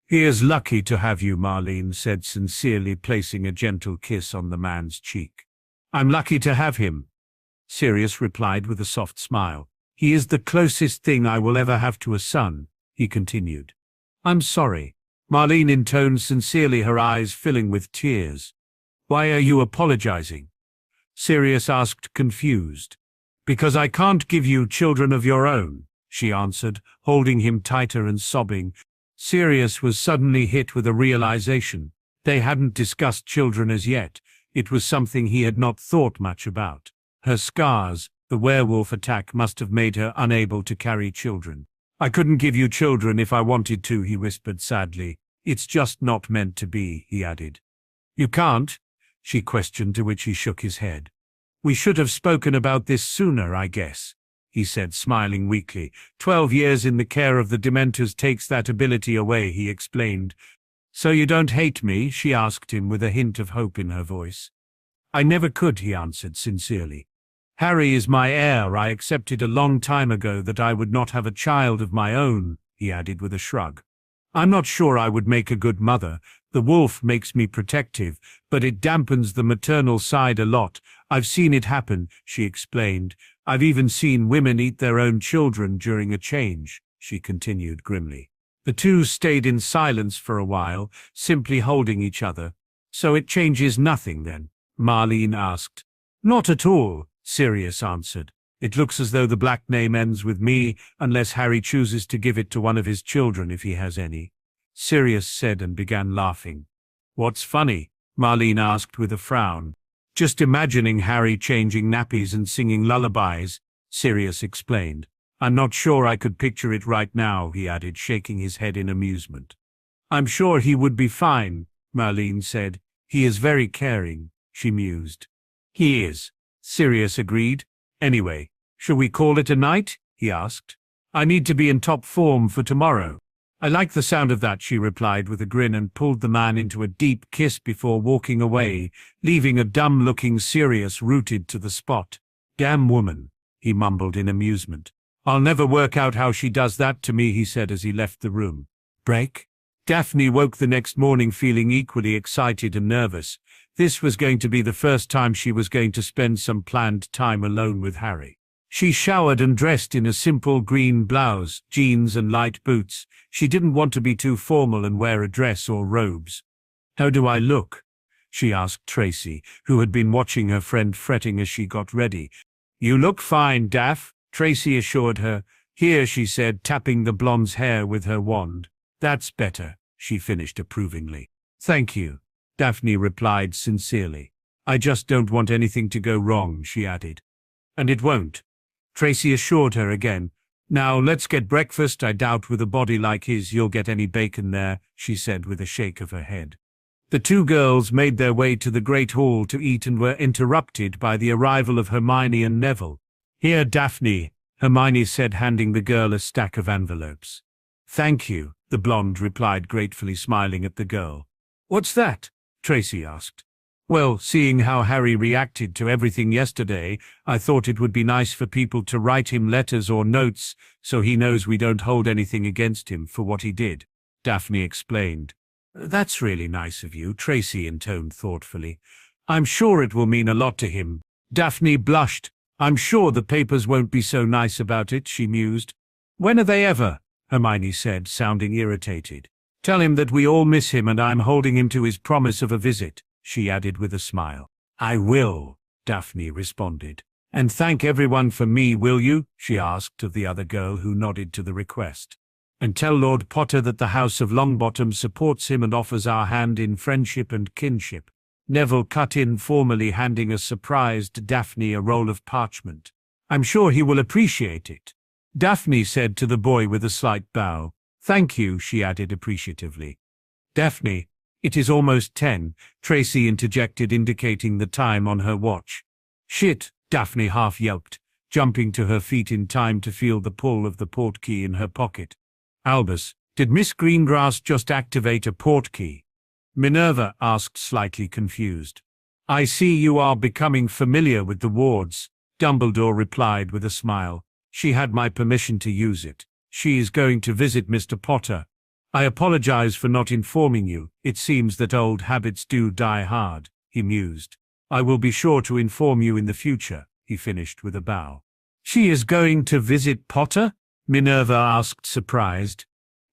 He is lucky to have you, Marlene said sincerely, placing a gentle kiss on the man's cheek. I'm lucky to have him, Sirius replied with a soft smile. He is the closest thing I will ever have to a son, he continued. I'm sorry, Marlene intoned sincerely, her eyes filling with tears. Why are you apologizing? Sirius asked, confused. Because I can't give you children of your own, she answered, holding him tighter and sobbing. Sirius was suddenly hit with a realization. They hadn't discussed children as yet. It was something he had not thought much about. Her scars, the werewolf attack, must have made her unable to carry children. "I couldn't give you children if I wanted to," he whispered sadly. "It's just not meant to be," he added. "You can't?" she questioned, to which he shook his head. "We should have spoken about this sooner, I guess," he said, smiling weakly. 12 years in the care of the Dementors takes that ability away," he explained. "So you don't hate me?" she asked him with a hint of hope in her voice. "I never could," he answered sincerely. "Harry is my heir. I accepted a long time ago that I would not have a child of my own," he added with a shrug. "I'm not sure I would make a good mother. The wolf makes me protective, but it dampens the maternal side a lot. I've seen it happen," she explained. "I've even seen women eat their own children during a change," she continued grimly. The two stayed in silence for a while, simply holding each other. "So it changes nothing then?" Marlene asked. "Not at all," Sirius answered. "It looks as though the black name ends with me, unless Harry chooses to give it to one of his children if he has any," Sirius said and began laughing. "What's funny?" Marlene asked with a frown. "Just imagining Harry changing nappies and singing lullabies," Sirius explained. "I'm not sure I could picture it right now," he added, shaking his head in amusement. "I'm sure he would be fine," Marlene said. "He is very caring," she mused. "He is," Sirius agreed. "Anyway, shall we call it a night?" he asked. "I need to be in top form for tomorrow." "I like the sound of that," she replied with a grin, and pulled the man into a deep kiss before walking away, leaving a dumb-looking Sirius rooted to the spot. "Damn woman," he mumbled in amusement. "I'll never work out how she does that to me," he said as he left the room. Break? Daphne woke the next morning feeling equally excited and nervous. This was going to be the first time she was going to spend some planned time alone with Harry. She showered and dressed in a simple green blouse, jeans and light boots. She didn't want to be too formal and wear a dress or robes. "How do I look?" she asked Tracy, who had been watching her friend fretting as she got ready. "You look fine, Daph," Tracy assured her. "Here," she said, tapping the blonde's hair with her wand. "That's better," she finished approvingly. "Thank you," Daphne replied sincerely. "I just don't want anything to go wrong," she added. "And it won't," Tracy assured her again. "Now let's get breakfast. I doubt with a body like his you'll get any bacon there," she said with a shake of her head. The two girls made their way to the Great Hall to eat and were interrupted by the arrival of Hermione and Neville. "Here, Daphne," Hermione said, handing the girl a stack of envelopes. "Thank you," the blonde replied, gratefully smiling at the girl. "What's that?" Tracy asked. "Well, seeing how Harry reacted to everything yesterday, I thought it would be nice for people to write him letters or notes so he knows we don't hold anything against him for what he did," Daphne explained. "That's really nice of you," Tracy intoned thoughtfully. "I'm sure it will mean a lot to him." Daphne blushed. "I'm sure the papers won't be so nice about it," she mused. "When are they ever?" Hermione said, sounding irritated. "Tell him that we all miss him and I'm holding him to his promise of a visit," she added with a smile. "I will," Daphne responded. "And thank everyone for me, will you?" she asked of the other girl, who nodded to the request. "And tell Lord Potter that the House of Longbottom supports him and offers our hand in friendship and kinship." Neville cut in, formally handing a surprised Daphne a roll of parchment. "I'm sure he will appreciate it," Daphne said to the boy with a slight bow. "Thank you," she added appreciatively. "Daphne, it is almost 10, Tracy interjected, indicating the time on her watch. "Shit," Daphne half yelped, jumping to her feet in time to feel the pull of the portkey in her pocket. "Albus, did Miss Greengrass just activate a portkey?" Minerva asked, slightly confused. "I see you are becoming familiar with the wards," Dumbledore replied with a smile. "She had my permission to use it. She is going to visit Mr. Potter. I apologize for not informing you. It seems that old habits do die hard," he mused. "I will be sure to inform you in the future," he finished with a bow. "She is going to visit Potter?" Minerva asked, surprised.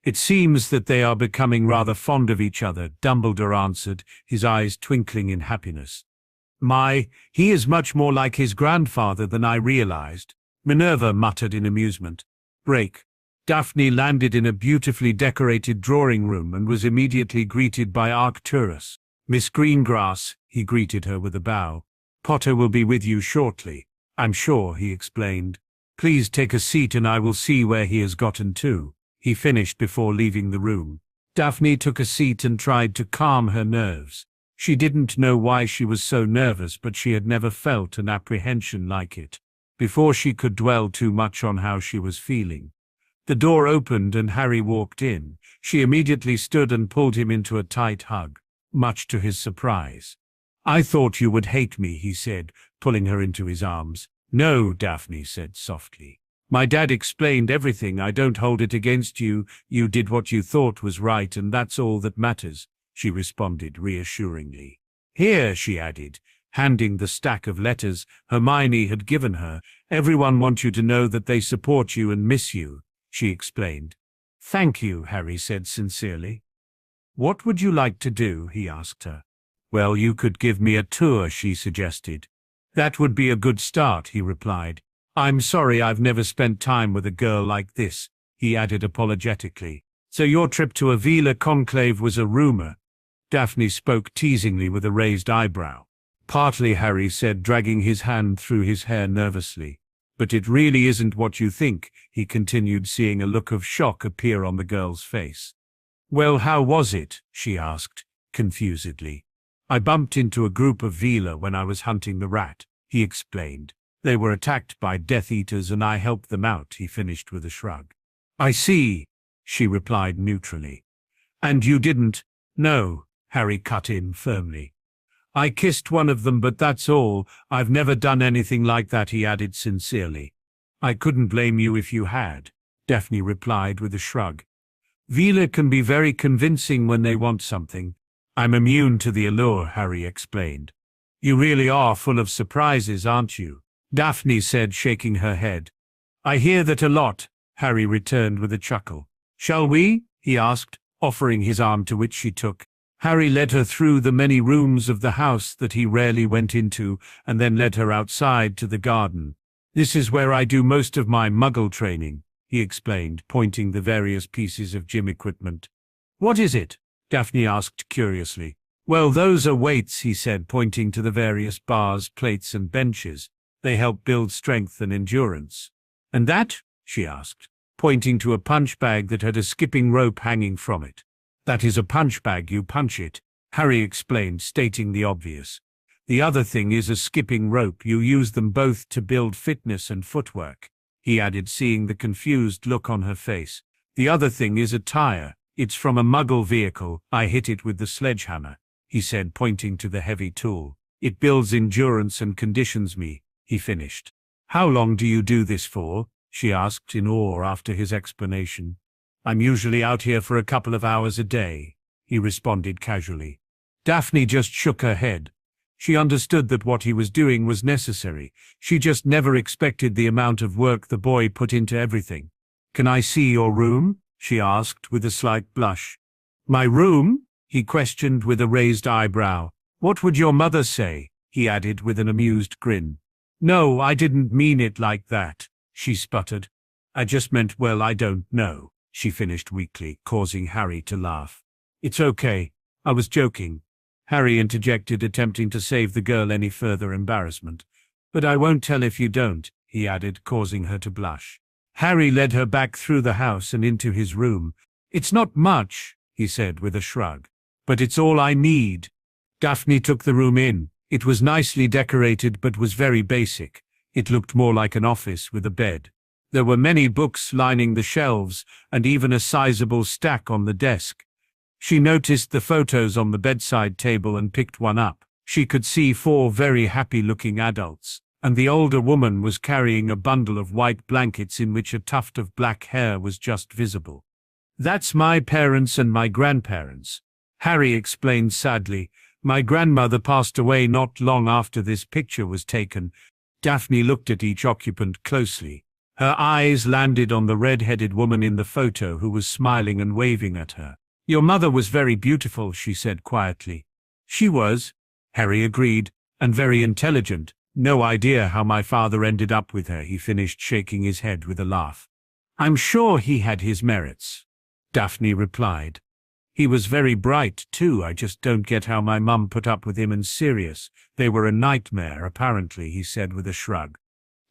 "It seems that they are becoming rather fond of each other," Dumbledore answered, his eyes twinkling in happiness. He is much more like his grandfather than I realized," Minerva muttered in amusement. Break. Daphne landed in a beautifully decorated drawing room and was immediately greeted by Arcturus. "Miss Greengrass," he greeted her with a bow. Potter will be with you shortly, I'm sure, he explained. Please take a seat and I will see where he has gotten to, he finished before leaving the room. Daphne took a seat and tried to calm her nerves. She didn't know why she was so nervous, but she had never felt an apprehension like it. Before she could dwell too much on how she was feeling, the door opened and Harry walked in. She immediately stood and pulled him into a tight hug, much to his surprise. I thought you would hate me, he said, pulling her into his arms. No, Daphne said softly. My dad explained everything. I don't hold it against you. You did what you thought was right, and that's all that matters, she responded reassuringly. Here, she added, handing the stack of letters Hermione had given her. Everyone wants you to know that they support you and miss you, she explained. Thank you, Harry said sincerely. What would you like to do, he asked her. Well, you could give me a tour, she suggested. That would be a good start, he replied. I'm sorry I've never spent time with a girl like this, he added apologetically. So your trip to a Vila conclave was a rumor? Daphne spoke teasingly with a raised eyebrow. Partly, Harry said, dragging his hand through his hair nervously. But it really isn't what you think, he continued, seeing a look of shock appear on the girl's face. Well, how was it? She asked, confusedly. I bumped into a group of Vila when I was hunting the rat, he explained. They were attacked by Death Eaters and I helped them out, he finished with a shrug. I see, she replied neutrally. And you didn't? No, Harry cut in firmly. I kissed one of them, but that's all. I've never done anything like that, he added sincerely. I couldn't blame you if you had, Daphne replied with a shrug. Vila can be very convincing when they want something. I'm immune to the allure, Harry explained. You really are full of surprises, aren't you? Daphne said, shaking her head. I hear that a lot, Harry returned with a chuckle. Shall we? He asked, offering his arm, to which she took. Harry led her through the many rooms of the house that he rarely went into, and then led her outside to the garden. This is where I do most of my muggle training, he explained, pointing the various pieces of gym equipment. What is it? Daphne asked curiously. Well, those are weights, he said, pointing to the various bars, plates, and benches. They help build strength and endurance. And that? She asked, pointing to a punch bag that had a skipping rope hanging from it. That is a punch bag, you punch it, Harry explained, stating the obvious. The other thing is a skipping rope. You use them both to build fitness and footwork, he added, seeing the confused look on her face. The other thing is a tire. It's from a muggle vehicle. I hit it with the sledgehammer, he said, pointing to the heavy tool. It builds endurance and conditions me, he finished. How long do you do this for? She asked in awe after his explanation. I'm usually out here for a couple of hours a day, he responded casually. Daphne just shook her head. She understood that what he was doing was necessary. She just never expected the amount of work the boy put into everything. Can I see your room? She asked with a slight blush. My room? He questioned with a raised eyebrow. What would your mother say? He added with an amused grin. No, I didn't mean it like that, she sputtered. I just meant, well, I don't know, she finished weakly, causing Harry to laugh. It's okay, I was joking, Harry interjected, attempting to save the girl any further embarrassment. But I won't tell if you don't, he added, causing her to blush. Harry led her back through the house and into his room. It's not much, he said with a shrug, but it's all I need. Daphne took the room in. It was nicely decorated but was very basic. It looked more like an office with a bed. There were many books lining the shelves and even a sizable stack on the desk. She noticed the photos on the bedside table and picked one up. She could see 4 very happy-looking adults, and the older woman was carrying a bundle of white blankets in which a tuft of black hair was just visible. That's my parents and my grandparents, Harry explained sadly. My grandmother passed away not long after this picture was taken. Daphne looked at each occupant closely. Her eyes landed on the red-headed woman in the photo who was smiling and waving at her. Your mother was very beautiful, she said quietly. She was, Harry agreed, and very intelligent. No idea how my father ended up with her, he finished, shaking his head with a laugh. I'm sure he had his merits, Daphne replied. He was very bright, too. I just don't get how my mum put up with him and Sirius. They were a nightmare, apparently, he said with a shrug.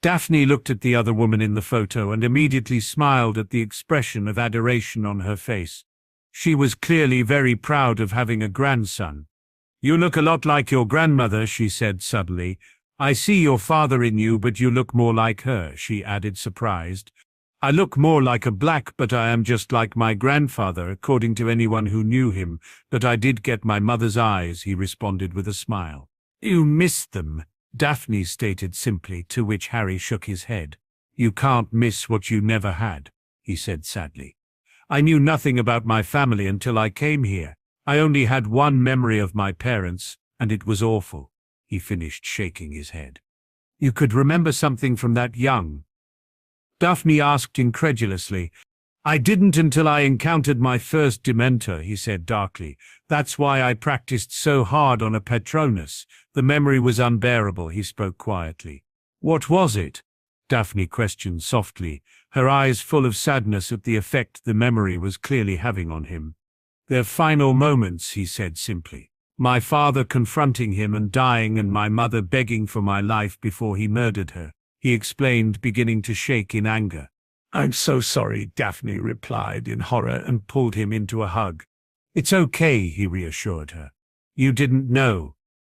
Daphne looked at the other woman in the photo and immediately smiled at the expression of adoration on her face. She was clearly very proud of having a grandson. "You look a lot like your grandmother," she said suddenly. "I see your father in you, but you look more like her," she added, surprised. "I look more like a black, but I am just like my grandfather, according to anyone who knew him, but I did get my mother's eyes," he responded with a smile. "You missed them," Daphne stated simply, to which Harry shook his head. "You can't miss what you never had," he said sadly. "I knew nothing about my family until I came here. I only had one memory of my parents, and it was awful," he finished, shaking his head. "You could remember something from that young?" Daphne asked incredulously. "I didn't until I encountered my first Dementor," he said darkly. "That's why I practiced so hard on a Patronus. The memory was unbearable," he spoke quietly. "What was it?" Daphne questioned softly, her eyes full of sadness at the effect the memory was clearly having on him. "Their final moments," he said simply. "My father confronting him and dying, and my mother begging for my life before he murdered her," he explained, beginning to shake in anger. "I'm so sorry," Daphne replied in horror and pulled him into a hug. "It's okay," he reassured her. "You didn't know.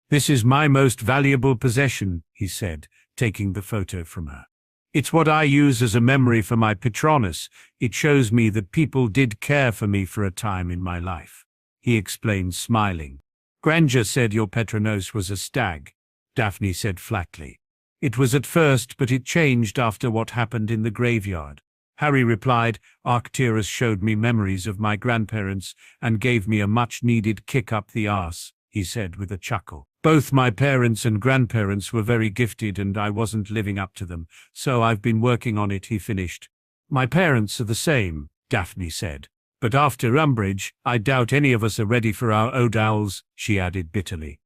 This is my most valuable possession," he said, taking the photo from her. "It's what I use as a memory for my Patronus. It shows me that people did care for me for a time in my life," he explained, smiling. "Granger said your Patronus was a stag," Daphne said flatly. "It was at first, but it changed after what happened in the graveyard." Harry replied, "Arcturus showed me memories of my grandparents and gave me a much-needed kick up the arse," he said with a chuckle. "Both my parents and grandparents were very gifted and I wasn't living up to them, so I've been working on it," he finished. "My parents are the same," Daphne said. "But after Umbridge, I doubt any of us are ready for our O'Dowls," she added bitterly.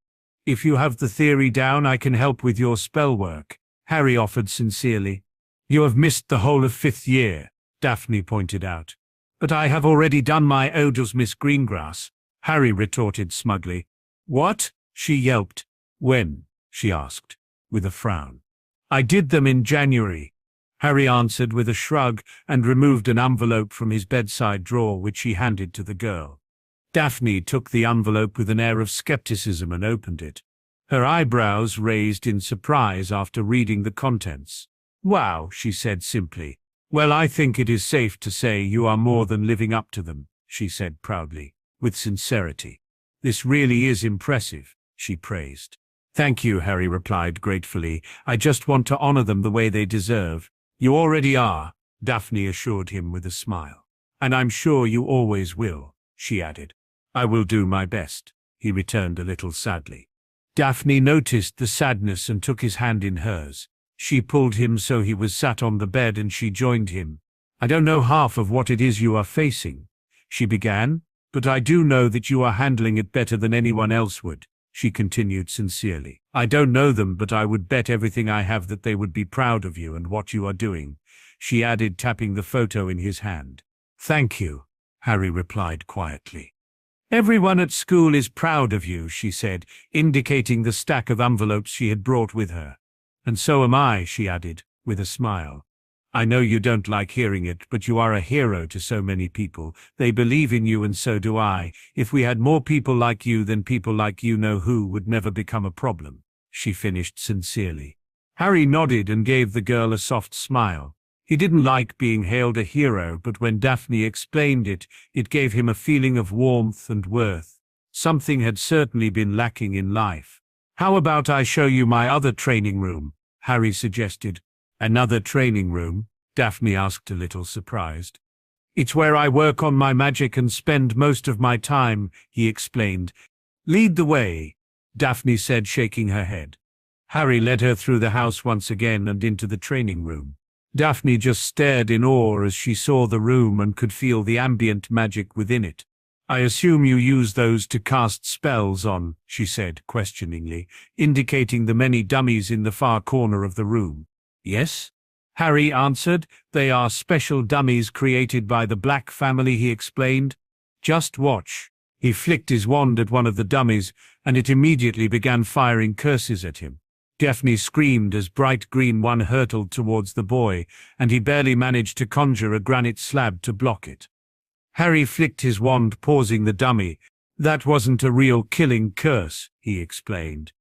"If you have the theory down, I can help with your spell work," Harry offered sincerely. "You have missed the whole of 5th year," Daphne pointed out. "But I have already done my Odals, Miss Greengrass," Harry retorted smugly. "What?" she yelped. "When?" she asked, with a frown. "I did them in January," Harry answered with a shrug and removed an envelope from his bedside drawer, which he handed to the girl. Daphne took the envelope with an air of skepticism and opened it. Her eyebrows raised in surprise after reading the contents. "Wow," she said simply. "Well, I think it is safe to say you are more than living up to them," she said proudly, with sincerity. "This really is impressive," she praised. "Thank you," Harry replied gratefully. "I just want to honor them the way they deserve." "You already are," Daphne assured him with a smile. "And I'm sure you always will," she added. "I will do my best," he returned a little sadly. Daphne noticed the sadness and took his hand in hers. She pulled him so he was sat on the bed and she joined him. "I don't know half of what it is you are facing," she began, "but I do know that you are handling it better than anyone else would," she continued sincerely. "I don't know them, but I would bet everything I have that they would be proud of you and what you are doing," she added, tapping the photo in his hand. "Thank you," Harry replied quietly. "Everyone at school is proud of you," she said, indicating the stack of envelopes she had brought with her. "And so am I," she added, with a smile. "I know you don't like hearing it, but you are a hero to so many people. They believe in you and so do I. If we had more people like you, then people like you know who would never become a problem," she finished sincerely. Harry nodded and gave the girl a soft smile. He didn't like being hailed a hero, but when Daphne explained it, it gave him a feeling of warmth and worth. Something had certainly been lacking in life. "How about I show you my other training room?" Harry suggested. "Another training room?" Daphne asked, a little surprised. "It's where I work on my magic and spend most of my time," he explained. "Lead the way," Daphne said, shaking her head. Harry led her through the house once again and into the training room. Daphne just stared in awe as she saw the room and could feel the ambient magic within it. "I assume you use those to cast spells on," she said questioningly, indicating the many dummies in the far corner of the room. "Yes," Harry answered. "They are special dummies created by the Black family," he explained. "Just watch." He flicked his wand at one of the dummies, and it immediately began firing curses at him. Daphne screamed as bright green one hurtled towards the boy, and he barely managed to conjure a granite slab to block it. Harry flicked his wand, pausing the dummy. "That wasn't a real killing curse," he explained.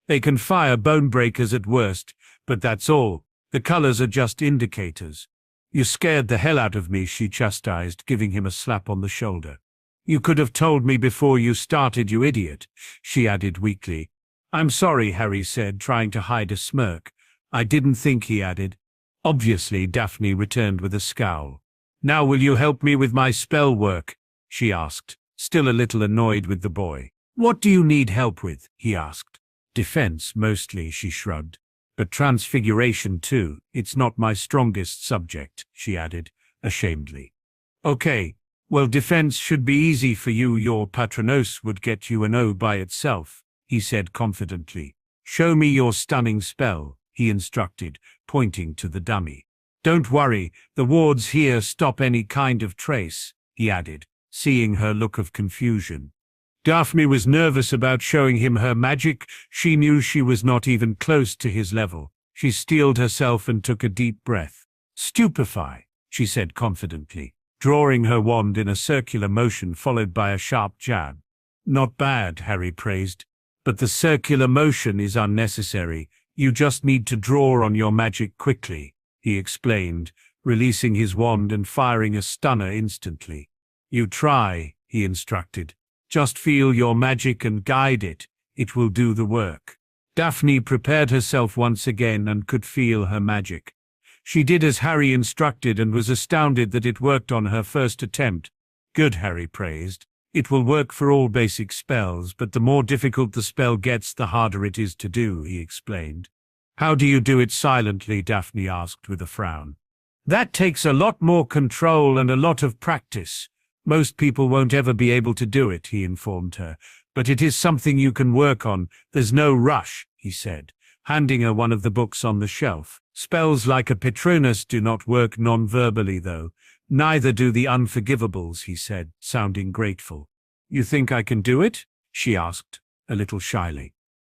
"They can fire bone breakers at worst, but that's all. The colors are just indicators." "You scared the hell out of me," she chastised, giving him a slap on the shoulder. "You could have told me before you started, you idiot," she added weakly. "I'm sorry," Harry said, trying to hide a smirk. "I didn't think," he added. "Obviously," Daphne returned with a scowl. "Now will you help me with my spell work?" she asked, still a little annoyed with the boy. "What do you need help with?" he asked. "Defense, mostly," she shrugged. "But transfiguration too. It's not my strongest subject," she added, ashamedly. "Okay, well, defense should be easy for you. Your Patronus would get you an O by itself," he said confidently. "Show me your stunning spell," he instructed, pointing to the dummy. "Don't worry, the wards here stop any kind of trace," he added, seeing her look of confusion. Daphne was nervous about showing him her magic. She knew she was not even close to his level. She steeled herself and took a deep breath. "Stupefy," she said confidently, drawing her wand in a circular motion followed by a sharp jab. "Not bad," Harry praised. "But the circular motion is unnecessary. You just need to draw on your magic quickly," he explained, releasing his wand and firing a stunner instantly. "You try," he instructed. "Just feel your magic and guide it. It will do the work." Daphne prepared herself once again and could feel her magic. She did as Harry instructed and was astounded that it worked on her first attempt. "Good," Harry praised. "It will work for all basic spells, but the more difficult the spell gets, the harder it is to do," he explained. "How do you do it silently?" Daphne asked with a frown. "That takes a lot more control and a lot of practice. Most people won't ever be able to do it," he informed her. "But it is something you can work on. There's no rush," he said, handing her one of the books on the shelf. "Spells like a Patronus do not work non-verbally, though. Neither do the unforgivables," he said, sounding grateful. "You think I can do it?" she asked, a little shyly.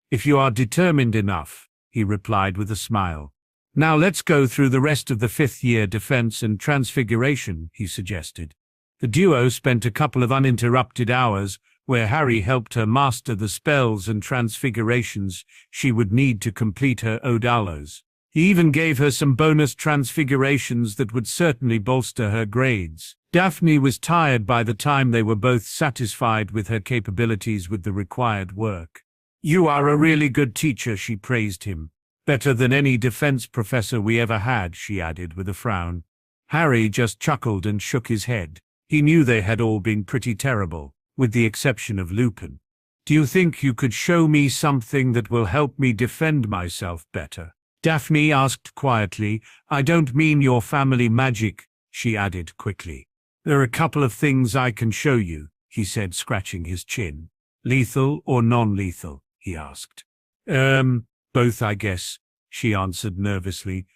"If you are determined enough," he replied with a smile. "Now let's go through the rest of the fifth-year defense and transfiguration," he suggested. The duo spent a couple of uninterrupted hours where Harry helped her master the spells and transfigurations she would need to complete her Odalos. He even gave her some bonus transfigurations that would certainly bolster her grades. Daphne was tired by the time they were both satisfied with her capabilities with the required work. "You are a really good teacher," she praised him. "Better than any defense professor we ever had," she added with a frown. Harry just chuckled and shook his head. He knew they had all been pretty terrible, with the exception of Lupin. "Do you think you could show me something that will help me defend myself better?" Daphne asked quietly. "I don't mean your family magic," she added quickly. "There are a couple of things I can show you," he said, scratching his chin. "Lethal or non-lethal?" he asked. Both, I guess," she answered nervously.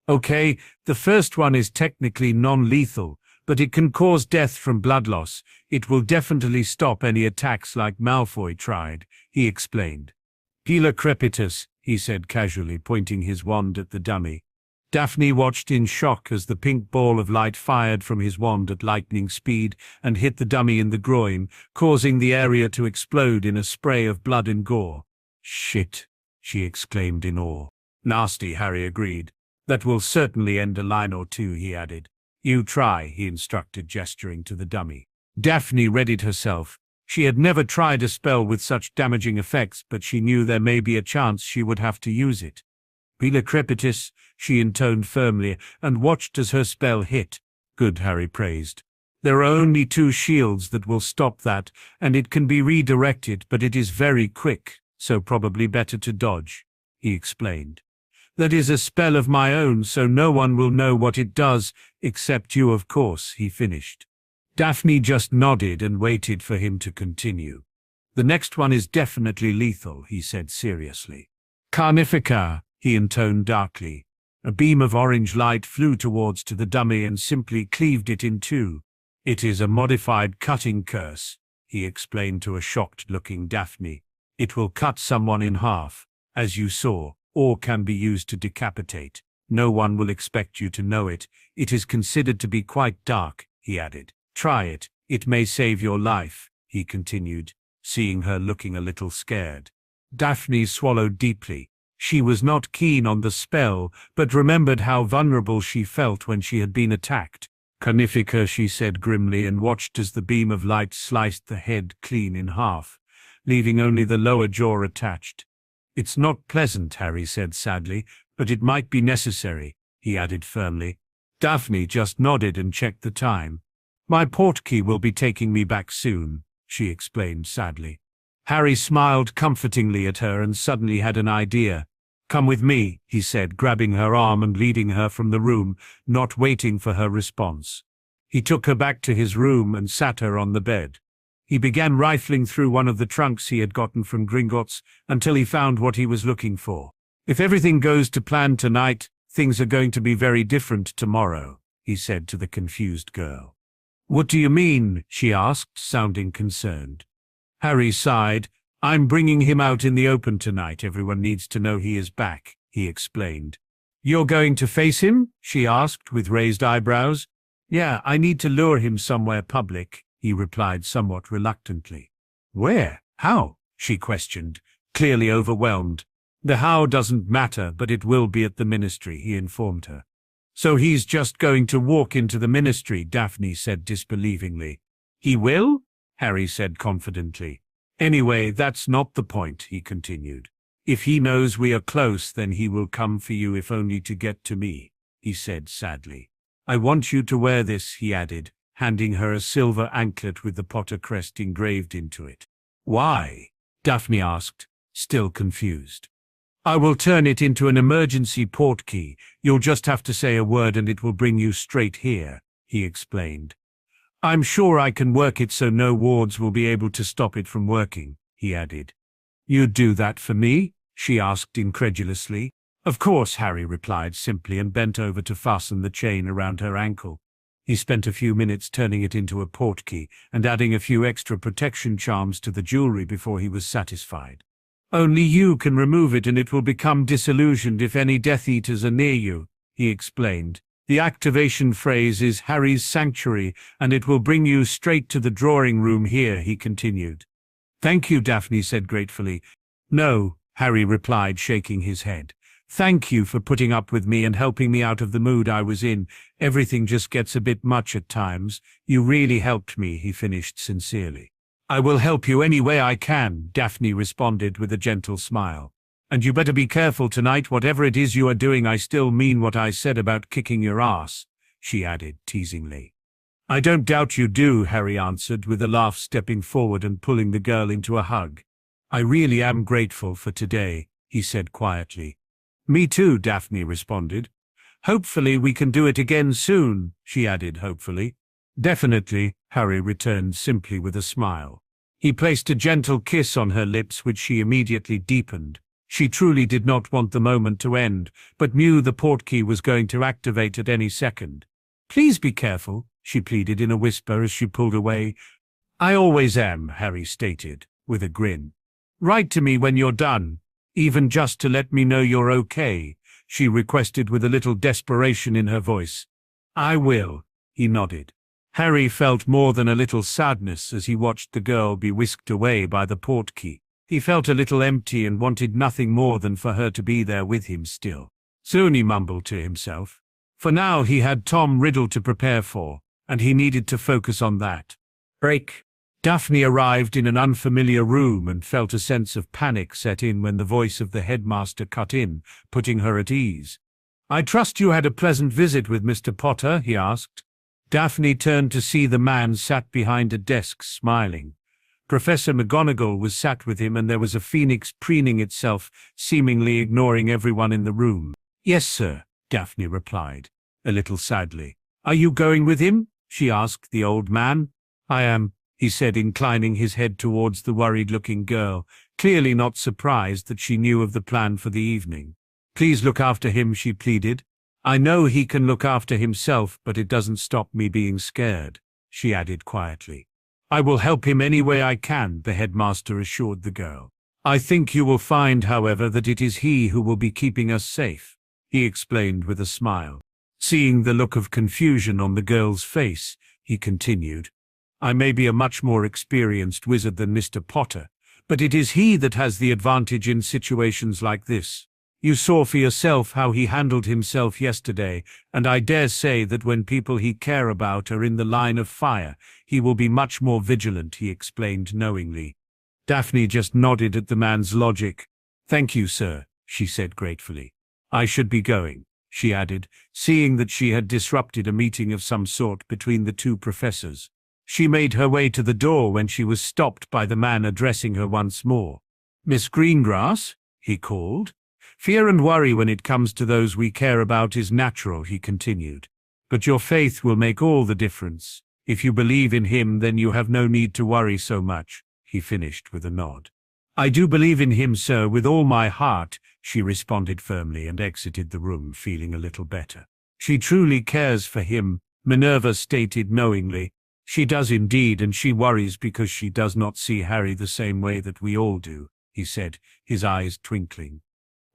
"Okay, the first one is technically non-lethal, but it can cause death from blood loss. It will definitely stop any attacks like Malfoy tried," he explained. "Pila crepitus," he said casually, pointing his wand at the dummy. Daphne watched in shock as the pink ball of light fired from his wand at lightning speed and hit the dummy in the groin, causing the area to explode in a spray of blood and gore. "Shit," she exclaimed in awe. "Nasty," Harry agreed. "That will certainly end a line or two," he added. "You try," he instructed, gesturing to the dummy. Daphne readied herself. She had never tried a spell with such damaging effects, but she knew there may be a chance she would have to use it. "Pila crepitus," she intoned firmly, and watched as her spell hit. "Good," Harry praised. "There are only 2 shields that will stop that, and it can be redirected, but it is very quick, so probably better to dodge," he explained. "That is a spell of my own, so no one will know what it does, except you, of course," he finished. Daphne just nodded and waited for him to continue. "The next one is definitely lethal," he said seriously. "Carnifica," he intoned darkly. A beam of orange light flew towards the dummy and simply cleaved it in two. "It is a modified cutting curse," he explained to a shocked-looking Daphne. "It will cut someone in half, as you saw, or can be used to decapitate. No one will expect you to know it. It is considered to be quite dark," he added. "Try it. It may save your life," he continued, seeing her looking a little scared. Daphne swallowed deeply. She was not keen on the spell, but remembered how vulnerable she felt when she had been attacked. "Carnifica," she said grimly, and watched as the beam of light sliced the head clean in half, leaving only the lower jaw attached. "It's not pleasant," Harry said sadly, "but it might be necessary," he added firmly. Daphne just nodded and checked the time. "My portkey will be taking me back soon," she explained sadly. Harry smiled comfortingly at her and suddenly had an idea. "Come with me," he said, grabbing her arm and leading her from the room, not waiting for her response. He took her back to his room and sat her on the bed. He began rifling through one of the trunks he had gotten from Gringotts until he found what he was looking for. "If everything goes to plan tonight, things are going to be very different tomorrow," he said to the confused girl. "What do you mean?" she asked, sounding concerned. Harry sighed. "I'm bringing him out in the open tonight. Everyone needs to know he is back," he explained. "You're going to face him?" she asked with raised eyebrows. "Yeah, I need to lure him somewhere public," he replied somewhat reluctantly. "Where? How?" she questioned, clearly overwhelmed. "The how doesn't matter, but it will be at the ministry," he informed her. "So he's just going to walk into the ministry," Daphne said disbelievingly. "He will?" Harry said confidently. "Anyway, that's not the point," he continued. "If he knows we are close, then he will come for you, if only to get to me," he said sadly. "I want you to wear this," he added, handing her a silver anklet with the Potter crest engraved into it. "Why?" Daphne asked, still confused. "I will turn it into an emergency portkey. You'll just have to say a word and it will bring you straight here," he explained. "I'm sure I can work it so no wards will be able to stop it from working," he added. "You'd do that for me?" she asked incredulously. "Of course," Harry replied simply and bent over to fasten the chain around her ankle. He spent a few minutes turning it into a portkey and adding a few extra protection charms to the jewelry before he was satisfied. "Only you can remove it and it will become disillusioned if any Death Eaters are near you," he explained. "The activation phrase is Harry's Sanctuary, and it will bring you straight to the drawing room here," he continued. "Thank you," Daphne said gratefully. "No," Harry replied, shaking his head. "Thank you for putting up with me and helping me out of the mood I was in. Everything just gets a bit much at times. You really helped me," he finished sincerely. "I will help you any way I can," Daphne responded with a gentle smile. "And you better be careful tonight. Whatever it is you are doing, I still mean what I said about kicking your ass," she added teasingly. "I don't doubt you do," Harry answered with a laugh, stepping forward and pulling the girl into a hug. "I really am grateful for today," he said quietly. "Me too," Daphne responded. "Hopefully we can do it again soon," she added hopefully. "Definitely," Harry returned simply with a smile. He placed a gentle kiss on her lips, which she immediately deepened. She truly did not want the moment to end, but knew the portkey was going to activate at any second. "Please be careful," she pleaded in a whisper as she pulled away. "I always am," Harry stated, with a grin. "Write to me when you're done, even just to let me know you're okay," she requested with a little desperation in her voice. "I will," he nodded. Harry felt more than a little sadness as he watched the girl be whisked away by the portkey. He felt a little empty and wanted nothing more than for her to be there with him still. Soon, he mumbled to himself. For now he had Tom Riddle to prepare for, and he needed to focus on that. Break. Daphne arrived in an unfamiliar room and felt a sense of panic set in when the voice of the headmaster cut in, putting her at ease. "I trust you had a pleasant visit with Mr. Potter?" he asked. Daphne turned to see the man sat behind a desk smiling. Professor McGonagall was sat with him, and there was a phoenix preening itself, seemingly ignoring everyone in the room. "Yes, sir," Daphne replied, a little sadly. "Are you going with him?" she asked the old man. "I am," he said, inclining his head towards the worried-looking girl, clearly not surprised that she knew of the plan for the evening. "Please look after him," she pleaded. "I know he can look after himself, but it doesn't stop me being scared," she added quietly. I will help him any way I can, the headmaster assured the girl. I think you will find, however, that it is he who will be keeping us safe, he explained with a smile. Seeing the look of confusion on the girl's face, he continued, I may be a much more experienced wizard than Mr. Potter, but it is he that has the advantage in situations like this. You saw for yourself how he handled himself yesterday, and I dare say that when people he care about are in the line of fire, he will be much more vigilant, he explained knowingly. Daphne just nodded at the man's logic. Thank you, sir, she said gratefully. I should be going, she added, seeing that she had disrupted a meeting of some sort between the two professors. She made her way to the door when she was stopped by the man addressing her once more. Miss Greengrass, he called. Fear and worry when it comes to those we care about is natural, he continued. But your faith will make all the difference. If you believe in him, then you have no need to worry so much, he finished with a nod. I do believe in him, sir, with all my heart, she responded firmly and exited the room feeling a little better. She truly cares for him, Minerva stated knowingly. She does indeed, and she worries because she does not see Harry the same way that we all do, he said, his eyes twinkling.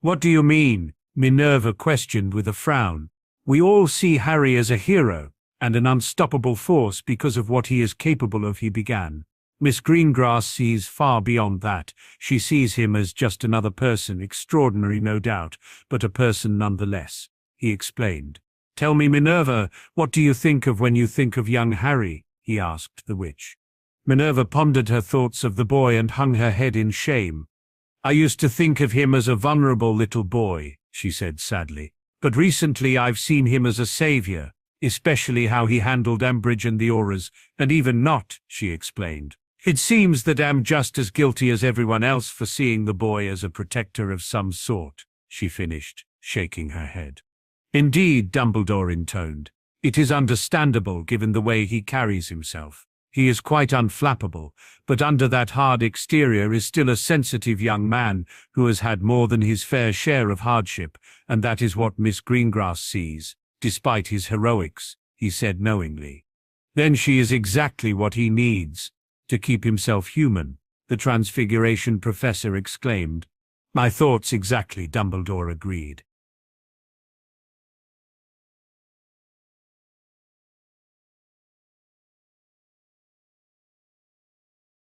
What do you mean? Minerva questioned with a frown. We all see Harry as a hero and an unstoppable force because of what he is capable of, he began. Miss Greengrass sees far beyond that. She sees him as just another person, extraordinary no doubt, but a person nonetheless, he explained. Tell me, Minerva, what do you think of when you think of young Harry? He asked the witch. Minerva pondered her thoughts of the boy and hung her head in shame. I used to think of him as a vulnerable little boy, she said sadly, but recently I've seen him as a savior, especially how he handled Umbridge and the Auras, and even not, she explained. It seems that I'm just as guilty as everyone else for seeing the boy as a protector of some sort, she finished, shaking her head. Indeed, Dumbledore intoned. It is understandable given the way he carries himself. He is quite unflappable, but under that hard exterior is still a sensitive young man who has had more than his fair share of hardship, and that is what Miss Greengrass sees, despite his heroics, he said knowingly. Then she is exactly what he needs, to keep himself human, the Transfiguration professor exclaimed. My thoughts exactly, Dumbledore agreed.